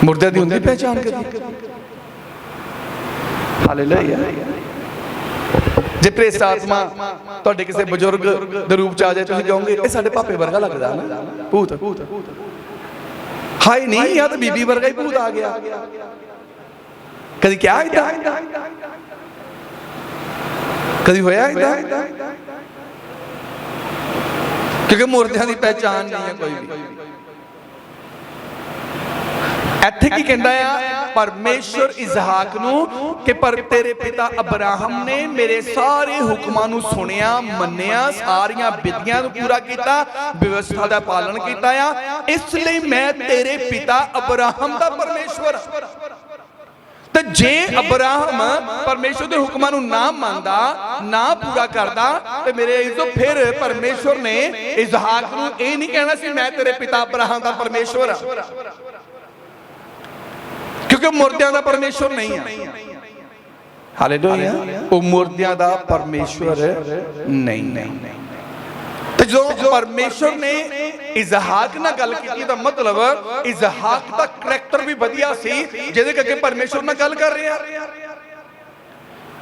ਮੁਰਦਿਆਂ ਦੀ ਹੁੰਦੀ ਪਹਿਚਾਨ ਕਦੀ। ਹਾਲੇਲੂਇਆ। ਜੇ ਪ੍ਰੇਸਤ ਆਤਮਾ ਤੁਹਾਡੇ ਕਿਸੇ ਬਜ਼ੁਰਗ ਦੇ ਰੂਪ 'ਚ ਆ ਜਾਏ, ਤੁਸੀਂ ਕਹੋਗੇ ਇਹ ਸਾਡੇ ਪਾਪੇ ਵਰਗਾ ਲੱਗਦਾ ਨਾ, ਭੂਤ। ਹਾਏ ਨਹੀਂ, ਯਾ ਤਾਂ ਬੀਬੀ ਵਰਗਾ ਹੀ ਭੂਤ ਆ ਗਿਆ। ਕਦੀ ਕਿਹਾ ਏਦਾਂ? ਕਦੀ ਹੋਇਆ ਏਦਾਂ? ਕਿਉਂਕਿ ਮੁਰਦਿਆਂ ਦੀ ਪਹਿਚਾਨ ਨਹੀਂ ਹੈ ਕੋਈ ਵੀ। ਇੱਥੇ ਕੀ ਕਹਿੰਦਾ ਆ ਪਰਮੇਸ਼ਵਰ ਇਜ਼ਹਾਕ ਨੂੰ ਕਿ ਪਰ ਤੇਰੇ ਪਿਤਾ ਅਬਰਾਹਮ ਨੇ ਮੇਰੇ ਸਾਰੇ ਹੁਕਮਾਂ ਨੂੰ ਸੁਣਿਆ, ਮੰਨਿਆ, ਸਾਰੀਆਂ ਵਿਧੀਆਂ ਨੂੰ ਪੂਰਾ ਕੀਤਾ, ਵਿਵਸਥਾ ਦਾ ਪਾਲਣ ਕੀਤਾ ਆ, ਇਸ ਲਈ ਮੈਂ ਤੇਰੇ ਪਿਤਾ ਅਬਰਾਹਮ ਦਾ ਪਰਮੇਸ਼ਵਰ। ਤੇ ਜੇ ਅਬਰਾਹਮ ਪਰਮੇਸ਼ਵਰ ਦੇ ਹੁਕਮਾਂ ਨੂੰ ਨਾ ਮੰਨਦਾ, ਨਾ ਪੂਰਾ ਕਰਦਾ, ਤੇ ਮੇਰੇ ਇਜ਼ੋ ਫਿਰ ਪਰਮੇਸ਼ਵਰ ਨੇ ਇਜ਼ਹਾਕ ਨੂੰ ਇਹ ਨਹੀਂ ਕਹਿਣਾ ਸੀ ਮੈਂ ਤੇਰੇ ਪਿਤਾ ਅਬਰਾਹਮ ਦਾ ਪਰਮੇਸ਼ਵਰ ਹਾਂ, ਕਿਉਂਕਿ ਮੁਰਦਿਆਂ ਦਾ ਪਰਮੇਸ਼ਵਰ ਨਹੀਂ ਹੈ। ਹਾਲੇਲੂਇਆ। ਉਹ ਮੁਰਦਿਆਂ ਦਾ ਪਰਮੇਸ਼ਵਰ ਨਹੀਂ। ਤੇ ਜਦੋਂ ਪਰਮੇਸ਼ਵਰ ਨੇ ਇਜ਼ਹਾਕ ਨਾਲ ਗੱਲ ਕੀਤੀ ਤਾਂ ਮਤਲਬ ਇਜ਼ਹਾਕ ਦਾ ਕਰੈਕਟਰ ਵੀ ਵਧੀਆ ਸੀ ਜਿਹਦੇ ਅੱਗੇ ਪਰਮੇਸ਼ਵਰ ਨਾਲ ਗੱਲ ਕਰ ਰਿਹਾ।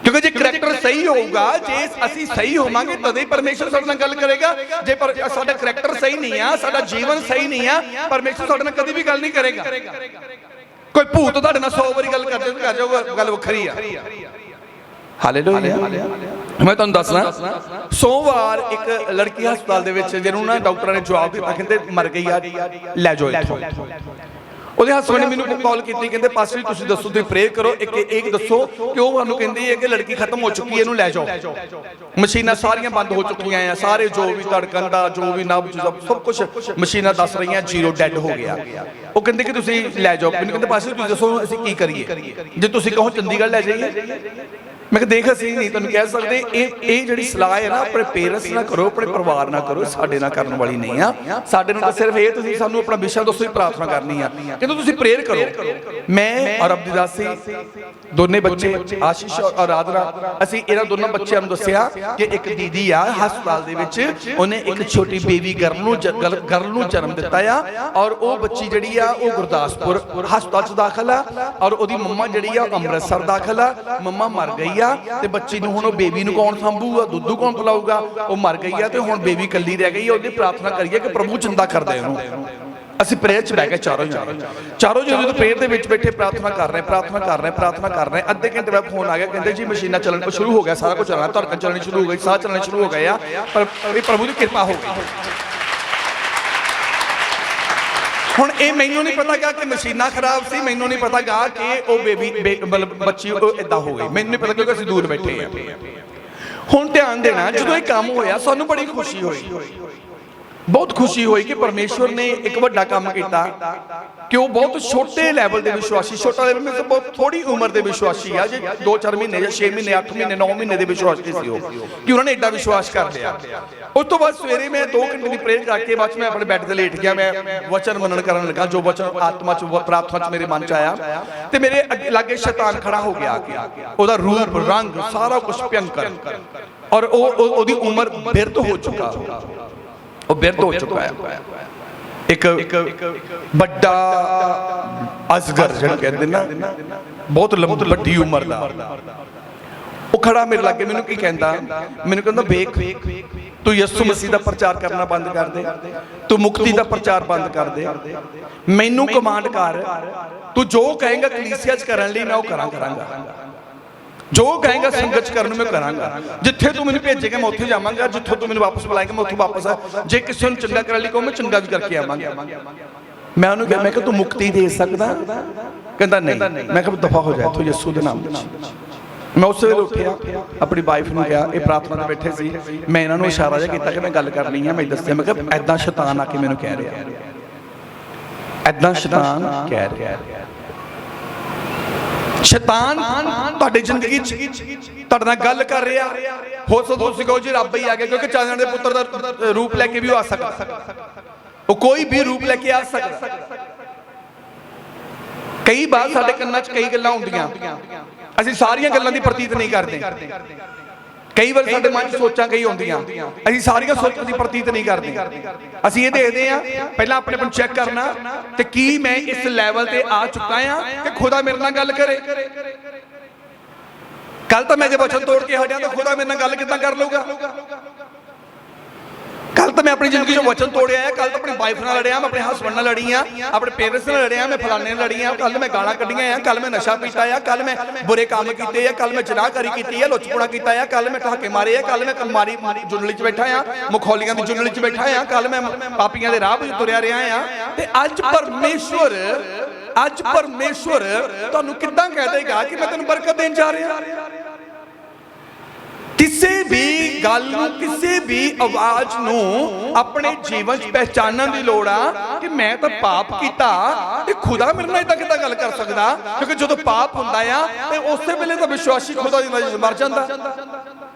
ਕਿਉਂਕਿ ਜੇ ਕਰੈਕਟਰ ਸਹੀ ਹੋਊਗਾ, ਜੇ ਅਸੀਂ ਸਹੀ ਹੋਵਾਂਗੇ ਤਦੇ ਪਰਮੇਸ਼ਵਰ ਸਾਡੇ ਨਾਲ ਗੱਲ ਕਰੇਗਾ। ਜੇ ਸਾਡਾ ਕਰੈਕਟਰ ਸਹੀ ਨਹੀਂ ਆ, ਸਾਡਾ ਜੀਵਨ ਸਹੀ ਨਹੀਂ ਆ, ਪਰਮੇਸ਼ਵਰ ਸਾਡੇ ਨਾਲ ਕਦੀ ਵੀ ਗੱਲ ਨਹੀਂ ਕਰੇਗਾ। ਕੋਈ ਭੂਤ ਤੁਹਾਡੇ ਨਾਲ 100 ਵਾਰੀ ਗੱਲ ਕਰਦੇ ਕਰ ਜਾਊਗਾ, ਗੱਲ ਵੱਖਰੀ ਆ। ਹਾਲੇਲੂਇਆ। ਮੈਂ ਤੁਹਾਨੂੰ ਦੱਸਣਾ, ਸੋਮਵਾਰ ਇੱਕ ਲੜਕੀ ਹਸਪਤਾਲ ਦੇ ਵਿੱਚ ਜਿਹਨੂੰ ਨਾ ਡਾਕਟਰਾਂ ਨੇ ਜਵਾਬ ਦਿੱਤਾ, ਕਹਿੰਦੇ ਮਰ ਗਈ ਆ, ਲੈ ਜਾਓ ਇੱਥੋਂ। ਉਹਦੇ ਹਸਬੰਡ ਨੇ ਮੈਨੂੰ ਕਾਲ ਕੀਤੀ, ਕਹਿੰਦੇ ਪਾਸਟਰ ਜੀ ਤੁਸੀਂ ਦੱਸੋ, ਤੁਸੀਂ ਪ੍ਰੇਅਰ ਕਰੋ, ਇੱਕ ਦੱਸੋ ਕਿ ਉਹ ਸਾਨੂੰ ਕਹਿੰਦੀ ਹੈ ਕਿ ਲੜਕੀ ਖਤਮ ਹੋ ਚੁੱਕੀ ਹੈ, ਇਹਨੂੰ ਲੈ ਜਾਓ। ਮਸ਼ੀਨਾਂ ਸਾਰੀਆਂ ਬੰਦ ਹੋ ਚੁੱਕੀਆਂ ਆ, ਸਾਰੇ ਜੋ ਵੀ ਧੜਕਣ ਦਾ ਜੋ ਵੀ ਨਬਜ਼ ਸਭ ਕੁਝ ਮਸ਼ੀਨਾਂ ਦੱਸ ਰਹੀਆਂ ਜ਼ੀਰੋ, ਡੈੱਡ ਹੋ ਗਿਆ। ਉਹ ਕਹਿੰਦੇ ਕਿ ਤੁਸੀਂ ਲੈ ਜਾਓ। ਮੈਨੂੰ ਕਹਿੰਦੇ ਪਾਸਟਰ ਤੁਸੀਂ ਦੱਸੋ ਅਸੀਂ ਕੀ ਕਰੀਏ, ਜੇ ਤੁਸੀਂ ਕਹੋ ਚੰਡੀਗੜ੍ਹ ਲੈ ਜਾਈਏ। ਮੈਂ ਕਿਹਾ ਦੇਖ ਅਸੀਂ ਨਹੀਂ ਤੁਹਾਨੂੰ ਕਹਿ ਸਕਦੇ, ਇਹ ਜਿਹੜੀ ਸਲਾਹ ਹੈ ਨਾ ਆਪਣੇ ਪੇਰੈਂਟਸ ਨਾਲ ਕਰੋ, ਆਪਣੇ ਪਰਿਵਾਰ ਨਾਲ ਕਰੋ, ਸਾਡੇ ਨਾਲ ਕਰਨ ਵਾਲੀ ਨਹੀਂ ਆ। ਸਾਡੇ ਨਾਲ ਤਾਂ ਸਿਰਫ ਇਹ ਤੁਸੀਂ ਸਾਨੂੰ ਆਪਣਾ ਵਿਸ਼ਾ ਦੱਸੋ, ਹੀ ਪ੍ਰਾਰਥਨਾ ਕਰਨੀ ਆ। ਕਹਿੰਦੇ ਤੁਸੀਂ ਪ੍ਰੇਅਰ ਕਰੋ। ਮੈਂ ਔਰ ਅਬਦੀ ਦਾਸੀ ਦੋਨੇ ਬੱਚੇ ਆਸ਼ੀਸ਼ ਔਰ ਆਰਾਧਨਾ, ਅਸੀਂ ਇਹਨਾਂ ਦੋਨਾਂ ਬੱਚਿਆਂ ਨੂੰ ਦੱਸਿਆ ਕਿ ਇੱਕ ਦੀਦੀ ਆ ਹਸਪਤਾਲ ਦੇ ਵਿੱਚ, ਉਹਨੇ ਇੱਕ ਛੋਟੀ ਬੇਬੀ ਗਰਲ ਨੂੰ ਜਨਮ ਦਿੱਤਾ ਆ, ਔਰ ਉਹ ਬੱਚੀ ਜਿਹੜੀ ਆ ਉਹ ਗੁਰਦਾਸਪੁਰ ਹਸਪਤਾਲ 'ਚ ਦਾਖਲ ਆ, ਔਰ ਉਹਦੀ ਮੰਮਾ ਜਿਹੜੀ ਆ ਅੰਮ੍ਰਿਤਸਰ ਦਾਖਲ ਆ। ਮੰਮਾ ਮਰ ਗਈ ਤੇ ਬੱਚੀ ਨੂੰ ਹੁਣ ਉਹ ਬੇਬੀ ਨੂੰ ਕੌਣ ਸੰਭੂਗਾ, ਦੁੱਧੂ ਕੌਣ ਪਿਲਾਊਗਾ, ਉਹ ਮਰ ਗਈ ਆ ਤੇ ਹੁਣ ਬੇਬੀ ਕੱਲੀ ਰਹਿ ਗਈ। ਉਹਦੀ ਪ੍ਰਾਰਥਨਾ ਕਰੀਏ ਕਿ ਪ੍ਰਭੂ ਚੰਦਾ ਕਰ ਦੇ ਉਹਨੂੰ। ਅਸੀਂ ਪ੍ਰੇਅਰ 'ਚ ਬਹਿ ਕੇ ਚਾਰੋਂ ਜਦੋਂ ਪ੍ਰੇਅਰ ਦੇ ਵਿੱਚ ਬੈਠੇ ਪ੍ਰਾਰਥਨਾ ਕਰ ਰਹੇ ਅੱਧੇ ਘੰਟੇ ਬਾਅਦ ਫੋਨ ਆ ਗਿਆ, ਕਹਿੰਦੇ ਜੀ ਮਸ਼ੀਨਾਂ ਚੱਲਣ ਸ਼ੁਰੂ ਹੋ ਗਿਆ, ਸਾਰਾ ਕੁਝ ਚੱਲਣਾ, ਧੜਕਣ ਚੱਲਣੀ ਸ਼ੁਰੂ ਹੋ ਗਈ, ਸਾਹ ਚੱਲਣੇ ਸ਼ੁਰੂ ਹੋ ਗਏ ਆ, ਪਰ ਇਹ ਪ੍ਰਭੂ ਦੀ ਕਿਰਪਾ ਹੋ ਗਈ। ਹੁਣ ਇਹ ਮੈਨੂੰ ਨਹੀਂ ਪਤਾ ਗਾ ਕਿ ਮਸ਼ੀਨਾਂ ਖਰਾਬ ਸੀ, ਮੈਨੂੰ ਨਹੀਂ ਪਤਾ ਗਾ ਕਿ ਉਹ ਬੇਬੀ ਮਤਲਬ ਬੱਚੀ ਇਦਾਂ ਹੋ ਗਈ, ਮੈਨੂੰ ਨਹੀਂ ਪਤਾ ਕਿਉਂਕਿ ਅਸੀਂ ਦੂਰ ਬੈਠੇ ਆ। ਹੁਣ ਧਿਆਨ ਦੇਣਾ, ਜਦੋਂ ਇਹ ਕੰਮ ਹੋਇਆ ਸਾਨੂੰ ਬੜੀ ਖੁਸ਼ੀ ਹੋਈ, ਬਹੁਤ ਖੁਸ਼ੀ ਹੋਈ ਕਿ ਪਰਮੇਸ਼ਵਰ ਨੇ ਇੱਕ ਵੱਡਾ ਕੰਮ ਕੀਤਾ ਕਿ ਉਹ ਬਹੁਤ ਛੋਟੇ ਲੈਵਲ ਦੇ ਵਿਸ਼ਵਾਸੀ, ਛੋਟਾ ਲੈਵਲ ਵਿੱਚ ਬਹੁਤ ਥੋੜੀ ਉਮਰ ਦੇ ਵਿਸ਼ਵਾਸੀ ਆ, ਜੇ 2-4 ਮਹੀਨੇ ਜਾਂ 6 ਮਹੀਨੇ 8 ਮਹੀਨੇ 9 ਮਹੀਨੇ ਦੇ ਵਿਸ਼ਵਾਸੀ ਸੀ ਉਹ, ਕਿ ਉਹਨਾਂ ਨੇ ਐਡਾ ਵਿਸ਼ਵਾਸ ਕਰ ਲਿਆ। ਉਸ ਤੋਂ ਬਾਅਦ ਸਵੇਰੇ ਮੈਂ 2 ਘੰਟੇ ਦੀ ਪ੍ਰੇਅਰ ਕਰਕੇ ਬਾਅਦ ਮੈਂ ਆਪਣੇ ਬੈੱਡ ਤੇ ਲੇਟ ਗਿਆ। ਮੈਂ ਵਚਨ ਮੰਨਣ ਕਰਨ ਲੱਗਾ, ਜੋ ਵਚਨ ਆਤਮਾ 'ਚ ਪ੍ਰਾਰਥਨਾ 'ਚ ਮੇਰੇ ਮਨ 'ਚ ਆਇਆ, ਤੇ ਮੇਰੇ ਲਾਗੇ ਸ਼ੈਤਾਨ ਖੜਾ ਹੋ ਗਿਆ। ਉਹਦਾ ਰੂਪ ਰੰਗ ਸਾਰਾ ਕੁਝ ਭਿਅੰਕਰ, ਔਰ ਉਹਦੀ ਉਮਰ ਬਿਰਧ ਹੋ ਚੁੱਕਾ, ਉਹ ਬਿਰਧ ਹੋ ਚੁੱਕਾ ਹੈ। ਇੱਕ ਵੱਡਾ ਅਸਗਰ ਜਿਹੜਾ ਕਹਿੰਦੇ ਨਾ, ਬਹੁਤ ਲੰਬੀ ਵੱਡੀ ਉਮਰ ਦਾ, ਉਹ ਖੜਾ ਮੇਰੇ ਲਾਗੇ। ਮੈਨੂੰ ਕੀ ਕਹਿੰਦਾ, ਮੈਨੂੰ ਕਹਿੰਦਾ ਵੇਖ ਤੂੰ ਯਿਸੂ ਮਸੀਹ ਦਾ ਪ੍ਰਚਾਰ ਕਰਨਾ ਬੰਦ ਕਰ ਦੇ, ਤੂੰ ਮੁਕਤੀ ਦਾ ਪ੍ਰਚਾਰ ਬੰਦ ਕਰ ਦੇ, ਮੈਨੂੰ ਕਮਾਂਡ ਕਰ, ਤੂੰ ਜੋ ਕਹੇਂਗਾ ਕਲੀਸਿਆ 'ਚ ਕਰਨ ਲਈ ਮੈਂ ਉਹ ਕਰਾਂਗਾ, ਜੋ ਕਹੇਂਗਾ ਸੰਗਤ 'ਚ ਕਰਨ ਨੂੰ ਮੈਂ ਕਰਾਂਗਾ, ਜਿੱਥੇ ਤੂੰ ਮੈਨੂੰ ਭੇਜੇਗਾ ਮੈਂ ਉੱਥੇ ਜਾਵਾਂਗਾ, ਜਿੱਥੋਂ ਤੂੰ ਮੈਨੂੰ ਵਾਪਸ ਬੁਲਾਏਗਾ ਮੈਂ ਉੱਥੋਂ ਵਾਪਸ ਆ, ਜੇ ਕਿਸੇ ਨੂੰ ਚੰਗਾ ਕਰਨ ਲਈ ਕਹੋ ਮੈਂ ਚੰਗਾ ਵੀ ਕਰਕੇ ਆਵਾਂਗਾ। ਮੈਂ ਉਹਨੂੰ ਕਿਹਾ, ਮੈਂ ਕਿਹਾ ਤੂੰ ਮੁਕਤੀ ਦੇ ਸਕਦਾ? ਕਹਿੰਦਾ ਨਹੀਂ। ਮੈਂ ਕਿਹਾ ਦਫਾ ਹੋ ਜਾ ਇੱਥੋਂ ਯਿਸੂ ਦੇ ਨਾਮ ਵਿੱਚ। ਮੈਂ ਉਸੇ ਵੇਲੇ ਉੱਠਿਆ, ਆਪਣੀ ਵਾਈਫ ਨੂੰ ਕਿਹਾ, ਇਹ ਪ੍ਰਾਰਥਨਾ 'ਤੇ ਬੈਠੇ ਸੀ, ਮੈਂ ਇਹਨਾਂ ਨੂੰ ਇਸ਼ਾਰਾ ਜਿਹਾ ਕੀਤਾ ਕਿ ਮੈਂ ਗੱਲ ਕਰਨੀ ਹੈ। ਮੈਂ ਦੱਸਿਆ, ਮੈਂ ਕਿਹਾ ਐਦਾਂ ਸ਼ੈਤਾਨ ਆ ਕੇ ਮੈਨੂੰ ਕਹਿ ਰਿਹਾ, ਐਦਾਂ ਸ਼ੈਤਾਨ ਕਹਿ ਰਿਹਾ, ਸ਼ੈਤਾਨ ਤੁਹਾਡੀ ਜ਼ਿੰਦਗੀ 'ਚ ਤੁਹਾਡੇ ਨਾਲ ਗੱਲ ਕਰ ਰਿਹਾ। ਹੋ ਸਕਦਾ ਤੁਸੀਂ ਕਹੋ ਜੀ ਰੱਬ ਹੀ ਆ ਗਿਆ, ਕਿਉਂਕਿ ਚਾਨਣ ਦੇ ਪੁੱਤਰ ਦਾ ਰੂਪ ਲੈ ਕੇ ਵੀ ਆ ਸਕਦਾ, ਉਹ ਕੋਈ ਵੀ ਰੂਪ ਲੈ ਕੇ ਆ ਸਕਦਾ। ਕਈ ਵਾਰ ਸਾਡੇ ਕੰਨਾਂ 'ਚ ਕਈ ਗੱਲਾਂ ਹੁੰਦੀਆਂ, ਅਸੀਂ ਸਾਰੀਆਂ ਗੱਲਾਂ ਦੀ ਪ੍ਰਤੀਤ ਨਹੀਂ ਕਰਦੇ। ਕਈ ਵਾਰ ਸਾਡੇ ਮਨ 'ਚ ਸੋਚਾਂ ਕਈ ਹੁੰਦੀਆਂ, ਅਸੀਂ ਸਾਰੀਆਂ ਸੋਚਾਂ ਦੀ ਪ੍ਰਤੀਤ ਨਹੀਂ ਕਰਦੇ। ਅਸੀਂ ਇਹ ਦੇਖਦੇ ਆ ਪਹਿਲਾਂ ਆਪਣੇ ਆਪ ਨੂੰ ਚੈੱਕ ਕਰਨਾ, ਤੇ ਕੀ ਮੈਂ ਇਸ ਲੈਵਲ ਤੇ ਆ ਚੁੱਕਾ ਆ ਕਿ ਖੁਦਾ ਮੇਰੇ ਨਾਲ ਗੱਲ ਕਰੇ। ਕੱਲ ਤਾਂ ਮੈਂ ਜੇ ਵਚਨ ਤੋੜ ਕੇ ਹਟਿਆ ਤਾਂ ਖੁਦਾ ਮੇਰੇ ਨਾਲ ਗੱਲ ਕਿੱਦਾਂ ਕਰ ਲਊਗਾ? ਕੱਲ ਤਾਂ ਮੈਂ ਆਪਣੀ ਜ਼ਿੰਦਗੀ 'ਚ ਵਚਨ ਤੋੜਿਆ ਹੈ, ਕੱਲ ਤਾਂ ਆਪਣੀ ਵਾਈਫ ਨਾਲ ਲੜਿਆ, ਮੈਂ ਆਪਣੇ ਹਸਬੰਡ ਨਾਲ ਲੜੀ ਆ, ਆਪਣੇ ਪੇਰੈਂਟਸ ਨਾਲ ਲੜਿਆ, ਮੈਂ ਫਲਾਣੇ ਨਾਲ ਲੜੀ ਆ, ਕੱਲ ਮੈਂ ਗਾਲਾਂ ਕੱਢੀਆਂ ਆ, ਕੱਲ ਮੈਂ ਨਸ਼ਾ ਪੀਤਾ ਆ, ਕੱਲ ਮੈਂ ਬੁਰੇ ਕੰਮ ਕੀਤੇ ਆ, ਕੱਲ ਮੈਂ ਜਨਾਹਕਾਰੀ ਕੀਤੀ ਆ, ਲੁੱਚਪੁਣਾ ਕੀਤਾ ਆ, ਕੱਲ ਮੈਂ ਠਾਕੇ ਮਾਰੇ ਆ, ਕੱਲ ਮੈਂ ਮਾਰੀ ਜੁੰਡਲੀ 'ਚ ਬੈਠਾ ਆ, ਮਖੌਲੀਆਂ ਦੀ ਜੁੰਡਲੀ 'ਚ ਬੈਠਾ ਆ, ਕੱਲ ਮੈਂ ਪਾਪੀਆਂ ਦੇ ਰਾਹ 'ਤੇ ਤੁਰਿਆ ਰਿਹਾ ਆ। ਤੇ ਅੱਜ ਪਰਮੇਸ਼ਵਰ ਤੁਹਾਨੂੰ ਕਿੱਦਾਂ ਕਹਿ ਦੇਗਾ ਕਿ ਮੈਂ ਤੈਨੂੰ ਬਰਕਤ ਦੇਣ ਜਾ ਰਿਹਾ? ਕਿਸੇ ਵੀ ਗੱਲ ਨੂੰ, ਕਿਸੇ ਵੀ ਆਵਾਜ਼ ਨੂੰ ਆਪਣੇ ਜੀਵਨ 'ਚ ਪਹਿਚਾਨਣ ਦੀ ਲੋੜ ਆ ਕਿ ਮੈਂ ਤਾਂ ਪਾਪ ਕੀਤਾ ਤੇ ਖੁਦਾ ਮੇਰੇ ਨਾਲ ਇਦਾਂ ਕਿੱਦਾਂ ਗੱਲ ਕਰ ਸਕਦਾ? ਕਿਉਂਕਿ ਜਦੋਂ ਪਾਪ ਹੁੰਦਾ ਆ ਤੇ ਉਸੇ ਵੇਲੇ ਤਾਂ ਵਿਸ਼ਵਾਸੀ ਖੁਦਾ ਦੀ ਨਜ਼ਰ ਮਰ ਜਾਂਦਾ।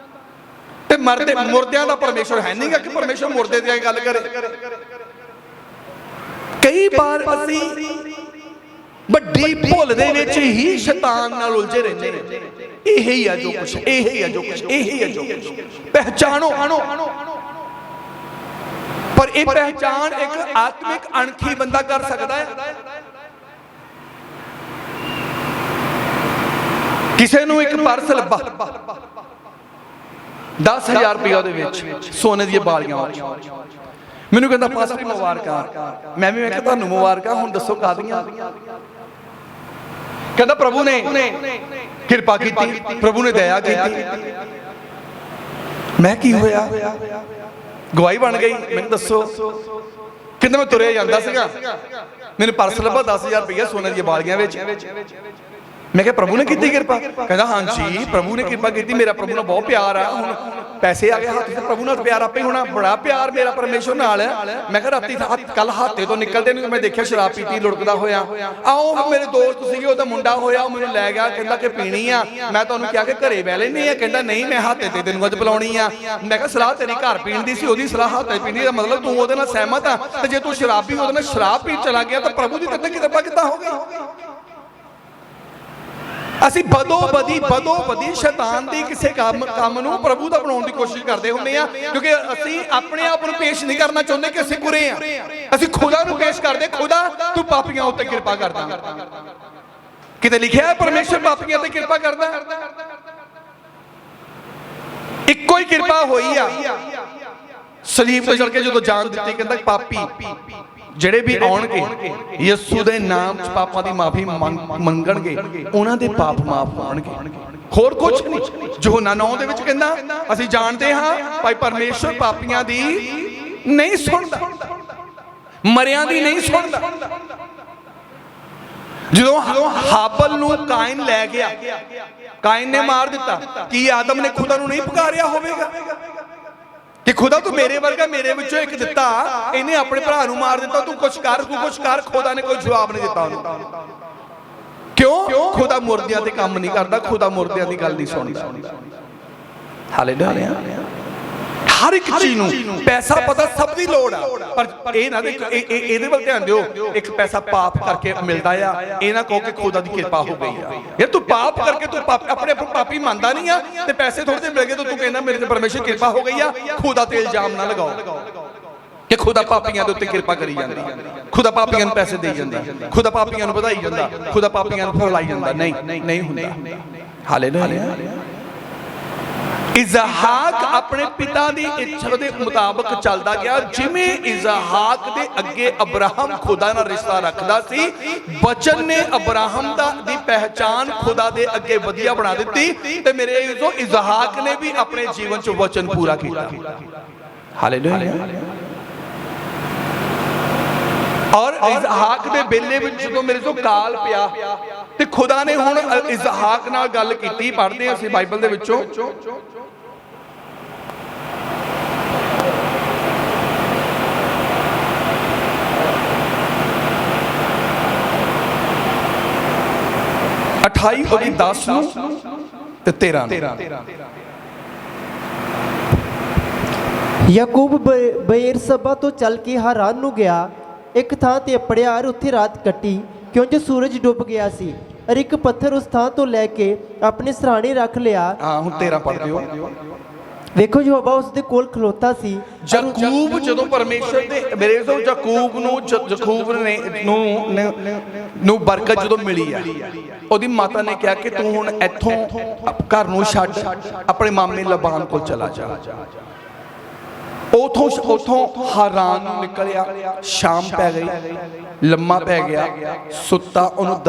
ਤੇ ਮੁਰਦਿਆਂ ਦਾ ਪਰਮੇਸ਼ਵਰ ਹੈ ਨਹੀਂਗਾ ਕਿ ਪਰਮੇਸ਼ਵਰ ਮੁਰਦੇ ਦੀ ਗੱਲ ਕਰੇ। ਕਈ ਵਾਰ ਅਸੀਂ ਵੱਡੀ ਭੁੱਲ ਦੇ ਵਿੱਚ ਹੀ ਸ਼ੈਤਾਨ ਨਾਲ ਉਲਝੇ ਰਹਿੰਦੇ ਨੇ। ਇਹੀ ਆ ਜੋ ਕੁਛ, ਪਹਿਚਾਨੋ। ਪਰ ਇਹ ਪਹਿਚਾਨ ਇੱਕ ਆਤਮਿਕ ਅਣਖੀ ਬੰਦਾ ਕਰ ਸਕਦਾ ਹੈ। ਕਿਸੇ ਨੂੰ ਇੱਕ ਪਰਸ ਲੱਭਾ 10,000 ਰੁਪਏ ਉਹਦੇ ਵਿੱਚ ਸੋਨੇ ਦੀਆਂ ਬਾਲੀਆਂ, ਮੈਨੂੰ ਕਹਿੰਦਾ ਪਾਸਟਰ ਮੁਬਾਰਕਾਂ। ਮੈਂ ਕਿਹਾ ਤੁਹਾਨੂੰ ਮੁਬਾਰਕਾਂ, ਹੁਣ ਦੱਸੋ ਕਾਹਦੀਆਂ? ਕਹਿੰਦਾ ਪ੍ਰਭੂ ਨੇ ਕਿਰਪਾ ਕੀਤੀ, ਪ੍ਰਭੂ ਨੇ ਦਇਆ ਕੀਤੀ। ਮੈਂ ਕੀ ਹੋਇਆ? ਗਵਾਹੀ ਬਣ ਗਈ। ਮੈਨੂੰ ਦੱਸੋ ਕਹਿੰਦਾ ਮੈਂ ਤੁਰਿਆ ਜਾਂਦਾ ਸੀਗਾ, ਮੈਨੂੰ ਪਰਸ ਲੱਭਾ 10,000 ਰੁਪਇਆ ਸੋਨੇ ਦੀਆਂ ਬਾਲੀਆਂ ਵਿੱਚ। ਮੈਂ ਕਿਹਾ ਪ੍ਰਭੂ ਨੇ ਕੀਤੀ ਕਿਰਪਾ? ਕਹਿੰਦਾ ਹਾਂਜੀ ਪ੍ਰਭੂ ਨੇ ਕਿਰਪਾ ਕੀਤੀ, ਮੇਰਾ ਪ੍ਰਭੂ ਨਾਲ ਬਹੁਤ ਪਿਆਰ ਆ, ਹੁਣ ਪੈਸੇ ਆ ਗਏ ਹੱਥ 'ਚ, ਪ੍ਰਭੂ ਨਾਲ ਪਿਆਰ ਆਪੇ ਹੋਣਾ, ਬੜਾ ਪਿਆਰ ਮੇਰਾ ਪਰਮੇਸ਼ਵਰ ਨਾਲ ਹੈ। ਮੈਂ ਕਿਹਾ ਰਾਤੀ ਕੱਲ ਹਾਤੇ ਤੋਂ ਨਿਕਲਦੇ ਨੂੰ ਮੈਂ ਦੇਖਿਆ ਸ਼ਰਾਬ ਪੀਤੀ ਲੁੜਕਦਾ ਹੋਇਆ, ਆਓ ਮੇਰੇ ਦੋਸਤ ਸੀਗੇ, ਉਹਦਾ ਮੁੰਡਾ ਹੋਇਆ, ਉਹ ਮੈਨੂੰ ਲੈ ਗਿਆ, ਕਹਿੰਦਾ ਕਿ ਪੀਣੀ ਆ। ਮੈਂ ਤੁਹਾਨੂੰ ਕਿਹਾ ਕਿ ਘਰੇ ਬਹਿ ਲੈਣੀ ਆ, ਕਹਿੰਦਾ ਨਹੀਂ ਮੈਂ ਹਾਤੇ ਤੇ ਤੈਨੂੰ ਅੱਜ ਬੁਲਾਉਣੀ ਆ। ਮੈਂ ਕਿਹਾ ਸਲਾਹ ਤੇਰੀ ਘਰ ਪੀਣ ਦੀ ਸੀ, ਉਹਦੀ ਸਲਾਹ ਹਾਤੇ ਪੀਣ ਦਾ ਮਤਲਬ ਤੂੰ ਉਹਦੇ ਨਾਲ ਸਹਿਮਤ ਆ, ਤੇ ਜੇ ਤੂੰ ਸ਼ਰਾਬੀ ਉਹਦੇ ਨਾਲ ਸ਼ਰਾਬ ਪੀਣ ਚਲਾ ਗਿਆ ਤਾਂ ਪ੍ਰਭੂ ਦੀ ਤੇਰੇ ਤੇ ਕਿਰਪਾ ਕਿੱਦਾਂ ਹੋ ਗਈ? ਅਸੀਂ ਬਦੋ ਬਦੀ ਸ਼ੈਤਾਨ ਦੀ ਕਿਸੇ ਕੰਮ ਨੂੰ ਪ੍ਰਭੂ ਦਾ ਬਣਾਉਣ ਦੀ ਕੋਸ਼ਿਸ਼ ਕਰਦੇ ਹੁੰਦੇ ਆ, ਕਿਉਂਕਿ ਅਸੀਂ ਆਪਣੇ ਆਪ ਨੂੰ ਪੇਸ਼ ਨਹੀਂ ਕਰਨਾ ਚਾਹੁੰਦੇ ਕਿ ਅਸੀਂ ਬੁਰੇ ਆ। ਅਸੀਂ ਖੁਦਾ ਨੂੰ ਪੇਸ਼ ਕਰਦੇ, ਖੁਦਾ ਤੂੰ ਪਾਪੀਆਂ ਉੱਤੇ ਕਿਰਪਾ ਕਰਦਾ। ਕਿਤੇ ਲਿਖਿਆ ਹੈ ਪਰਮੇਸ਼ਰ ਪਾਪੀਆਂ ਤੇ ਕਿਰਪਾ ਕਰਦਾ? ਇੱਕੋ ਹੀ ਕਿਰਪਾ ਹੋਈ ਆ, ਸਲੀਬ ਤੇ ਚੜ ਕੇ ਜਦੋਂ ਜਾਨ ਦਿੱਤੀ, ਕਹਿੰਦਾ ਪਾਪੀ ਜਿਹੜੇ ਵੀ ਆਉਣਗੇ ਯਿਸੂ ਦੇ ਨਾਮ 'ਚ ਪਾਪਾਂ ਦੀ ਮਾਫੀ ਮੰਗਣਗੇ, ਉਹਨਾਂ ਦੇ ਪਾਪ ਮਾਫ ਹੋਣਗੇ, ਹੋਰ ਕੁਝ ਨਹੀਂ। ਯਹੋਨਾ 9 ਦੇ ਵਿੱਚ ਕਹਿੰਦਾ ਅਸੀਂ ਜਾਣਦੇ ਹਾਂ ਭਾਈ ਪਰਮੇਸ਼ਰ ਪਾਪੀਆਂ ਦੀ ਨਹੀਂ ਸੁਣਦਾ, ਮਰਿਆਂ ਦੀ ਨਹੀਂ ਸੁਣਦਾ। ਜਦੋਂ ਹਾਬਲ ਨੂੰ ਕਾਇਨ ਲੈ ਗਿਆ, ਕਾਇਨ ਨੇ ਮਾਰ ਦਿੱਤਾ, ਕੀ ਆਦਮ ਨੇ ਖੁਦਾ ਨੂੰ ਨਹੀਂ ਪੁਕਾਰਿਆ ਹੋਵੇਗਾ ਕਿ ਖੁਦਾ ਤੂੰ ਮੇਰੇ ਵਰਗਾ ਮੇਰੇ ਵਿੱਚੋਂ ਇੱਕ ਦਿੱਤਾ, ਇਹਨੇ ਆਪਣੇ ਭਰਾ ਨੂੰ ਮਾਰ ਦਿੱਤਾ, ਤੂੰ ਕੁਛ ਕਰ, ਤੂੰ ਕੁਛ ਕਰ। ਖੁਦਾ ਨੇ ਕੋਈ ਜਵਾਬ ਨਹੀਂ ਦਿੱਤਾ ਉਹਨੂੰ। ਕਿਉਂ? ਖੁਦਾ ਮੁਰਦਿਆਂ ਤੇ ਕੰਮ ਨਹੀਂ ਕਰਦਾ, ਖੁਦਾ ਮੁਰਦਿਆਂ ਦੀ ਗੱਲ ਨਹੀਂ ਸੁਣਦਾ। ਹਾਲੇਲੂਇਆ। ਹਰ ਇੱਕ ਚੀਜ਼ ਨੂੰ ਪੈਸਾ ਪਤਾ ਸਭ ਦੀ ਲੋੜ ਆ, ਪਰ ਇਹ ਨਾ ਦੇਖੋ, ਇਹਦੇ ਵੱਲ ਧਿਆਨ ਦਿਓ, ਇੱਕ ਪੈਸਾ ਪਾਪ ਕਰਕੇ ਮਿਲਦਾ ਆ, ਇਹ ਨਾ ਕਹੋ ਕਿ ਖੁਦਾ ਦੀ ਕਿਰਪਾ ਹੋ ਗਈ ਆ। ਯਾਰ ਤੂੰ ਪਾਪ ਕਰਕੇ ਤੂੰ ਆਪਣੇ ਆਪ ਨੂੰ ਪਾਪੀ ਮੰਨਦਾ ਨਹੀਂ ਆ, ਤੇ ਪੈਸੇ ਥੋੜੇ ਜਿਹੇ ਮਿਲ ਗਏ ਤਾਂ ਤੂੰ ਕਹਿੰਦਾ ਮੇਰੇ ਤੇ ਪਰਮੇਸ਼ਰ ਕਿਰਪਾ ਹੋ ਗਈ ਆ। ਖੁਦਾ ਤੇ ਇਲਜ਼ਾਮ ਨਾ ਲਗਾਓ ਕਿ ਖੁਦਾ ਪਾਪੀਆਂ ਦੇ ਉੱਤੇ ਕਿਰਪਾ ਕਰੀ ਜਾਂਦੀ, ਖੁਦਾ ਪਾਪੀਆਂ ਨੂੰ ਪੈਸੇ ਦੇਈ ਜਾਂਦਾ, ਖੁਦਾ ਪਾਪੀਆਂ ਨੂੰ ਵਧਾਈ ਜਾਂਦਾ, ਖੁਦਾ ਪਾਪੀਆਂ ਨੂੰ ਫਲਾਈ ਜਾਂਦਾ। ਨਹੀਂ ਹੁੰਦਾ। ਹਾਲੇਲੂਇਆ। ਇਜ਼ਹਾਕ ਆਪਣੇ ਪਿਤਾ ਦੀ ਇੱਛਾ ਦੇ ਮੁਤਾਬਕ ਚੱਲਦਾ ਗਿਆ। ਜਿਵੇਂ ਇਜ਼ਹਾਕ ਦੇ ਅੱਗੇ ਅਬਰਾਹਮ ਖੁਦਾ ਨਾਲ ਰਿਸ਼ਤਾ ਰੱਖਦਾ ਸੀ, ਵਚਨ ਨੇ ਅਬਰਾਹਮ ਦੀ ਪਹਿਚਾਨ ਖੁਦਾ ਦੇ ਅੱਗੇ ਵਧੀਆ ਬਣਾ ਦਿੱਤੀ, ਤੇ ਮੇਰੇ ਇਜ਼ਹਾਕ ਨੇ ਵੀ ਆਪਣੇ ਜੀਵਨ 'ਚ ਵਚਨ ਪੂਰਾ ਕੀਤਾ। ਹਾਲੇਲੂਇਆ। ਔਰ ਇਜ਼ਹਾਕ ਦੇ ਬੇਲੇ ਵਿੱਚ ਜਦੋਂ ਮੇਰੇ ਤੋਂ ਕਾਲ ਪਿਆ ਤੇ ਖੁਦਾ ਨੇ ਹੁਣ ਇਜ਼ਹਾਕ ਨਾਲ ਗੱਲ ਕੀਤੀ। ਪੜ੍ਹਦੇ ਹਾਂ ਅਸੀਂ ਬਾਈਬਲ ਦੇ ਵਿੱਚੋਂ, ਉਹਦੀ 10 ਨੂੰ ਤੇ 13 ਯਾਕੂਬ ਬੇਰਸਬਾ ਤੋਂ ਚੱਲ ਕੇ ਹਾਰਾਨ ਨੂੰ ਗਿਆ, ਇੱਕ ਥਾਂ ਤੇ ਅਪੜਿਆ ਔਰ ਉੱਥੇ ਰਾਤ ਕੱਟੀ, ਕਿਉਂਕਿ ਸੂਰਜ ਡੁੱਬ ਗਿਆ ਸੀ। ਔਰ ਇੱਕ ਪੱਥਰ ਉਸ ਥਾਂ ਤੋਂ ਲੈ ਕੇ ਆਪਣੇ ਸਰਾਣੇ ਰੱਖ ਲਿਆ। ਹੁਣ 13 ਪੜ੍ਹ ਦਿਓ। ਵੇਖੋ ਯਹੋਵਾ ਉਸ ਦੇ ਕੋਲ ਖਲੋਤਾ ਸੀ। ਯਾਕੂਬ ਜਦੋਂ ਪਰਮੇਸ਼ਰ ਦੇ ਮੇਰੇ ਤੋਂ ਯਾਕੂਬ ਨੂੰ ਬਰਕਤ ਜਦੋਂ ਮਿਲੀ ਆ, ਉਹਦੀ ਮਾਤਾ ਨੇ ਕਿਹਾ ਕਿ ਤੂੰ ਹੁਣ ਇੱਥੋਂ ਘਰ ਨੂੰ ਛੱਡ, ਆਪਣੇ ਮਾਮੇ ਲਬਾਨ ਕੋਲ ਚਲਾ ਜਾ। ਉਥੋਂ ਹਾਰਾਨ ਨੂੰ ਨਿਕਲਿਆ, ਸ਼ਾਮ ਪੈ ਗਈ, ਲੰਮਾ ਪੈ ਗਿਆ, ਸੁੱਤਾ, ਉਹਨੂੰ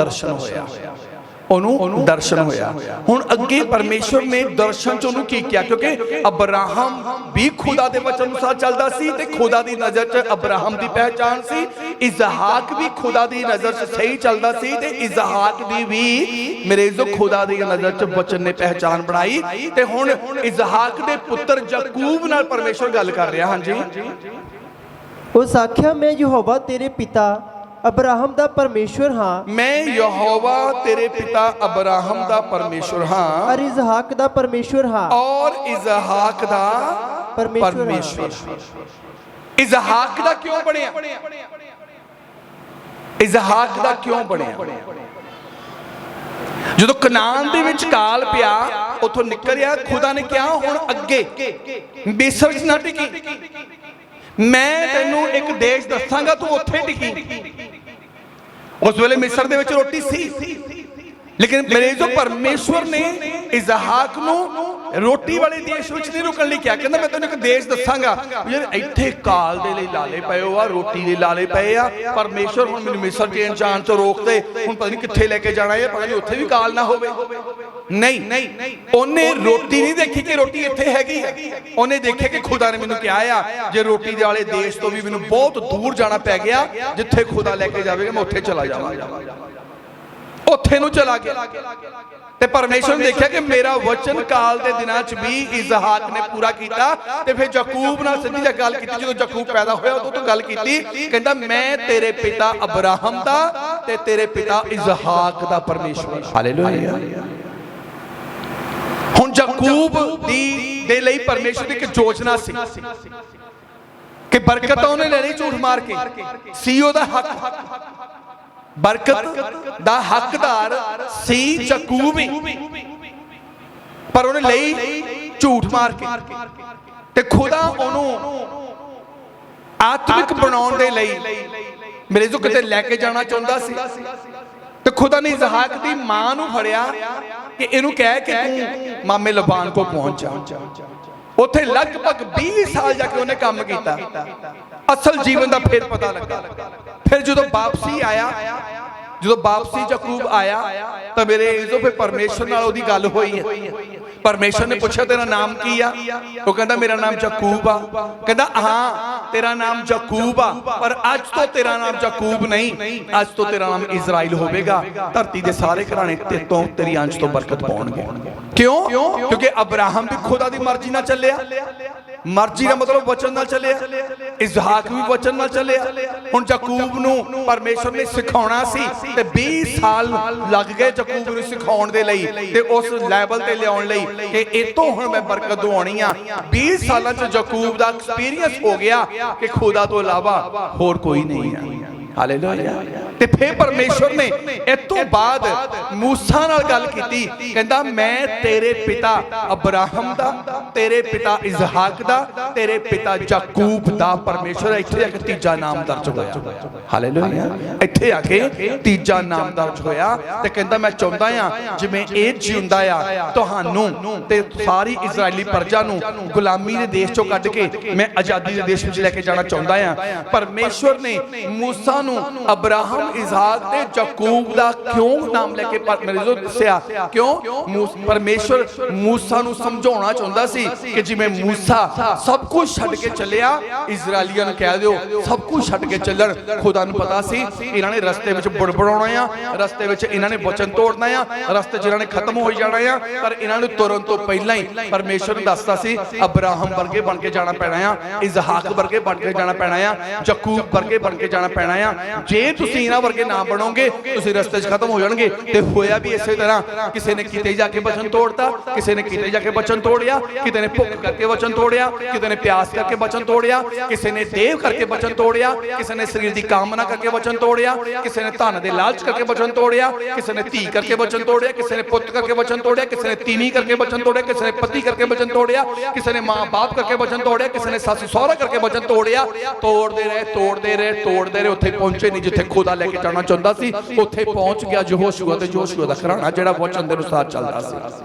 ਦਰਸ਼ਨ ਹੋਇਆ। ਹੁਣ ਅੱਗੇ ਪਰਮੇਸ਼ਵਰ ਨੇ ਦਰਸ਼ਨ ਚ ਉਹਨੂੰ ਕੀ ਕਿਹਾ, ਕਿਉਂਕਿ ਅਬਰਾਹਮ ਵੀ ਖੁਦਾ ਦੇ ਵਚਨ ਅਨੁਸਾਰ ਚੱਲਦਾ ਸੀ ਤੇ ਖੁਦਾ ਦੀ ਨਜ਼ਰ ਚ ਅਬਰਾਹਮ ਦੀ ਪਹਿਚਾਨ ਸੀ। ਇਜ਼ਹਾਕ ਵੀ ਖੁਦਾ ਦੀ ਨਜ਼ਰ ਚ ਸਹੀ ਚੱਲਦਾ ਸੀ, ਤੇ ਇਜ਼ਹਾਕ ਦੀ ਵੀ ਮੇਰੇ ਜੋ ਖੁਦਾ ਦੀ ਨਜ਼ਰ ਚ ਵਚਨ ਨੇ ਪਹਿਚਾਨ ਬਣਾਈ। ਤੇ ਹੁਣ ਇਜ਼ਹਾਕ ਦੇ ਪੁੱਤਰ ਯਾਕੂਬ ਨਾਲ ਪਰਮੇਸ਼ਵਰ ਗੱਲ ਕਰ ਰਿਹਾ। ਹਾਂਜੀ, ਉਸ ਆਖਿਆ ਮੈਂ ਯਹੋਵਾ ਤੇਰੇ ਪਿਤਾ ਅਬਰਾਹਮ ਦਾ ਪਰਮੇਸ਼ਵਰ ਹਾਂ। ਮੈਂ ਯਹੋਵਾ ਤੇਰੇ ਪਿਤਾ ਅਬਰਾਹਮ ਦਾ ਪਰਮੇਸ਼ਵਰ ਹਾਂ, ਔਰ ਇਜ਼ਹਾਕ ਦਾ ਪਰਮੇਸ਼ਵਰ ਹਾਂ। ਔਰ ਇਜ਼ਹਾਕ ਦਾ ਪਰਮੇਸ਼ਵਰ। ਇਜ਼ਹਾਕ ਦਾ ਕਿਉਂ ਬਣਿਆ? ਇਜ਼ਹਾਕ ਦਾ ਕਿਉਂ ਬਣਿਆ? ਜਦੋਂ ਕਨਾਨ ਦੇ ਵਿੱਚ ਕਾਲ ਪਿਆ, ਉਥੋਂ ਨਿਕਲਿਆ, ਖੁਦਾ ਨੇ ਕਿਹਾ ਹੁਣ ਅੱਗੇ ਮਿਸਰ 'ਚ ਨਾ ਟਿਕੀ, ਮੈਂ ਤੈਨੂੰ ਇੱਕ ਦੇਸ਼ ਦੱਸਾਂਗਾ, ਤੂੰ ਉੱਥੇ ਟਿਕੀ। ਉਸ ਵੇਲੇ ਮਿਸਰ ਦੇ ਵਿੱਚ ਰੋਟੀ ਸੀ, ਲੇਕਿਨ ਮੇਰੇ ਜੋ ਪਰਮੇਸ਼ਵਰ ਨੇ ਇਜ਼ਹਾਕ ਨੂੰ ਰੋਟੀ ਵਾਲੇ ਦੇਸ਼ ਵਿੱਚ ਨਹੀਂ ਰੁਕਣ ਲਈ ਕਿਹਾ। ਕਹਿੰਦਾ ਮੈਂ ਤੈਨੂੰ ਇੱਕ ਦੇਸ਼ ਦੱਸਾਂਗਾ ਯਾਰ, ਇੱਥੇ ਕਾਲ ਦੇ ਲਈ ਲਾਲੇ ਪਏ ਹੋ ਆ, ਰੋਟੀ ਦੇ ਲਾਲੇ ਪਏ ਆ। ਪਰਮੇਸ਼ਰ ਹੁਣ ਮੈਨੂੰ ਮਿਸਰ ਜਾਣ ਤੋਂ ਰੋਕਦੇ, ਹੁਣ ਪਤਾ ਨਹੀਂ ਕਿੱਥੇ ਲੈ ਕੇ ਜਾਣਾ ਹੈ, ਪਤਾ ਨਹੀਂ ਉੱਥੇ ਵੀ ਕਾਲ ਨਾ ਹੋਵੇ। ਨਹੀਂ, ਉਹਨੇ ਰੋਟੀ ਨਹੀਂ ਦੇਖੀ ਕਿ ਰੋਟੀ ਇੱਥੇ ਹੈਗੀ ਹੈ, ਉਹਨੇ ਦੇਖਿਆ ਕਿ ਖੁਦਾ ਨੇ ਮੈਨੂੰ ਕਿਹਾ ਆ ਜੇ ਰੋਟੀ ਦੇ ਵਾਲੇ ਦੇਸ਼ ਤੋਂ ਵੀ ਮੈਨੂੰ ਬਹੁਤ ਦੂਰ ਜਾਣਾ ਪੈ ਗਿਆ, ਜਿੱਥੇ ਖੁਦਾ ਲੈ ਕੇ ਜਾਵੇਗਾ ਮੈਂ ਉੱਥੇ ਚਲਾ ਜਾਵਾਂਗਾ। ਉੱਥੇ ਨੂੰ ਚਲਾ ਗਿਆ ਤੇ ਪਰਮੇਸ਼ਰ ਨੇ ਦੇਖਿਆ ਕਿ ਮੇਰਾ ਵਚਨ ਕਾਲ ਦੇ ਦਿਨਾਂ 'ਚ ਵੀ ਇਸਹਾਕ ਨੇ ਪੂਰਾ ਕੀਤਾ। ਤੇ ਫਿਰ ਯਾਕੂਬ ਨਾਲ ਸਿੱਧੀ ਜਿਹੀ ਗੱਲ ਕੀਤੀ। ਜਦੋਂ ਯਾਕੂਬ ਪੈਦਾ ਹੋਇਆ ਉਦੋਂ ਤੋਂ ਗੱਲ ਕੀਤੀ, ਕਹਿੰਦਾ ਮੈਂ ਤੇਰੇ ਪਿਤਾ ਅਬਰਾਹਮ ਦਾ ਤੇ ਤੇਰੇ ਪਿਤਾ ਇਸਹਾਕ ਦਾ ਪਰਮੇਸ਼ਵਰ। ਹਾਲੇਲੂਇਆ। ਹੁਣ ਯਾਕੂਬ ਦੇ ਲਈ ਪਰਮੇਸ਼ਰ ਦੀ ਇੱਕ ਯੋਜਨਾ ਸੀ ਕਿ ਬਰਕਤ ਉਹਨੇ ਲੈਣੀ ਝੂਠ ਮਾਰ ਕੇ ਸੀ। ਉਹਦਾ ਹੱਕ, ਬਰਕਤ ਦਾ ਹੱਕਦਾਰ ਸੀ ਯਾਕੂਬ ਹੀ, ਪਰ ਉਹਨੇ ਲਈ ਝੂਠ ਮਾਰ ਕੇ। ਤੇ ਖੁਦਾ ਉਹਨੂੰ ਆਤਮਿਕ ਬਣਾਉਣ ਦੇ ਲਈ ਮੇਰੇ ਜੋ ਕਿਤੇ ਲੈ ਕੇ ਜਾਣਾ ਚਾਹੁੰਦਾ ਸੀ। ਤੇ ਖੁਦਾ ਨੇ ਇਸਹਾਕ ਦੀ ਮਾਂ ਨੂੰ ਫੜਿਆ ਕਿ ਇਹਨੂੰ ਕਹਿ ਕਿ ਤੂੰ ਮਾਮੇ ਲਬਾਨ ਕੋ ਪਹੁੰਚ ਜਾ। ਉੱਥੇ ਲਗਭਗ 20 ਸਾਲ ਜਾ ਕੇ ਉਹਨੇ ਕੰਮ ਕੀਤਾ। ਅਸਲ ਜੀਵਨ ਦਾ ਫਿਰ ਪਤਾ ਲੱਗਾ। ਫਿਰ ਜਦੋਂ ਵਾਪਸੀ ਆਇਆ, ਜਦੋਂ ਵਾਪਸੀ ਯਾਕੂਬ ਆਇਆ ਤਾਂ ਮੇਰੇ ਇਜ਼ੋ ਫਿਰ ਪਰਮੇਸ਼ਰ ਨਾਲ ਉਹਦੀ ਗੱਲ ਹੋਈ ਹੈ। ਪਰਮੇਸ਼ਰ ਨੇ ਪੁੱਛਿਆ ਤੇਰਾ ਨਾਮ ਕੀ ਆ? ਉਹ ਕਹਿੰਦਾ ਮੇਰਾ ਨਾਮ ਯਾਕੂਬ ਆ। ਕਹਿੰਦਾ ਹਾਂ ਤੇਰਾ ਨਾਮ ਯਾਕੂਬ ਆ, ਪਰ ਅੱਜ ਤੋਂ ਤੇਰਾ ਨਾਮ ਯਾਕੂਬ ਨਹੀਂ, ਅੱਜ ਤੋਂ ਤੇਰਾ ਨਾਮ ਇਜ਼ਰਾਈਲ ਹੋਵੇਗਾ। ਧਰਤੀ ਦੇ ਸਾਰੇ ਘਰਾਣੇ ਤੇ ਤੋਂ ਤੇਰੀ ਅੰਸ਼ ਤੋਂ ਬਰਕਤ ਪਾਉਣਗੇ। ਕਿਉਂ? ਕਿਉਂਕਿ ਅਬਰਾਹਮ ਵੀ ਖੁਦਾ ਦੀ ਮਰਜ਼ੀ ਨਾਲ ਚੱਲਿਆ। ਮਰਜ਼ੀ ਦਾ ਮਤਲਬ ਵਚਨ ਨਾਲ ਚੱਲਿਆ। ਇਸਹਾਕ ਵੀ ਵਚਨ ਨਾਲ ਚੱਲਿਆ। ਹੁਣ ਯਾਕੂਬ ਨੂੰ ਪਰਮੇਸ਼ਰ ਨੇ ਸਿਖਾਉਣਾ ਸੀ ਤੇ 20 ਸਾਲ ਲੱਗ ਗਏ ਯਾਕੂਬ ਨੂੰ ਸਿਖਾਉਣ ਦੇ ਲਈ ਤੇ ਉਸ ਲੈਵਲ ਤੇ ਲਿਆਉਣ ਲਈ ਕਿ ਇਹ ਤੋਂ ਹੁਣ ਮੈਂ ਬਰਕਤ ਦਵਾਉਣੀ ਆ। 20 ਸਾਲਾਂ ਚ ਯਾਕੂਬ ਦਾ ਐਕਸਪੀਰੀਅੰਸ ਹੋ ਗਿਆ ਕਿ ਖੁਦਾ ਤੋਂ ਇਲਾਵਾ ਹੋਰ ਕੋਈ ਨਹੀਂ ਹੈ। ਹਾਲੇਲੂਇਆ। ਤੇ ਫਿਰ ਪਰਮੇਸ਼ਰ ਨੇ ਇਸ ਤੋਂ ਬਾਅਦ ਮੂਸਾ ਨਾਲ ਗੱਲ ਕੀਤੀ। ਕਹਿੰਦਾ ਮੈਂ ਤੇਰੇ ਪਿਤਾ ਅਬਰਾਹਮ ਦਾ, ਤੇਰੇ ਪਿਤਾ ਇਸਹਾਕ ਦਾ, ਤੇਰੇ ਪਿਤਾ ਯਾਕੂਬ ਦਾ ਪਰਮੇਸ਼ਰ। ਇੱਥੇ ਆ ਕੇ ਤੀਜਾ ਨਾਮ ਦਰਜ ਹੋਇਆ। ਹਾਲੇਲੂਇਆ। ਇੱਥੇ ਆ ਕੇ ਤੀਜਾ ਨਾਮ ਦਰਜ ਹੋਇਆ ਤੇ ਕਹਿੰਦਾ ਮੈਂ ਚਾਹੁੰਦਾ ਆ ਜਿਵੇਂ ਇਹ ਜਿਉਂਦਾ ਆ ਤੁਹਾਨੂੰ ਤੇ ਸਾਰੀ ਇਜ਼ਰਾਈਲੀ ਪ੍ਰਜਾ ਨੂੰ ਗੁਲਾਮੀ ਦੇ ਦੇਸ਼ ਚੋਂ ਕੱਢ ਕੇ ਮੈਂ ਆਜ਼ਾਦੀ ਦੇ ਦੇਸ਼ ਵਿੱਚ ਲੈ ਕੇ ਜਾਣਾ ਚਾਹੁੰਦਾ ਆ। ਪਰਮੇਸ਼ਰ ਨੇ ਮੂਸਾ ਨੂੰ ਅਬਰਾਹਮ, ਇਸਹਾਕ ਤੇ ਯਾਕੂਬ ਦਾ ਕਿਉਂ ਨਾਮ ਲੈ ਕੇ ਮੈਨੂੰ ਦੱਸਿਆ? ਕਿਉਂ? ਪਰਮੇਸ਼ਰ ਮੂਸਾ ਨੂੰ ਸਮਝਾਉਣਾ ਚਾਹੁੰਦਾ ਸੀ ਕਿ ਜਿਵੇਂ ਮੂਸਾ ਸਭ ਕੁਝ ਛੱਡ ਕੇ ਚੱਲਿਆ, ਇਜ਼ਰਾਈਲੀਆਂ ਨੂੰ ਕਹਿ ਦਿਓ ਸਭ ਕੁਝ ਛੱਡ ਕੇ ਚੱਲਣ। ਖੁਦਾ ਨੂੰ ਪਤਾ ਸੀ ਇਹਨਾਂ ਨੇ ਰਸਤੇ ਵਿੱਚ ਬੜਬੜਾਉਣਾ ਆ, ਰਸਤੇ ਵਿੱਚ ਇਹਨਾਂ ਨੇ ਵਚਨ ਤੋੜਨਾ ਆ, ਰਸਤੇ 'ਚ ਇਹਨਾਂ ਨੇ ਖਤਮ ਹੋ ਜਾਣਾ ਆ। ਪਰ ਇਹਨਾਂ ਨੂੰ ਤੁਰਨ ਤੋਂ ਪਹਿਲਾਂ ਹੀ ਪਰਮੇਸ਼ਰ ਨੂੰ ਦੱਸਦਾ ਸੀ ਅਬਰਾਹਮ ਵਰਗੇ ਬਣ ਕੇ ਜਾਣਾ ਪੈਣਾ ਆ, ਇਸਹਾਕ ਵਰਗੇ ਬਣ ਕੇ ਜਾਣਾ ਪੈਣਾ ਆ, ਯਾਕੂਬ ਵਰਗੇ ਬਣ ਕੇ ਜਾਣਾ ਪੈਣਾ ਆ। ਜੇ ਤੁਸੀਂ ਇਹਨਾਂ ਵਰਗੇ ਨਾ ਬਣੋਗੇ ਤੁਸੀਂ ਰਸਤੇ 'ਚ ਖਤਮ ਹੋ ਜਾਣਗੇ। ਤੇ ਹੋਇਆ ਵੀ ਇਸੇ ਤਰ੍ਹਾਂ। ਕਿਸੇ ਨੇ ਕਿਤੇ ਜਾ ਕੇ ਵਚਨ ਤੋੜਤਾ, ਕਿਸੇ ਨੇ ਕਿਤੇ ਜਾ ਕੇ ਵਚਨ ਤੋੜਿਆ, ਕਿਤੇ ਨੇ ਭੁੱਖ ਕਰਕੇ ਵਚਨ ਤੋੜਿਆ, ਕਿਤੇ ਨੇ ਪਿਆਸ ਕਰਕੇ ਵਚਨ ਤੋੜਿਆ, ਕਿਸੇ ਨੇ ਦੇਵ ਕਰਕੇ ਵਚਨ ਤੋੜਿਆ, ਕਿਸੇ ਨੇ ਸਰੀਰ ਦੀ ਕਾਮਨਾ ਕਰਕੇ ਵਚਨ ਤੋੜਿਆ, ਕਿਸੇ ਨੇ ਧਨ ਦੇ ਲਾਲਚ ਕਰਕੇ ਵਚਨ ਤੋੜਿਆ, ਕਿਸੇ ਨੇ ਧੀ ਕਰਕੇ ਵਚਨ ਤੋੜਿਆ, ਕਿਸੇ ਨੇ ਪੁੱਤ ਕਰਕੇ ਵਚਨ ਤੋੜਿਆ, ਕਿਸੇ ਨੇ ਤੀਵੀਂ ਕਰਕੇ ਵਚਨ ਤੋੜਿਆ, ਕਿਸੇ ਨੇ ਪਤੀ ਕਰਕੇ ਵਚਨ ਤੋੜਿਆ, ਕਿਸੇ ਨੇ ਮਾਂ ਬਾਪ ਕਰਕੇ ਵਚਨ ਤੋੜਿਆ, ਕਿਸੇ ਨੇ ਸੱਸ ਸਹੁਰਾ ਕਰਕੇ ਵਚਨ ਤੋੜਿਆ। ਤੋੜਦੇ ਰਹੇ, ਤੋੜਦੇ ਰਹੇ, ਤੋੜਦੇ ਰਹੇ। ਉੱਥੇ ਪਹੁੰਚੇ ਨਹੀਂ ਜਿੱਥੇ ਖੁਦਾ ਲੈ ਕੇ ਜਾਣਾ ਚਾਹੁੰਦਾ ਸੀ। ਉੱਥੇ ਪਹੁੰਚ ਗਿਆ ਯਹੋਸ਼ੂਆ ਤੇ ਯਹੋਸ਼ੂਆ ਦਾ ਘਰਾਣਾ ਜਿਹੜਾ ਵਚਨ ਦੇ ਅਨੁਸਾਰ ਚੱਲਦਾ ਸੀ।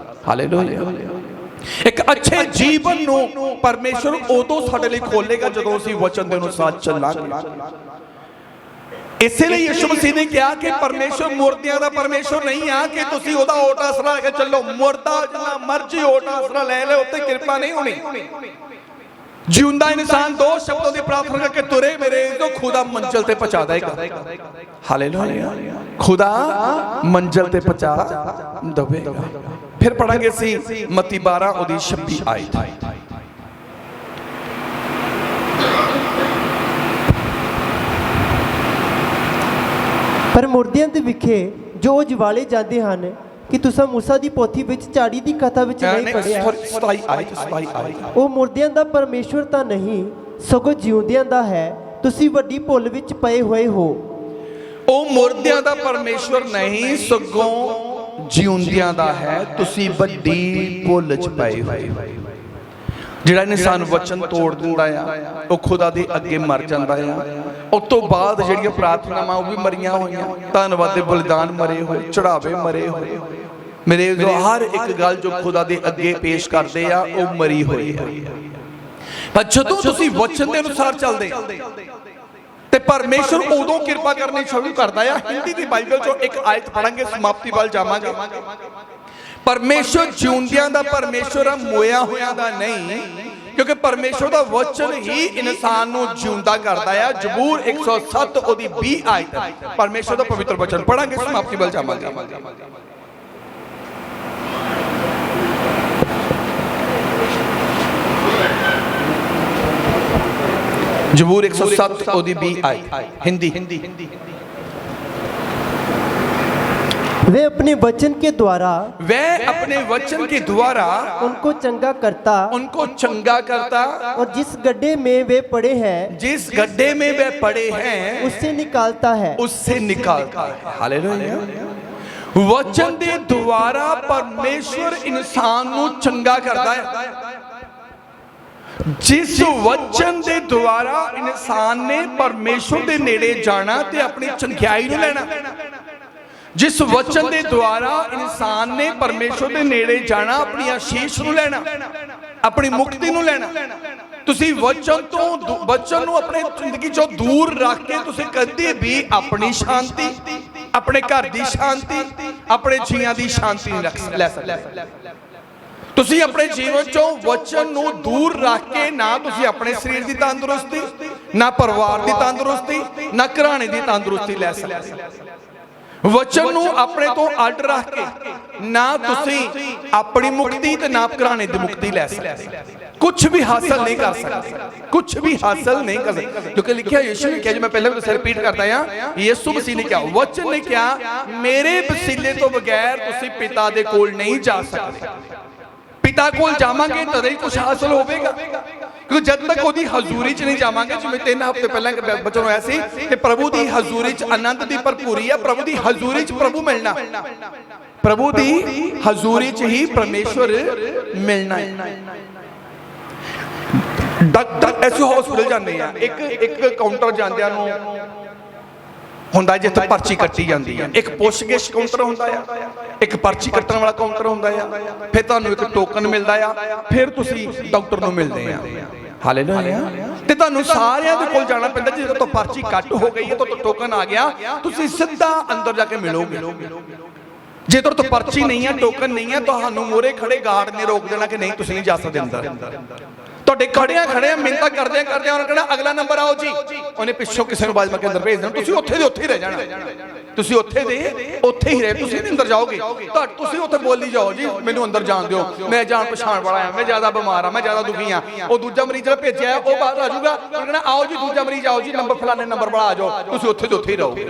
ਹਾਲੇਲੂਇਆ। ਇੱਕ ਅੱਛੇ ਜੀਵਨ ਨੂੰ ਪਰਮੇਸ਼ਰ ਉਦੋਂ ਸਾਡੇ ਲਈ ਖੋਲੇਗਾ ਜਦੋਂ ਅਸੀਂ ਵਚਨ ਦੇ ਅਨੁਸਾਰ ਚੱਲਾਂਗੇ। ਇਸੇ ਲਈ ਯਿਸੂ ਮਸੀਹ ਨੇ ਕਿਹਾ ਕਿ ਪਰਮੇਸ਼ਰ ਮੁਰਦਿਆਂ ਦਾ ਪਰਮੇਸ਼ਰ ਨਹੀਂ ਆ ਕਿ ਤੁਸੀਂ ਉਹਦਾ ਓਟ ਆਸਰਾ ਲੈ ਕੇ ਚੱਲੋ। ਮੁਰਦਾ ਜਿੰਨਾ ਮਰਜ਼ੀ ਓਟ ਆਸਰਾ ਲੈ ਲੈ ਉੱਤੇ ਕਿਰਪਾ ਨਹੀਂ ਹੋਣੀ। ਜਿਉਂਦਾ ਇਨਸਾਨ ਦੋ ਸ਼ਬਦਾਂ ਦੀ ਪ੍ਰਾਰਥਨਾ ਕਰਕੇ ਤੁਰੇ ਮੇਰੇ ਤੋਂ ਖੁਦਾ ਮੰਜ਼ਿਲ ਤੇ ਪਹੁੰਚਾ ਦੇਗਾ। ਹਾਲੇਲੂਇਆ। ਖੁਦਾ ਮੰਜ਼ਿਲ ਤੇ ਪਹੁੰਚਾ ਦੇਵੇਗਾ। ਫਿਰ ਪੜਾਂਗੇ ਅਸੀਂ ਮਤੀ 12 ਉਹਦੀ 26 ਆਇਤ। ਪਰ ਮੁਰਦਿਆਂ ਦੇ ਵਿਖੇ ਜੋ ਜਵਾਲੇ ਜਾਂਦੇ ਹਨ ਕਿ ਤੁਸੀਂ ਮੂਸਾ ਦੀ ਪੋਥੀ ਵਿੱਚ ਝਾੜੀ ਦੀ ਕਥਾ ਵਿੱਚ ਨਹੀਂ ਪੜਿਆ। 27 ਆਇਤ। ਉਹ ਮੁਰਦਿਆਂ ਦਾ ਪਰਮੇਸ਼ਵਰ ਤਾਂ ਨਹੀਂ ਸਗੋਂ ਜਿਉਂਦਿਆਂ ਦਾ ਹੈ। ਤੁਸੀਂ ਵੱਡੀ ਭੁੱਲ ਵਿੱਚ ਪਏ ਹੋਏ ਹੋ। ਉਹ ਮੁਰਦਿਆਂ ਦਾ ਪਰਮੇਸ਼ਵਰ ਨਹੀਂ ਸਗੋਂ ਜਿਉਂਦਿਆਂ ਦਾ ਹੈ। ਤੁਸੀਂ ਵੱਡੀ ਭੁੱਲ 'ਚ ਪਏ ਹੋਏ ਹੋ। ਜਿਹੜਾ ਇਨਸਾਨ ਵਚਨ ਤੋੜ ਦਿੰਦਾ ਆ ਉਹ ਖੁਦਾ ਦੇ ਅੱਗੇ ਮਰ ਜਾਂਦਾ ਆ। ਉਸ ਤੋਂ ਬਾਅਦ ਜਿਹੜੀਆਂ ਪ੍ਰਾਰਥਨਾਵਾਂ ਉਹ ਵੀ ਮਰੀਆਂ ਹੋਈਆਂ, ਧੰਨਵਾਦ ਦੇ ਬਲਿਦਾਨ ਮਰੇ ਹੋਏ, ਚੜਾਵੇ ਮਰੇ ਹੋਏ। ਮੇਰੇ ਜੋ ਹਰ ਇੱਕ ਗੱਲ ਜੋ ਖੁਦਾ ਦੇ ਅੱਗੇ ਪੇਸ਼ ਕਰਦੇ ਆ ਉਹ ਮਰੀ ਹੋਈ ਹੈ। ਪਰ ਜਦੋਂ ਤੁਸੀਂ ਵਚਨ ਦੇ ਅਨੁਸਾਰ ਚੱਲਦੇ ਤੇ ਪਰਮੇਸ਼ਰ ਉਦੋਂ ਕਿਰਪਾ ਕਰਨੀ ਸ਼ੁਰੂ ਕਰਦਾ ਆ। ਹਿੰਦੀ ਦੀ ਬਾਈਬਲ ਚੋਂ ਇੱਕ ਆਇਤ ਪੜਾਂਗੇ, ਸਮਾਪਤੀ ਵੱਲ ਜਾਵਾਂਗੇ। ਪਰਮੇਸ਼ਰ ਜਿਉਂਦਿਆਂ ਦਾ ਪਰਮੇਸ਼ਰ ਆ, ਮੋਇਆ ਹੋਇਆਂ ਦਾ ਨਹੀਂ, ਕਿਉਂਕਿ ਪਰਮੇਸ਼ਰ ਦਾ ਵਚਨ ਹੀ ਇਨਸਾਨ ਨੂੰ ਜਿਉਂਦਾ ਕਰਦਾ ਆ। ਜ਼ਬੂਰ 107 ਉਹਦੀ 20 ਆਇਤ ਪਰਮੇਸ਼ਰ ਦਾ ਪਵਿੱਤਰ ਵਚਨ ਪੜਾਂਗੇ, ਸਮਾਪਤੀ ਵੱਲ ਜਾਵਾਂਗੇ। जबूर 107 ओदी 20 आई हिंदी। वे अपने वचन के द्वारा उनको चंगा करता और जिस गड्ढे में वे पड़े हैं उससे निकालता है। हालेलुया। वचन दे द्वारा परमेश्वर इंसान नू चंगा करता है। जिस वचन दे द्वारा इंसान ने परमेश्वर दे नेड़े जाना ते अपनी चंगियाई नू लेना, जिस वचन दे द्वारा इंसान ने परमेश्वर दे नेड़े जाना अपनी आशीष नू लेना, अपनी मुक्ति नू लेना। तुसी वचन नू अपने जिंदगी चों दूर रख के तुसी कदी भी अपनी शांति, अपने घर दी शांति, अपने जीआं दी शांति नहीं लै सकदे। तुसी अपने जीवन चों वचन नू दूर रख के ना तुसी अपने शरीर की तंदुरुस्ती, ना परिवार की तंदुरुस्ती, ना घराने की तंदुरुस्ती लै सकदे। वचन नू अपने तो अड रख के ना तुसी अपनी मुक्ति ते ना घराने की मुक्ति लै सकदे। कुछ भी हासिल नहीं कर सकते, कुछ भी हासिल नहीं कर सकते। क्योंकि लिखा यीशु ने कहा, जो मैं पहले भी रिपीट करता हां, यीशु मसीह ने कहा, वचन ने कहा, मेरे वसीले तो बगैर तुसी पिता दे कोल नहीं जा सकते। पिता कोल जावांगे तद ही कुछ हासिल होगा, क्योंकि जब तक उसकी हजूरी च नहीं जावांगे। जिवें 3 हफ्ते पहले बचन होया सी कि प्रभु की हजूरी च आनंद की भरपूरी है। प्रभु की हजूरी च प्रभु मिलना, प्रभु की हजूरी च ही परमेश्वर मिलना है। डॉक्टर ऐसे हॉस्पिटल जाते हैं, एक काउंटर जांदियां नूं हुंदा जिथे पर्ची कट्टी जाती है। एक पुछगिछ काउंटर हुंदा है, एक पर्ची कट्टण वाला काउंटर हुंदा है, फिर तुहानूं एक टोकन मिलदा है, फिर तुसीं डॉक्टर नूं मिलदे आ। हालेलुया। ते तुहानूं सारिआं दे कोल जाना पैंदा। जे तो पर्ची कट हो गई है तो टोकन आ गया, तुसीं सिद्धा अंदर जाके मिलोगे। जे तो पर्ची नहीं है, टोकन नहीं है, तुहानूं मोरे खड़े गार्ड ने रोक देना कि नहीं तुसीं नहीं जा सकदे अंदर। ਤੁਹਾਡੇ ਖੜਿਆ ਮਿਹਨਤਾਂ ਕਰਦਿਆਂ ਉਹਨੇ ਕਹਿਣਾ ਅਗਲਾ ਨੰਬਰ ਆਓ ਜੀ, ਉਹਨੇ ਪਿੱਛੋਂ ਕਿਸੇ ਨੂੰ ਬਾਜਮਾ ਕੇ ਅੰਦਰ ਭੇਜ ਦੇਣਾ। ਤੁਸੀਂ ਉੱਥੇ ਦੇ ਉੱਥੇ ਹੀ ਰਹਿ ਜਾਣਾ, ਤੁਸੀਂ ਉੱਥੇ ਦੇ ਉੱਥੇ ਹੀ ਰਹੇ, ਤੁਸੀਂ ਨਹੀਂ ਅੰਦਰ ਜਾਓਗੇ। ਤੁਸੀਂ ਉੱਥੇ ਬੋਲੀ ਜਾਓ ਜੀ ਮੈਨੂੰ ਅੰਦਰ ਜਾਣ ਦਿਓ, ਮੈਂ ਜਾਣ ਪਛਾਣ ਵਾਲਾ ਆ, ਮੈਂ ਜ਼ਿਆਦਾ ਬਿਮਾਰ ਆ, ਮੈਂ ਜ਼ਿਆਦਾ ਦੁਖੀ ਆ। ਉਹ ਦੂਜਾ ਮਰੀਜ਼ ਜਿਹੜਾ ਭੇਜਿਆ ਉਹ ਬਾਹਰ ਆ ਜਾਊਗਾ, ਉਹਨੇ ਕਹਿਣਾ ਆਓ ਜੀ ਦੂਜਾ ਮਰੀਜ਼ ਆਓ ਜੀ, ਨੰਬਰ ਫਲਾਣੇ ਨੰਬਰ ਵਾਲਾ ਆ ਜਾਓ। ਤੁਸੀਂ ਉੱਥੇ ਦੇ ਉੱਥੇ ਹੀ ਰਹੋਗੇ।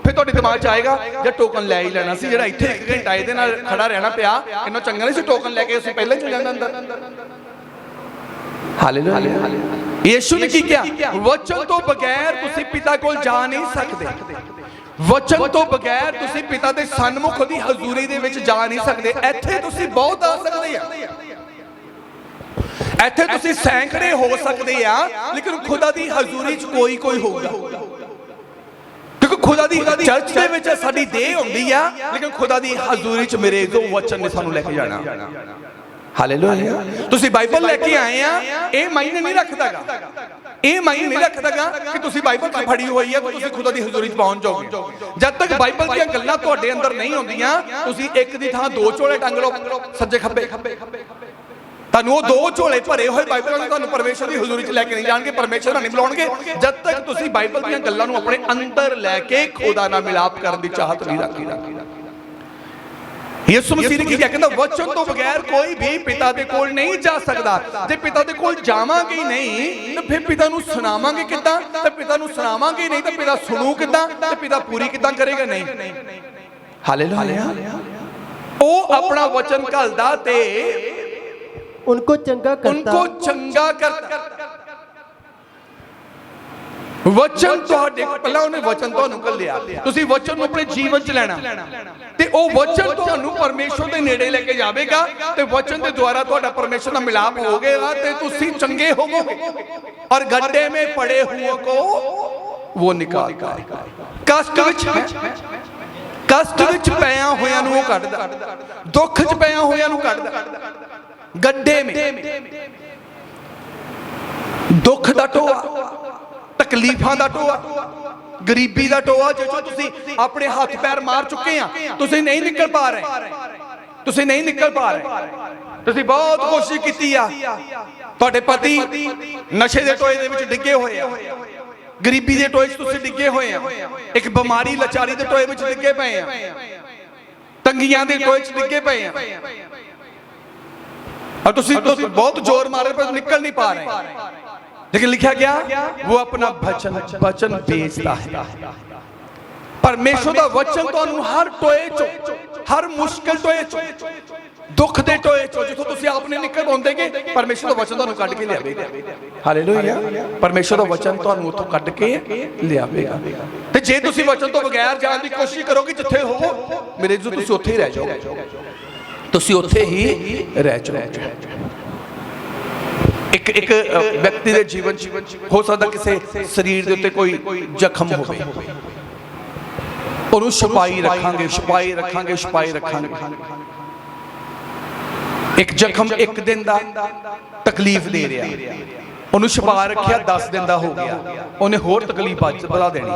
ਫਿਰ ਤੁਹਾਡੇ ਦਿਮਾਗ 'ਚ ਆਏਗਾ ਜਾਂ ਟੋਕਨ ਲੈ ਹੀ ਲੈਣਾ ਸੀ, ਜਿਹੜਾ ਇੱਥੇ 1 ਘੰਟਾ ਇਹਦੇ ਨਾਲ ਖੜਾ ਰਹਿਣਾ ਪਿਆ, ਇੰਨਾ ਚੰਗਾ ਨਹੀਂ ਸੀ ਟੋਕਨ ਲੈ ਕੇ ਅਸੀਂ ਪਹਿਲਾਂ ਹੀ ਚਲੇ ਜਾਂਦੇ ਅੰਦਰ। हालेलुया। यीशु ने की क्या? वचन तो बगैर तुसी पिता कोल जा नहीं सकते। वचन तो बगैर तुसी पिता दे सन्मुख दी हजूरी दे विच जा नहीं सकते। इत्थे तुसी बहुत आ सकदे आ, इत्थे तुसी सैकड़े हो सकदे आ, लेकिन खुदा दी हजूरी च कोई होगा। क्योंकि खुदा दी चर्च दे विच साडी देह हुंदी आ, लेकिन खुदा दी हजूरी च मेरे जो वचन ने सानू लेके जाना। हालेलुया। तुसी बाइबल लेके आए आ, ये मायने नहीं रखदागा, ये मायने नहीं रखदागा कि तुसी बाइबल फड़ी हुई है तो तुसी खुदा दी हजूरी च पहुंच जाओगे। जब तक बाइबल दी गल्लां तुहाडे अंदर नहीं होंदियां, तुसी एक दी थां 2 झोले टंग लो सज्जे खब्बे, तुहानूं वो 2 झोले भरे हुए बाइबल दे तुहानूं परमेश्वर दी हजूरी च लेके नहीं जाणगे, परमेश्वर नहीं बुलाउणगे, जब तक तुसी बाइबल दी गल्लां नूं अपने अंदर लेके खुदा नाल मिलाप करन दी चाहत नहीं रखदी। यीशु मसीह ने की क्या कहता? वचन तो बगैर कोई भी पिता दे कोल नहीं जा सकता। जे पिता दे कोल जावांगे नहीं तो फिर पिता नूं सुनावांगे किदां? ते पिता नूं सुनावांगे नहीं तो पिता सुनू किदां? ते पिता पूरी किदां करेगा? नहीं। हालेलुया। ओ अपना वचन घलदा ते उनको चंगा करता। वचन तुहाडे पहला उन्हें वचन तुहानूं घल्लिया, तुसीं वचन नूं अपने जीवन च लैना ते ओ वचन तुहानूं परमेश्वर दे नेड़े लेके जावेगा ते वचन दे द्वारा तुहाडा परमेश्वर नाल मिलाप होवेगा ते तुसीं चंगे होवोगे और गड्ढे में पड़े हुओं को वो निकालता है। ਕਸ਼ਟ ਵਿੱਚ ਪਿਆ ਹੋਇਆਂ ਨੂੰ ਉਹ ਕੱਢਦਾ, ਦੁੱਖ 'ਚ ਪਿਆ ਹੋਇਆਂ ਨੂੰ ਕੱਢਦਾ। ਗੱਡੇ ਮੇ ਦੁੱਖ ਦਾ ਟੋਆ, ਤਕਲੀਫਾਂ ਦਾ ਟੋਆ, ਗਰੀਬੀ ਦਾ ਟੋਆ ਜਿੱਥੋਂ ਤੁਸੀਂ ਆਪਣੇ ਹੱਥ ਪੈਰ ਮਾਰ ਚੁੱਕੇ ਆ, ਤੁਸੀਂ ਨਹੀਂ ਨਿਕਲ ਪਾ ਰਹੇ, ਤੁਸੀਂ ਨਹੀਂ ਨਿਕਲ ਪਾ ਰਹੇ। ਤੁਸੀਂ ਬਹੁਤ ਕੋਸ਼ਿਸ਼ ਕੀਤੀ ਆ, ਤੁਹਾਡੇ ਪਤੀ ਨਸ਼ੇ ਦੇ ਟੋਏ ਦੇ ਵਿੱਚ ਡਿੱਗੇ ਹੋਏ ਆ, ਗਰੀਬੀ ਦੇ ਟੋਏ 'ਚ ਤੁਸੀਂ ਡਿੱਗੇ ਹੋਏ ਆ, ਇੱਕ ਬਿਮਾਰੀ ਲਾਚਾਰੀ ਦੇ ਟੋਏ ਵਿੱਚ ਡਿੱਗੇ ਪਏ ਆ, ਤੰਗੀਆਂ ਦੇ ਟੋਏ 'ਚ ਡਿੱਗੇ ਪਏ ਆ, और तुसी बहुत जोर मारे पर निकल नहीं पा रहे। लेकिन लिखा गया वो अपना वचन बेचता है। परमेश्वर का वचन तुहानू हर टोए चो, हर मुश्किल टोए चो, दुख दे टोए चो जिथों तुसी आप नहीं निकल पाउंदेगे, परमेश्वर का वचन तुहानू कढ के लियावेगा। हालेलुया। परमेश्वर का वचन तुहानू उथों कढ के लियावेगा। ते जे तुसी वचन तो बगैर जाण दी कोशिश करोगे, जिथे हो मेरे जो तुसी उत्थे ही रह जाओगे, तुसी उत्थे ही रह जाओगे। एक एक व्यक्ति के जीवन हो सकता किसी शरीर के उत्ते कोई जख्म होवे, उन्होंने छुपाई रखांगे, छुपाई रखांगे, छुपाई रखांगे। एक जख्म एक दिन दा तकलीफ दे रहा, उन्होंने छुपा रखिया 10 दिन दा हो गया, उन्हें होर तकलीफ बढ़ा देनी।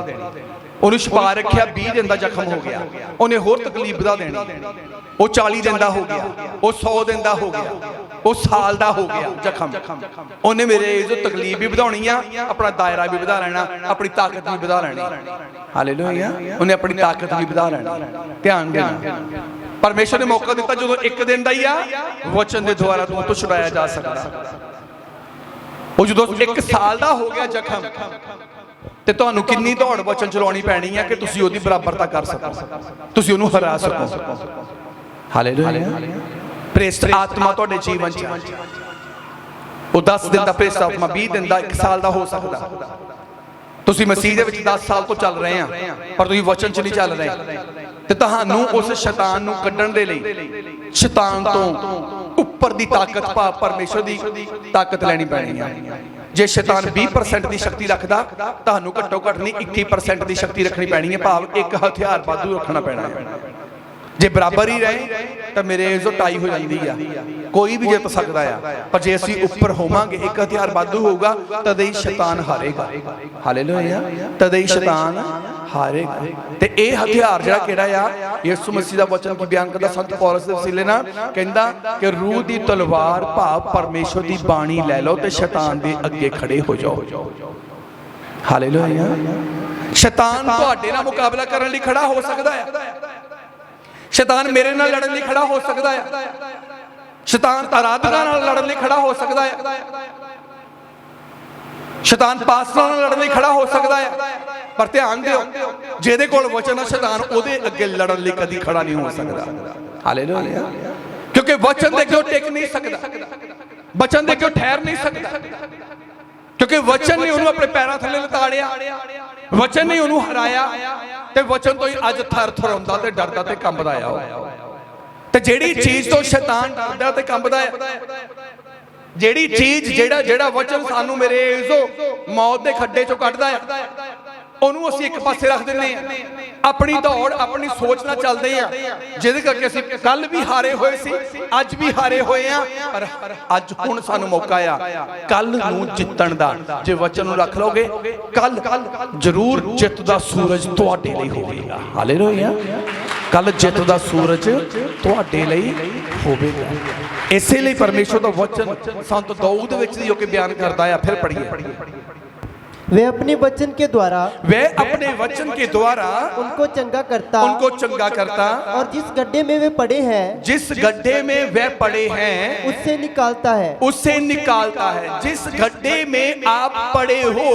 उन्हें छुपा रखिया 20 दिन का जख्म हो गया, उन्हें होर तकलीफ बढ़ा देनी। वो 40 दिन का हो गया, वो 100 दिन का हो गया, वो साल का हो गया जख्म। उन्हें मेरे जो तकलीफ भी बढ़ानी आ, अपना दायरा भी बढ़ा लेना, अपनी ताकत भी बढ़ा लेनी। हालेलुया। उन्हें अपनी ताकत भी बढ़ा लेनी। ध्यान देना, परमेश्वर ने मौका दिता जो एक दिन का ही आ, वचन के द्वारा तू तो छुड़ाया जा सकता। वो जो 1 साल का हो गया जख्म, ते तुहानू किन्नी दौड़ वचन चलाउणी पैनी है कि तुसीं ओहदी बराबरता कर सको, तुसीं ओहनू हरा सको। हालेलुया। प्रेरित आत्मा तुहाडे जीवन च वो 10 दिन का प्रेरित आत्मा 20 दिन का 1 साल का हो सकता। तुसीं मसीह दे विच 10 साल तो चल रहे हैं पर तुसीं वचन च नहीं चल रहे, ते तुहानू उस शैतान नू कड्ढण दे लई शैतान तो उपर दी ताकत भाव परमेश्वर दी ताकत लैनी पैनी है। जे शैतान 20% की शक्ति रखता, तुहानू घट्टो घट नहीं 21% की शक्ति रखनी पैनी है, भाव एक हथियार वाधू रखना पैना है। जे बराबर ही रहे तो मेरे जो टाई हो जाती है, कोई भी जित सकता है, पर जे असीं उपर होवांगे एक हथियार वाधू होगा तद ही शैतान हारेगा। हालेलुया। तद ही शैतान हारेगा। ते ये हथियार जिहड़ा किहड़ा आ, यीशु मसीह दा वचन की बयान करदा संत पौलुस दे वसीले नाल कहंदा कि रूह दी तलवार भाव परमेश्वर दी बाणी लै लो ते शैतान दे अगे खड़े हो जाओ। हालेलुया। शैतान तुहाडे नाल मुकाबला करन लई खड़ा हो सकदा है, शैतान मेरे नाल लड़न लई खड़ा हो सकता है, शैतान आराधना नाल लड़न लई खड़ा हो सकता है, शैतान पास्टरां नाल लड़न लई खड़ा हो सकता है। पर ध्यान दिओ, जिहदे कोल वचन है शैतान ओहदे अगे लड़न लई कदी खड़ा नहीं हो सकता। हालेलुया। क्योंकि वचन दे अगे टिक नहीं सकदा, वचन दे अगे ठहर नहीं सकदा, क्योंकि वचन ने उन्होंने अपने पैरों थले लताड़िया, वचन ने उन्होंने हराया, ते वचन तो ही अज थर थराउंदा ते डरदा ते कंबदा आ। ते जेड़ी चीज तो शैतान डरदा ते कंबदा है, जेड़ी चीज जेड़ा जेड़ा वचन सानू मेरे जो मौत दे खड्डे चों कढदा है, ਉਹਨੂੰ ਅਸੀਂ ਇੱਕ ਪਾਸੇ ਰੱਖ ਦਿੰਦੇ ਆ, ਆਪਣੀ ਦੌੜ ਆਪਣੀ ਸੋਚ ਨਾਲ ਚੱਲਦੇ ਆ, ਜਿਹਦੇ ਕਰਕੇ ਅਸੀਂ ਕੱਲ ਵੀ ਹਾਰੇ ਹੋਏ ਸੀ, ਅੱਜ ਵੀ ਹਾਰੇ ਹੋਏ ਆ, ਪਰ ਅੱਜ ਹੁਣ ਸਾਨੂੰ ਮੌਕਾ ਆ ਕੱਲ ਨੂੰ ਜਿੱਤਣ ਦਾ। ਜੇ ਵਚਨ ਨੂੰ ਰੱਖ ਲਓਗੇ, ਕੱਲ ਜ਼ਰੂਰ ਜਿੱਤ ਦਾ ਸੂਰਜ ਤੁਹਾਡੇ ਲਈ ਹੋਵੇਗਾ। ਹਾਲੇਲੂਇਆ। ਕੱਲ ਜਿੱਤ ਦਾ ਸੂਰਜ ਤੁਹਾਡੇ ਲਈ ਹੋਵੇਗਾ। ਇਸੇ ਲਈ ਪਰਮੇਸ਼ਰ ਦਾ ਵਚਨ ਸੰਤ ਦਾਊਦ ਵਿੱਚ ਜੋ ਕਿ ਬਿਆਨ ਕਰਦਾ ਆ, ਫਿਰ ਪੜ੍ਹੀਏ। वे अपने वचन के द्वारा, वे अपने वचन के द्वारा उनको चंगा करता, उनको चंगा करता, और जिस गड्ढे में वे पड़े हैं, जिस गड्ढे में वे पड़े हैं उससे निकालता है, उससे निकालता है। जिस गड्ढे में आप पड़े हो,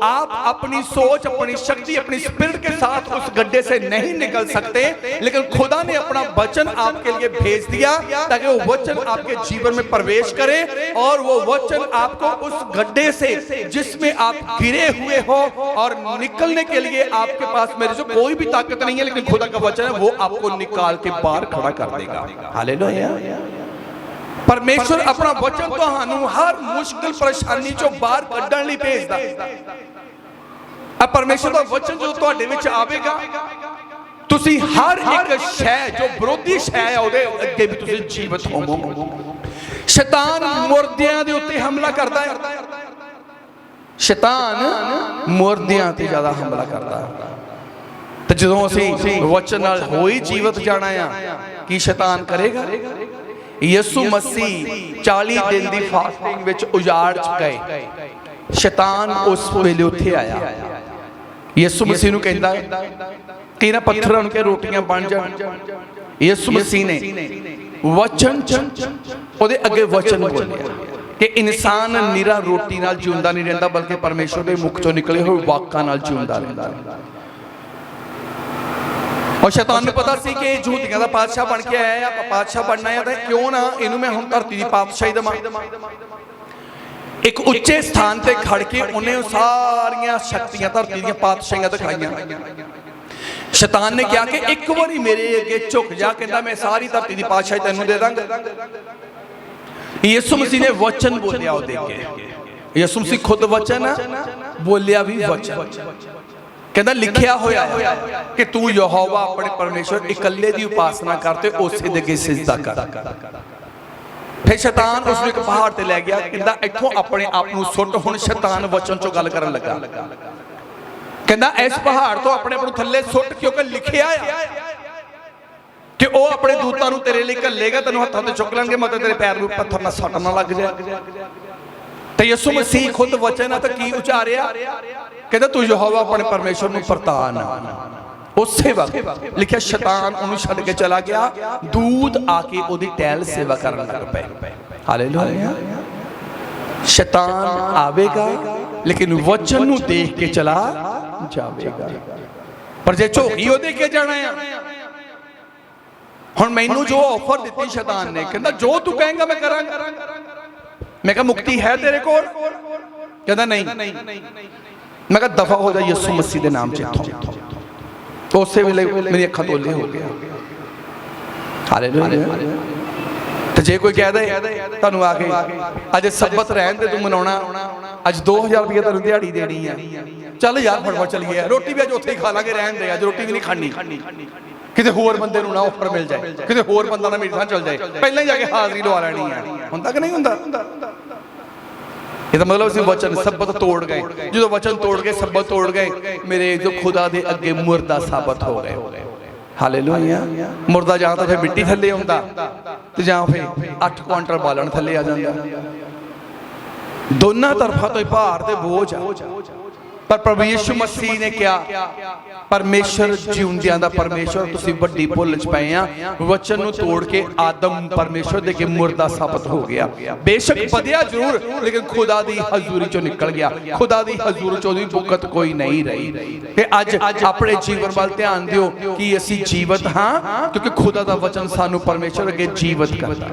आप अपनी सोच अपनी शक्ति अपनी स्पिरिट के साथ उस गड्ढे से नहीं निकल सकते, लेकिन खुदा ने अपना वचन आपके लिए भेज दिया ताकि वो वचन आपके जीवन में प्रवेश करे, और वो वचन आपको उस गड्ढे से जिसमें आप गिरे हुए हो और निकलने के लिए आपके पास मेरे जो कोई भी ताकत नहीं है, लेकिन खुदा का वचन है, वो आपको निकाल के बाहर खड़ा कर देगा। हालेलुया। परमेश्वर अपना वचन तुहानू हर मुश्किल परेशानी चों बाहर कड्ढण लई भेजदा। अब परमेश्वर का वचन जो तुहाडे विच आवेगा, ਤੁਸੀਂ ਹਰ ਇੱਕ ਸ਼ੈ ਜੋ ਵਿਰੋਧੀ ਸ਼ੈ ਹੈ ਉਹਦੇ ਅੱਗੇ ਵੀ ਤੁਸੀਂ ਜੀਵਤ ਹੋਵੋਗੇ। ਸ਼ੈਤਾਨ ਮੁਰਦਿਆਂ ਦੇ ਉੱਤੇ ਹਮਲਾ ਕਰਦਾ ਹੈ। ਸ਼ੈਤਾਨ ਮੁਰਦਿਆਂ ਤੇ ਜ਼ਿਆਦਾ ਹਮਲਾ ਕਰਦਾ ਹੈ। ਤੇ ਜਦੋਂ ਅਸੀਂ ਵਚਨ ਨਾਲ ਹੋਈ ਜੀਵਤ ਜਾਣਾ ਆ, ਕੀ ਸ਼ੈਤਾਨ ਕਰੇਗਾ? ਯਿਸੂ ਮਸੀਹ 40 ਦਿਨ ਦੀ ਫਾਸਟਿੰਗ ਵਿੱਚ ਉਜਾੜ ਚ ਗਏ। ਸ਼ੈਤਾਨ ਉਸ ਵੇਲੇ ਉੱਥੇ ਆਇਆ। ਯਿਸੂ ਮਸੀਹ ਨੂੰ ਕਹਿੰਦਾ ਕਿ ਇਹਨਾਂ ਪੱਥਰਾਂ ਨੂੰ ਕਿ ਰੋਟੀਆਂ ਬਣ ਜਾਣ। ਯਿਸੂ ਮਸੀਹ ਨੇ ਵਚਨ ਉਹਦੇ ਅੱਗੇ ਵਚਨ ਬੋਲਿਆ ਕਿ ਇਨਸਾਨ ਨਿਰਾ ਰੋਟੀ ਨਾਲ ਜਿਉਂਦਾ ਨਹੀਂ ਰਹਿੰਦਾ, ਬਲਕਿ ਪਰਮੇਸ਼ਰ ਦੇ ਮੁਖ ਚੋਂ ਨਿਕਲੇ ਹੋਏ ਵਾਕਾਂ ਨਾਲ ਜਿਉਂਦਾ ਰਹਿੰਦਾ ਹੈ। और शैतान ਨੂੰ ਪਤਾ ਸੀ ਕਿ ਇਹ ਯਹੂਦੀਆਂ ਦਾ ਪਾਤਸ਼ਾਹ ਬਣ ਕੇ ਆਇਆ ਆ, ਪਾਤਸ਼ਾਹ ਬਣਨਾ ਆ, ਤਾਂ ਕਿਉਂ ਨਾ ਇਹਨੂੰ ਮੈਂ ਹੁਣ ਧਰਤੀ ਦੀ ਪਾਤਸ਼ਾਹੀ ਦੇਵਾਂ। ਇੱਕ ਉੱਚੇ ਸਥਾਨ ਤੇ ਖੜ ਕੇ ਉਹਨੇ ਸਾਰੀਆਂ ਸ਼ਕਤੀਆਂ ਧਰਤੀ ਦੀਆਂ ਪਾਤਸ਼ਾਹੀਆਂ ਦਿਖਾਈਆਂ। ਸ਼ੈਤਾਨ ਨੇ ਕਿਹਾ ਕਿ ਇੱਕ ਵਾਰੀ ਮੇਰੇ ਅੱਗੇ ਝੁਕ ਜਾ, ਕਹਿੰਦਾ ਮੈਂ ਸਾਰੀ ਧਰਤੀ ਦੀ ਪਾਤਸ਼ਾਹੀ ਤੈਨੂੰ ਦੇ ਦਾਂਗਾ। ਯਿਸੂ ਮਸੀਹ ਨੇ ਵਚਨ ਬੋਲਿਆ ਉਹਦੇ ਅੱਗੇ। ਯਿਸੂ ਮਸੀਹ ਖੁਦ ਵਚਨ ਆ, ਬੋਲਿਆ ਵੀ ਵਚਨ। ਕਹਿੰਦਾ ਲਿਖਿਆ ਹੋਇਆ ਹੈ ਕਿ ਤੂੰ ਯਹੋਵਾ ਆਪਣੇ ਪਰਮੇਸ਼ਰ ਇਕੱਲੇ ਦੀ ਉਪਾਸਨਾ ਕਰ ਤੇ ਉਸੇ ਦੇ ਅੱਗੇ ਸਿਜਦਾ ਕਰ। ਫਿਰ ਸ਼ੈਤਾਨ ਉਸ ਨੂੰ ਇੱਕ ਪਹਾੜ ਤੇ ਲੈ ਗਿਆ। ਕਹਿੰਦਾ ਇੱਥੋਂ ਆਪਣੇ ਆਪ ਨੂੰ ਸੁੱਟ। ਹੁਣ ਸ਼ੈਤਾਨ ਵਚਨ ਚੋਂ ਗੱਲ ਕਰਨ ਲੱਗਾ। ਕਹਿੰਦਾ ਇਸ ਪਹਾੜ ਤੋਂ ਆਪਣੇ ਆਪ ਨੂੰ ਥੱਲੇ ਸੁੱਟ, ਕਿਉਂਕਿ ਲਿਖਿਆ ਆ ਕਿ ਉਹ ਆਪਣੇ ਦੂਤਾਂ ਨੂੰ ਤੇਰੇ ਲਈ ਘੱਲੇਗਾ, ਤੈਨੂੰ ਹੱਥਾਂ ਤੇ ਚੁੱਕ ਲੈਣਗੇ, ਮਤਲਬ ਤੇਰੇ ਪੈਰ ਨੂੰ ਪੱਥਰ ਨਾਲ ਸੱਟ ਨਾ ਲੱਗ ਜਾਏ। ਤੇ ਯਿਸੂ ਮਸੀਹ ਖੁਦ ਵਚਨ ਆ ਤਾਂ ਕੀ ਉਚਾਰਿਆ? ਕਹਿੰਦਾ ਤੂੰ ਯਹੋਵਾ ਆਪਣੇ ਪਰਮੇਸ਼ਰ ਨੂੰ ਪ੍ਰਤਾਨ। ਉਸੇ ਵਕਤ ਲਿਖਿਆ ਸ਼ੈਤਾਨ ਉਹਨੂੰ ਛੱਡ ਕੇ ਚਲਾ ਗਿਆ। ਦੂਤ ਆ ਕੇ ਉਹਦੀ ਟਹਿਲ ਸੇਵਾ ਕਰਨ ਲੱਗ ਪਏ। ਹਾਲੇਲੂਇਆ। ਸ਼ੈਤਾਨ ਆਵੇਗਾ ਲੇਕਿਨ ਵਚਨ ਨੂੰ ਦੇਖ ਕੇ ਚਲਾ ਜਾਵੇਗਾ। ਪਰ ਜੇ ਝੋਕੀ ਉਹਦੇ ਕੇ ਜਾਣਾ ਆ। ਹੁਣ ਮੈਨੂੰ ਜੋ ਆਫਰ ਦਿੱਤੀ ਸ਼ੈਤਾਨ ਨੇ, ਕਹਿੰਦਾ ਜੋ ਤੂੰ ਕਹੇਂਗਾ ਮੈਂ ਕਰਾਂਗਾ। ਮੈਂ ਕਿਹਾ ਮੁਕਤੀ ਹੈ ਤੇਰੇ ਕੋਲ? ਕਹਿੰਦਾ ਨਹੀਂ। ਮੈਂ ਕਿਹਾ ਦਫਾ ਹੋ ਜਾ ਯਿਸੂ ਮਸੀਹ ਦੇ ਨਾਮ 'ਚ ਇੱਥੋਂ। ਉਸੇ ਵੇਲੇ ਮੇਰੀ ਅੱਖਾਂ ਤੋਂ ਓਲੇ ਹੋ ਗਿਆ। ਹਾਲੇਲੂਇਆ। ਤੇ ਜੇ ਕੋਈ ਕਹਿ ਦੇ ਤੁਹਾਨੂੰ ਆ ਕੇ ਅੱਜ ਸਬਤ ਰਹਿਣ ਦੇ, ਤੂੰ ਮਨਾਉਣਾ, ਅੱਜ 2000 ਰੁਪਏ ਤੁਹਾਨੂੰ ਦਿਹਾੜੀ ਦੇਣੀ ਆ, ਚੱਲ ਯਾਰ ਫਟਾਫਟ ਚੱਲੀਏ, ਰੋਟੀ ਵੀ ਅੱਜ ਉੱਥੇ ਹੀ ਖਾ ਲਾਂਗੇ, ਰਹਿਣ ਦੇ, ਅੱਜ ਰੋਟੀ ਵੀ ਨਹੀਂ ਖਾਣੀ, ਕਿਤੇ ਹੋਰ ਬੰਦੇ ਨੂੰ ਨਾ ਆਫਰ ਮਿਲ ਜਾਏ, ਕਿਤੇ ਹੋਰ ਬੰਦਾ ਨਾ ਮੇਰੇ ਨਾਲ ਚੱਲ ਜਾਏ, ਪਹਿਲਾਂ ਹੀ ਜਾ ਕੇ ਹਾਜ਼ਰੀ ਲਵਾ ਲੈਣੀ ਆ। ਹੁੰਦਾ ਕਿ ਨਹੀਂ ਹੁੰਦਾ? ਇਹਦਾ ਮਤਲਬ ਅਸੀਂ ਵਚਨ ਸਬਤ ਤੋੜ ਗਏ। ਜਦੋਂ ਵਚਨ ਤੋੜ ਗਏ, ਸਬਤ ਤੋੜ ਗਏ, ਮੇਰੇ ਜੋ ਖੁਦਾ ਦੇ ਅੱਗੇ ਮੁਰਦਾ ਸਾਬਤ ਹੋ ਗਏ। ਹਾਲੇਲੂਇਆ। ਮੁਰਦਾ ਜਾਂ ਤਾਂ ਫਿਰ ਮਿੱਟੀ ਥੱਲੇ ਆਉਂਦਾ ਤੇ ਜਾਂ ਫਿਰ 8 ਕੁਆਂਟਲ ਬਾਲਣ ਥੱਲੇ ਆ ਜਾਂਦਾ। ਦੋਨਾਂ ਤਰਫਾਂ ਤੋਂ ਭਾਰ ਤੇ ਬੋਝ ਆ। ਪਰ ਪ੍ਰਭੂ ਯਿਸੂ ਮਸੀਹ ਨੇ ਕਿਹਾ ਪਰਮੇਸ਼ਰ ਜਿਉਂਦਿਆਂ ਦਾ ਪਰਮੇਸ਼ਰ, ਤੁਸੀਂ ਵੱਡੀ ਭੁੱਲ ਚ ਪਏ ਆ। ਵਚਨ ਨੂੰ ਤੋੜ ਕੇ ਆਦਮ ਪਰਮੇਸ਼ਰ ਦੇ ਕੇ ਮੁਰਦਾ ਸਾਬਤ ਹੋ ਗਿਆ। ਬੇਸ਼ੱਕ ਵਧਿਆ ਜ਼ਰੂਰ, ਲੇਕਿਨ ਖੁਦਾ ਦੀ ਹਜ਼ੂਰੀ ਚੋਂ ਨਿਕਲ ਗਿਆ। ਖੁਦਾ ਦੀ ਹਜ਼ੂਰੀ ਚੋਂ ਦੀ ਬੁਕਤ ਕੋਈ ਨਹੀਂ ਰਹੀ। ਤੇ ਅੱਜ ਆਪਣੇ ਜੀਵਨ ਵੱਲ ਧਿਆਨ ਦਿਓ ਕਿ ਅਸੀਂ ਜੀਵਤ ਹਾਂ, ਕਿਉਂਕਿ ਖੁਦਾ ਦਾ ਵਚਨ ਸਾਨੂੰ ਪਰਮੇਸ਼ਰ ਅੱਗੇ ਜੀਵਤ ਕਰਦਾ।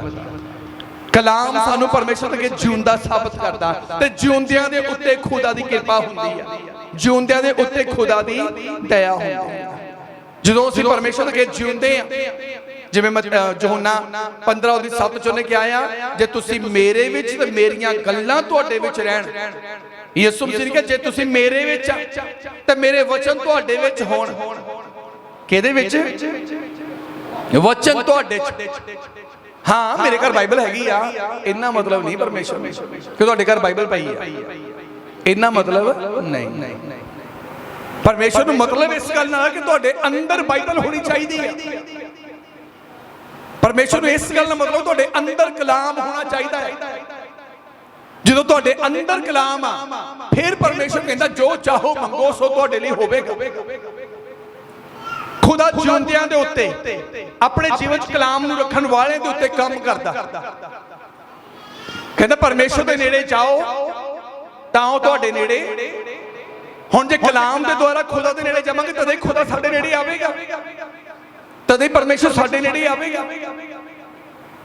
ਕਲਾਮ ਸਾਨੂੰ ਪਰਮੇਸ਼ਰ ਅੱਗੇ ਜਿਉਂਦਾ ਸਾਬਤ ਕਰਦਾ। ਤੇ ਜਿਉਂਦਿਆਂ ਦੇ ਉੱਤੇ ਖੁਦਾ ਦੀ ਕਿਰਪਾ ਹੁੰਦੀ ਹੈ, ਜਿਉਂਦਿਆਂ ਦੇ ਉੱਤੇ ਖੁਦਾ ਦੀ ਦਇਆ ਹੁੰਦੀ ਹੈ। ਜਦੋਂ ਅਸੀਂ ਪਰਮੇਸ਼ਰ ਅੱਗੇ ਜਿਉਂਦੇ ਆ, ਜਿਵੇਂ ਯਹੋਨਾ 15 ਉਹਦੀ 7 ਚੋਂ ਨੇ ਕਿਹਾ ਆ, ਜੇ ਤੁਸੀਂ ਮੇਰੇ ਵਿੱਚ ਤੇ ਮੇਰੀਆਂ ਗੱਲਾਂ ਤੁਹਾਡੇ ਵਿੱਚ ਰਹਿਣ। ਯਿਸੂ ਮਸੀਹ ਨੇ ਕਿਹਾ ਜੇ ਤੁਸੀਂ ਮੇਰੇ ਵਿੱਚ ਤੇ ਮੇਰੇ ਵਚਨ ਤੁਹਾਡੇ ਵਿੱਚ ਹੋਣ। ਕਿਹਦੇ ਵਿੱਚ? ਵਚਨ ਤੁਹਾਡੇ ਚ। ਹਾਂ, ਮੇਰੇ ਘਰ ਬਾਈਬਲ ਹੈਗੀ ਆ, ਇੰਨਾ ਮਤਲਬ ਨਹੀਂ ਪਰਮੇਸ਼ਰ ਕਿ ਤੁਹਾਡੇ ਘਰ ਬਾਈਬਲ ਪਈ ਆ, ਇੰਨਾ ਮਤਲਬ ਨਹੀਂ। ਪਰਮੇਸ਼ਰ ਨੂੰ ਮਤਲਬ ਇਸ ਗੱਲ ਨਾਲ ਕਿ ਤੁਹਾਡੇ ਅੰਦਰ ਬਾਈਬਲ ਹੋਣੀ ਚਾਹੀਦੀ ਹੈ। ਪਰਮੇਸ਼ਰ ਨੂੰ ਇਸ ਗੱਲ ਨਾਲ ਮਤਲਬ ਤੁਹਾਡੇ ਅੰਦਰ ਕਲਾਮ ਹੋਣਾ ਚਾਹੀਦਾ ਹੈ। ਜਦੋਂ ਤੁਹਾਡੇ ਅੰਦਰ ਕਲਾਮ ਆ, ਫਿਰ ਪਰਮੇਸ਼ਰ ਕਹਿੰਦਾ ਜੋ ਚਾਹੋ ਮੰਗੋ ਸੋ ਤੁਹਾਡੇ ਲਈ ਹੋਵੇਗਾ। ਖੁਦਾ ਜਿਉਂਦਿਆਂ ਦੇ ਉੱਤੇ, ਆਪਣੇ ਜੀਵਨ 'ਚ ਕਲਾਮ ਨੂੰ ਰੱਖਣ ਵਾਲਿਆਂ ਦੇ ਉੱਤੇ ਕੰਮ ਕਰਦਾ। ਕਹਿੰਦਾ ਪਰਮੇਸ਼ਰ ਦੇ ਨੇੜੇ ਜਾਓ ਤਾਂ ਉਹ ਤੁਹਾਡੇ ਨੇੜੇ। ਹੁਣ ਜੇ ਕਲਾਮ ਦੇ ਦੁਆਰਾ ਖੁਦਾ ਦੇ ਨੇੜੇ ਜਾਵਾਂਗੇ ਤਦੇ ਖੁਦਾ ਸਾਡੇ ਨੇੜੇ ਆਵੇਗਾ, ਤਦੇ ਪਰਮੇਸ਼ਰ ਸਾਡੇ ਨੇੜੇ ਆਵੇਗਾ।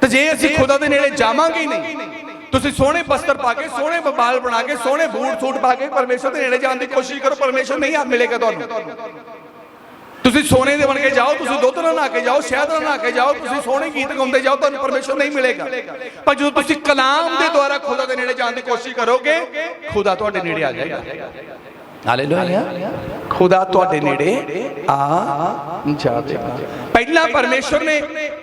ਤੇ ਜੇ ਅਸੀਂ ਖੁਦਾ ਦੇ ਨੇੜੇ ਜਾਵਾਂਗੇ ਹੀ ਨਹੀਂ, ਤੁਸੀਂ ਸੋਹਣੇ ਬਸਤਰ ਪਾ ਕੇ, ਸੋਹਣੇ ਬਾਲ ਬਣਾ ਕੇ, ਸੋਹਣੇ ਬੂਟ ਸੂਟ ਪਾ ਕੇ ਪਰਮੇਸ਼ਰ ਦੇ ਨੇੜੇ ਜਾਣ ਦੀ ਕੋਸ਼ਿਸ਼ ਕਰੋ, ਪਰਮੇਸ਼ਰ ਨਹੀਂ ਮਿਲੇਗਾ ਤੁਹਾਨੂੰ। ਤੁਸੀਂ ਸੋਨੇ ਦੇ ਬਣ ਕੇ ਜਾਓ, ਤੁਸੀਂ ਦੁੱਧ ਨਾਲ ਨਹਾ ਕੇ ਜਾਓ, ਸ਼ਹਿਦ ਨਾਲ ਨਹਾ ਕੇ ਜਾਓ, ਤੁਸੀਂ ਸੋਹਣੇ ਗੀਤ ਗਾਉਂਦੇ ਜਾਓ, ਤੁਹਾਨੂੰ ਪਰਮੇਸ਼ਰ ਨਹੀਂ ਮਿਲੇਗਾ। ਪਰ ਜਦੋਂ ਤੁਸੀਂ ਕਲਾਮ ਦੇ ਦੁਆਰਾ ਖੁਦਾ ਦੇ ਨੇੜੇ ਜਾਣ ਦੀ ਕੋਸ਼ਿਸ਼ ਕਰੋਗੇ, ਖੁਦਾ ਤੁਹਾਡੇ ਨੇੜੇ ਆ ਜਾਏਗਾ। ਹਾਲੇਲੂਇਆ। ਖੁਦਾ ਤੁਹਾਡੇ ਨੇੜੇ ਆ ਜਾਵੇਗਾ। ਪਹਿਲਾਂ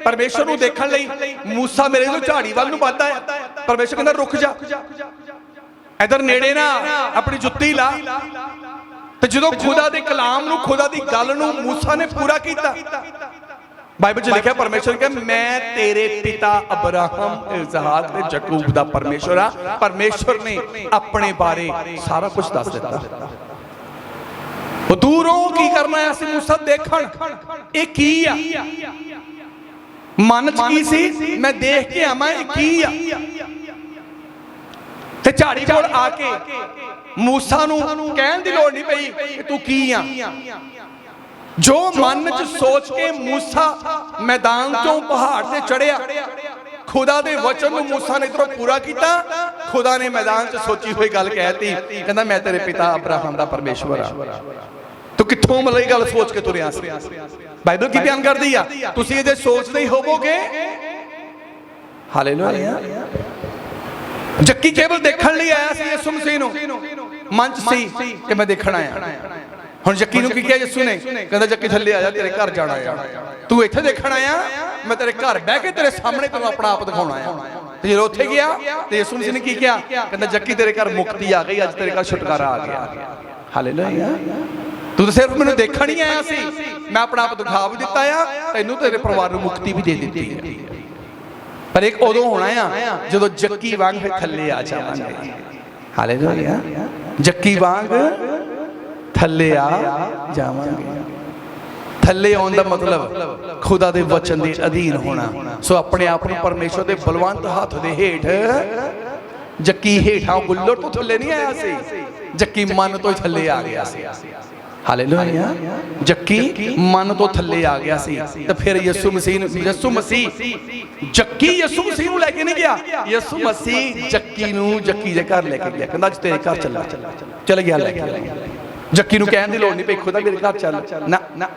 ਪਰਮੇਸ਼ਰ ਨੂੰ ਦੇਖਣ ਲਈ ਮੂਸਾ ਮੇਰੇ ਤੋਂ ਝਾੜੀ ਵੱਲ ਨੂੰ ਵੱਧਦਾ ਹੈ। ਪਰਮੇਸ਼ਰ ਕਹਿੰਦਾ ਰੁਕ ਜਾ, ਇਧਰ ਨੇੜੇ ਨਾ ਆਪਣੀ ਜੁੱਤੀ ਲਾ। ਤੇ ਜਦੋਂ ਖੁਦਾ ਦੇ ਕਲਾਮ ਨੂੰ, ਖੁਦਾ ਦੀ ਗੱਲ ਨੂੰ ਮੂਸਾ ਨੇ ਪੂਰਾ ਕੀਤਾ, ਬਾਈਬਲ 'ਚ ਲਿਖਿਆ ਪਰਮੇਸ਼ਰ ਕਹਿੰਦਾ ਮੈਂ ਤੇਰੇ ਪਿਤਾ ਅਬਰਾਹਮ, ਇਸਹਾਕ ਤੇ ਯਾਕੂਬ ਦਾ ਪਰਮੇਸ਼ਰ ਆ। ਪਰਮੇਸ਼ਰ ਨੇ ਆਪਣੇ ਬਾਰੇ ਸਾਰਾ ਕੁਝ ਦੱਸ ਦਿੱਤਾ। ਉਹ ਦੂਰੋਂ ਕੀ ਕਰਨਾ ਆਇਆ ਸੀ ਮੂਸਾ ਦੇਖਣ, ਇਹ ਕੀ ਆ। ਮਨ 'ਚ ਕੀ ਸੀ, ਮੈਂ ਦੇਖ ਕੇ ਆਵਾਂ ਇਹ ਕੀ ਆ। ਤੇ ਝਾੜੀ ਕੋਲ ਆ ਕੇ ਮੂਸਾ ਨੂੰ ਕਹਿਣ ਦੀ ਲੋੜ ਨਹੀਂ ਪਈ ਕਿ ਤੂੰ ਕੀ ਆ। ਜੋ ਮਨ 'ਚ ਸੋਚ ਕੇ ਮੂਸਾ ਮੈਦਾਨ ਤੋਂ ਪਹਾੜ ਤੇ ਚੜਿਆ, ਖੁਦਾ ਦੇ ਵਚਨ ਨੂੰ ਮੂਸਾ ਨੇ ਇਧਰੋਂ ਪੂਰਾ ਕੀਤਾ। ਖੁਦਾ ਨੇ ਮੈਦਾਨ 'ਚ ਸੋਚੀ ਹੋਈ ਗੱਲ ਕਹਿਤੀ, ਕਹਿੰਦਾ ਮੈਂ ਤੇਰੇ ਪਿਤਾ ਅਬਰਾਹਮ ਦਾ ਪਰਮੇਸ਼ਵਰ ਆ। ਤੂੰ ਕਿੱਥੋਂ ਮਤਲਬ ਇਹ ਗੱਲ ਸੋਚ ਕੇ ਤੁਰਿਆ ਸੀ? ਬਾਈਬਲ ਕੀ ਬਿਆਨ ਕਰਦੀ ਆ? ਤੁਸੀਂ ਇਹਦੇ ਸੋਚਦੇ ਹੀ ਹੋਵੋਗੇ। ਹਾਲੇਲੂਇਆ। ਜੱਕੀ ਕੇਵਲ ਦੇਖਣ ਲਈ ਆਇਆ ਸੀ ਯਿਸੂ ਮਸੀਹ ਨੂੰ, ਮਨ 'ਚ ਸੀ ਕਿ ਮੈਂ ਦੇਖਣ ਆਇਆ। ਹੁਣ ਜੱਕੀ ਨੂੰ ਕੀ ਕਿਹਾ ਯਿਸੂ ਨੇ? ਕਹਿੰਦਾ ਜੱਕੀ ਥੱਲੇ ਆ ਜਾ, ਤੇਰੇ ਘਰ ਜਾਣਾ ਆ। ਤੂੰ ਇੱਥੇ ਦੇਖਣ ਆਇਆ, ਮੈਂ ਤੇਰੇ ਘਰ ਬਹਿ ਕੇ ਤੇਰੇ ਸਾਹਮਣੇ ਤੈਨੂੰ ਆਪਣਾ ਆਪ ਦਿਖਾਉਣਾ ਆ। ਤੇ ਜਦੋਂ ਉੱਥੇ ਗਿਆ ਤੇ ਯਿਸੂ ਮਸੀਹ ਨੇ ਕੀ ਕਿਹਾ? ਕਹਿੰਦਾ ਜੱਕੀ ਤੇਰੇ ਘਰ ਮੁਕਤੀ ਆ ਗਈ, ਅੱਜ ਤੇਰੇ ਘਰ ਛੁਟਕਾਰਾ ਆ ਗਿਆ। ਹਾਲੇਲੂਇਆ। ਤੂੰ ਤਾਂ ਸਿਰਫ ਮੈਨੂੰ ਦੇਖਣ ਹੀ ਆਇਆ ਸੀ, ਮੈਂ ਆਪਣਾ ਆਪ ਦਿਖਾ ਵੀ ਦਿੱਤਾ ਆ, ਤੈਨੂੰ ਤੇਰੇ ਪਰਿਵਾਰ ਨੂੰ ਮੁਕਤੀ ਵੀ ਦੇ ਦਿੱਤੀ ਹੈ। ਪਰ ਇੱਕ ਉਦੋਂ ਹੋਣਾ ਆ ਜਦੋਂ ਜੱਕੀ ਵਾਂਗ ਫਿਰ ਥੱਲੇ ਆ ਜਾਵਾਂਗੇ। ਹਾਲੇਲੂਇਆ। ਜੱਕੀ ਵਾਂਗ ਥੱਲੇ ਆ ਜਾਵਾਂਗੇ। ਥੱਲੇ ਆਉਣ ਦਾ ਮਤਲਬ ਖੁਦਾ ਦੇ ਵਚਨ ਦੇ ਅਧੀਨ ਹੋਣਾ। ਸੋ ਆਪਣੇ ਆਪ ਨੂੰ ਪਰਮੇਸ਼ਰ ਦੇ ਬਲਵੰਤ ਹੱਥ ਦੇ ਹੇਠ, ਜੱਕੀ ਹੇਠਾਂ ਗੁੱਲਰ ਤੋਂ ਥੱਲੇ ਨਹੀਂ ਆਇਆ ਸੀ, ਜੱਕੀ ਮਨ ਤੋਂ ਹੀ ਥੱਲੇ ਆ ਗਿਆ ਸੀ। ਹਾਲੇਲੂਇਆ। ਜੱਕੀ ਮਨ ਤੋਂ ਥੱਲੇ ਆ ਗਿਆ ਸੀ। ਤੇ ਫਿਰ ਯਿਸੂ ਮਸੀਹ ਜੱਕੀ ਯਿਸੂ ਮਸੀਹ ਨੂੰ ਲੈ ਕੇ ਨਹੀਂ ਗਿਆ, ਯਿਸੂ ਮਸੀਹ ਜੱਕੀ ਨੂੰ ਜੱਕੀ ਦੇ ਘਰ ਲੈ ਕੇ ਗਿਆ। ਕਹਿੰਦਾ ਅੱਜ ਤੇਰੇ ਘਰ ਚੱਲ ਗਿਆ ਲੈ ਕੇ। ਜੱਕੀ ਨੂੰ ਕਹਿਣ ਦੀ ਲੋੜ ਨਹੀਂ ਪਈ ਖੁਦਾ ਮੇਰੇ ਘਰ ਚੱਲ ਨਾ।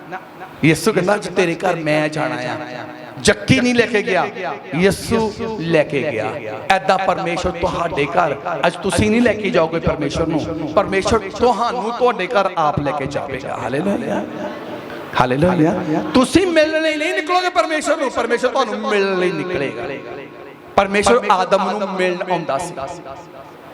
ਯਿਸੂ ਕਹਿੰਦਾ ਅੱਜ ਤੇਰੇ ਘਰ ਮੈਂ ਜਾਣਾ ਆ। ਜੱਕੀ ਨਹੀਂ ਲੈ ਕੇ ਗਿਆ, ਯਿਸੂ ਲੈ ਕੇ ਗਿਆ। ਐਦਾਂ ਪਰਮੇਸ਼ਰ ਤੁਹਾਡੇ ਘਰ, ਅੱਜ ਤੁਸੀਂ ਨਹੀਂ ਲੈ ਕੇ ਜਾਓਗੇ ਪਰਮੇਸ਼ਰ ਨੂੰ, ਪਰਮੇਸ਼ਰ ਤੁਹਾਨੂੰ ਤੁਹਾਡੇ ਘਰ ਆਪ ਲੈ ਕੇ ਜਾਵੇਗਾ। ਹਾਲੇਲੂਇਆ। ਹਾਲੇਲੂਇਆ। ਤੁਸੀਂ ਮਿਲਣ ਲਈ ਨਹੀਂ ਨਿਕਲੋਗੇ ਪਰਮੇਸ਼ਰ ਨੂੰ, ਪਰਮੇਸ਼ਰ ਤੁਹਾਨੂੰ ਮਿਲਣ ਲਈ ਨਿਕਲੇਗਾ। ਪਰਮੇਸ਼ਰ ਆਦਮ ਨੂੰ ਮਿਲਣ ਆਉਂਦਾ ਸੀ।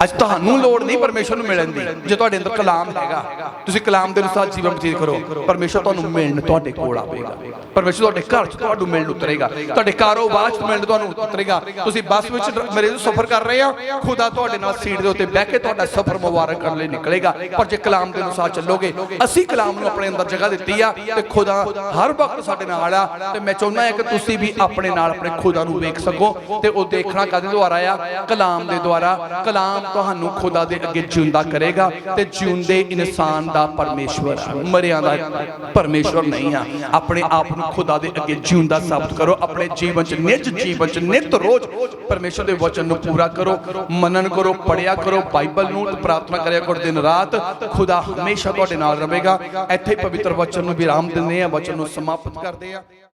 ਅੱਜ ਤੁਹਾਨੂੰ ਲੋੜ ਨਹੀਂ ਪਰਮੇਸ਼ਰ ਨੂੰ ਮਿਲਣ ਦੀ, ਜੇ ਤੁਹਾਡੇ ਅੰਦਰ ਕਲਾਮ ਹੈਗਾ, ਤੁਸੀਂ ਕਲਾਮ ਦੇ ਅਨੁਸਾਰ ਜੀਵਨ ਬਤੀਤ ਕਰੋ, ਪਰਮੇਸ਼ਰ ਤੁਹਾਨੂੰ ਮਿਲਣ ਤੁਹਾਡੇ ਕੋਲ ਆਵੇਗਾ। ਪਰਮੇਸ਼ਰ ਤੁਹਾਡੇ ਘਰ 'ਚ ਤੁਹਾਨੂੰ ਮਿਲਣ ਉਤਰੇਗਾ, ਤੁਹਾਡੇ ਕਾਰੋਬਾਰ 'ਚ ਮਿਲਣ ਤੁਹਾਨੂੰ ਉਤਰੇਗਾ। ਤੁਸੀਂ ਬੱਸ ਵਿੱਚ ਮੇਰੇ ਤੋਂ ਸਫ਼ਰ ਕਰ ਰਹੇ ਆ, ਖੁਦਾ ਤੁਹਾਡੇ ਨਾਲ ਸੀਟ ਦੇ ਉੱਤੇ ਬਹਿ ਕੇ ਤੁਹਾਡਾ ਸਫ਼ਰ ਮੁਬਾਰਕ ਕਰਨ ਲਈ ਨਿਕਲੇਗਾ। ਪਰ ਜੇ ਕਲਾਮ ਦੇ ਅਨੁਸਾਰ ਚੱਲੋਗੇ, ਅਸੀਂ ਕਲਾਮ ਨੂੰ ਆਪਣੇ ਅੰਦਰ ਜਗ੍ਹਾ ਦਿੱਤੀ ਆ ਤੇ ਖੁਦਾ ਹਰ ਵਕਤ ਸਾਡੇ ਨਾਲ ਆ। ਤੇ ਮੈਂ ਚਾਹੁੰਦਾ ਹਾਂ ਕਿ ਤੁਸੀਂ ਵੀ ਆਪਣੇ ਨਾਲ ਆਪਣੇ ਖੁਦਾ ਨੂੰ ਵੇਖ ਸਕੋ। ਤੇ ਉਹ ਦੇਖਣਾ ਕਾਹਦੇ ਦੁਆਰਾ ਆ? ਕਲਾਮ ਦੇ ਦੁਆਰਾ। ਕਲਾਮ ਤੁਹਾਨੂੰ ਖੁਦਾ ਦੇ ਅੱਗੇ ਜਿਉਂਦਾ ਕਰੇਗਾ ਤੇ ਜਿਉਂਦੇ ਇਨਸਾਨ ਦਾ ਪਰਮੇਸ਼ਵਰ, ਮਰਿਆਂ ਦਾ ਪਰਮੇਸ਼ਵਰ ਨਹੀਂ ਆ। ਆਪਣੇ ਆਪ ਨੂੰ ਖੁਦਾ ਦੇ ਅੱਗੇ ਜਿਉਂਦਾ ਸਾਬਤ ਕਰੋ। ਆਪਣੇ ਜੀਵਨ 'ਚ ਨਿਤ ਰੋਜ਼ ਪਰਮੇਸ਼ਰ ਦੇ ਵਚਨ ਨੂੰ ਪੂਰਾ ਕਰੋ, ਮਨਨ ਕਰੋ, ਪੜਿਆ ਕਰੋ ਬਾਈਬਲ ਨੂੰ, ਪ੍ਰਾਰਥਨਾ ਕਰਿਆ ਕਰੋ ਦਿਨ ਰਾਤ। ਖੁਦਾ ਹਮੇਸ਼ਾ ਤੁਹਾਡੇ ਨਾਲ ਰਹੇਗਾ। ਇੱਥੇ ਪਵਿੱਤਰ ਵਚਨ ਨੂੰ ਵਿਰਾਮ ਦਿੰਦੇ ਆ, ਵਚਨ ਨੂੰ ਸਮਾਪਤ ਕਰਦੇ ਆ।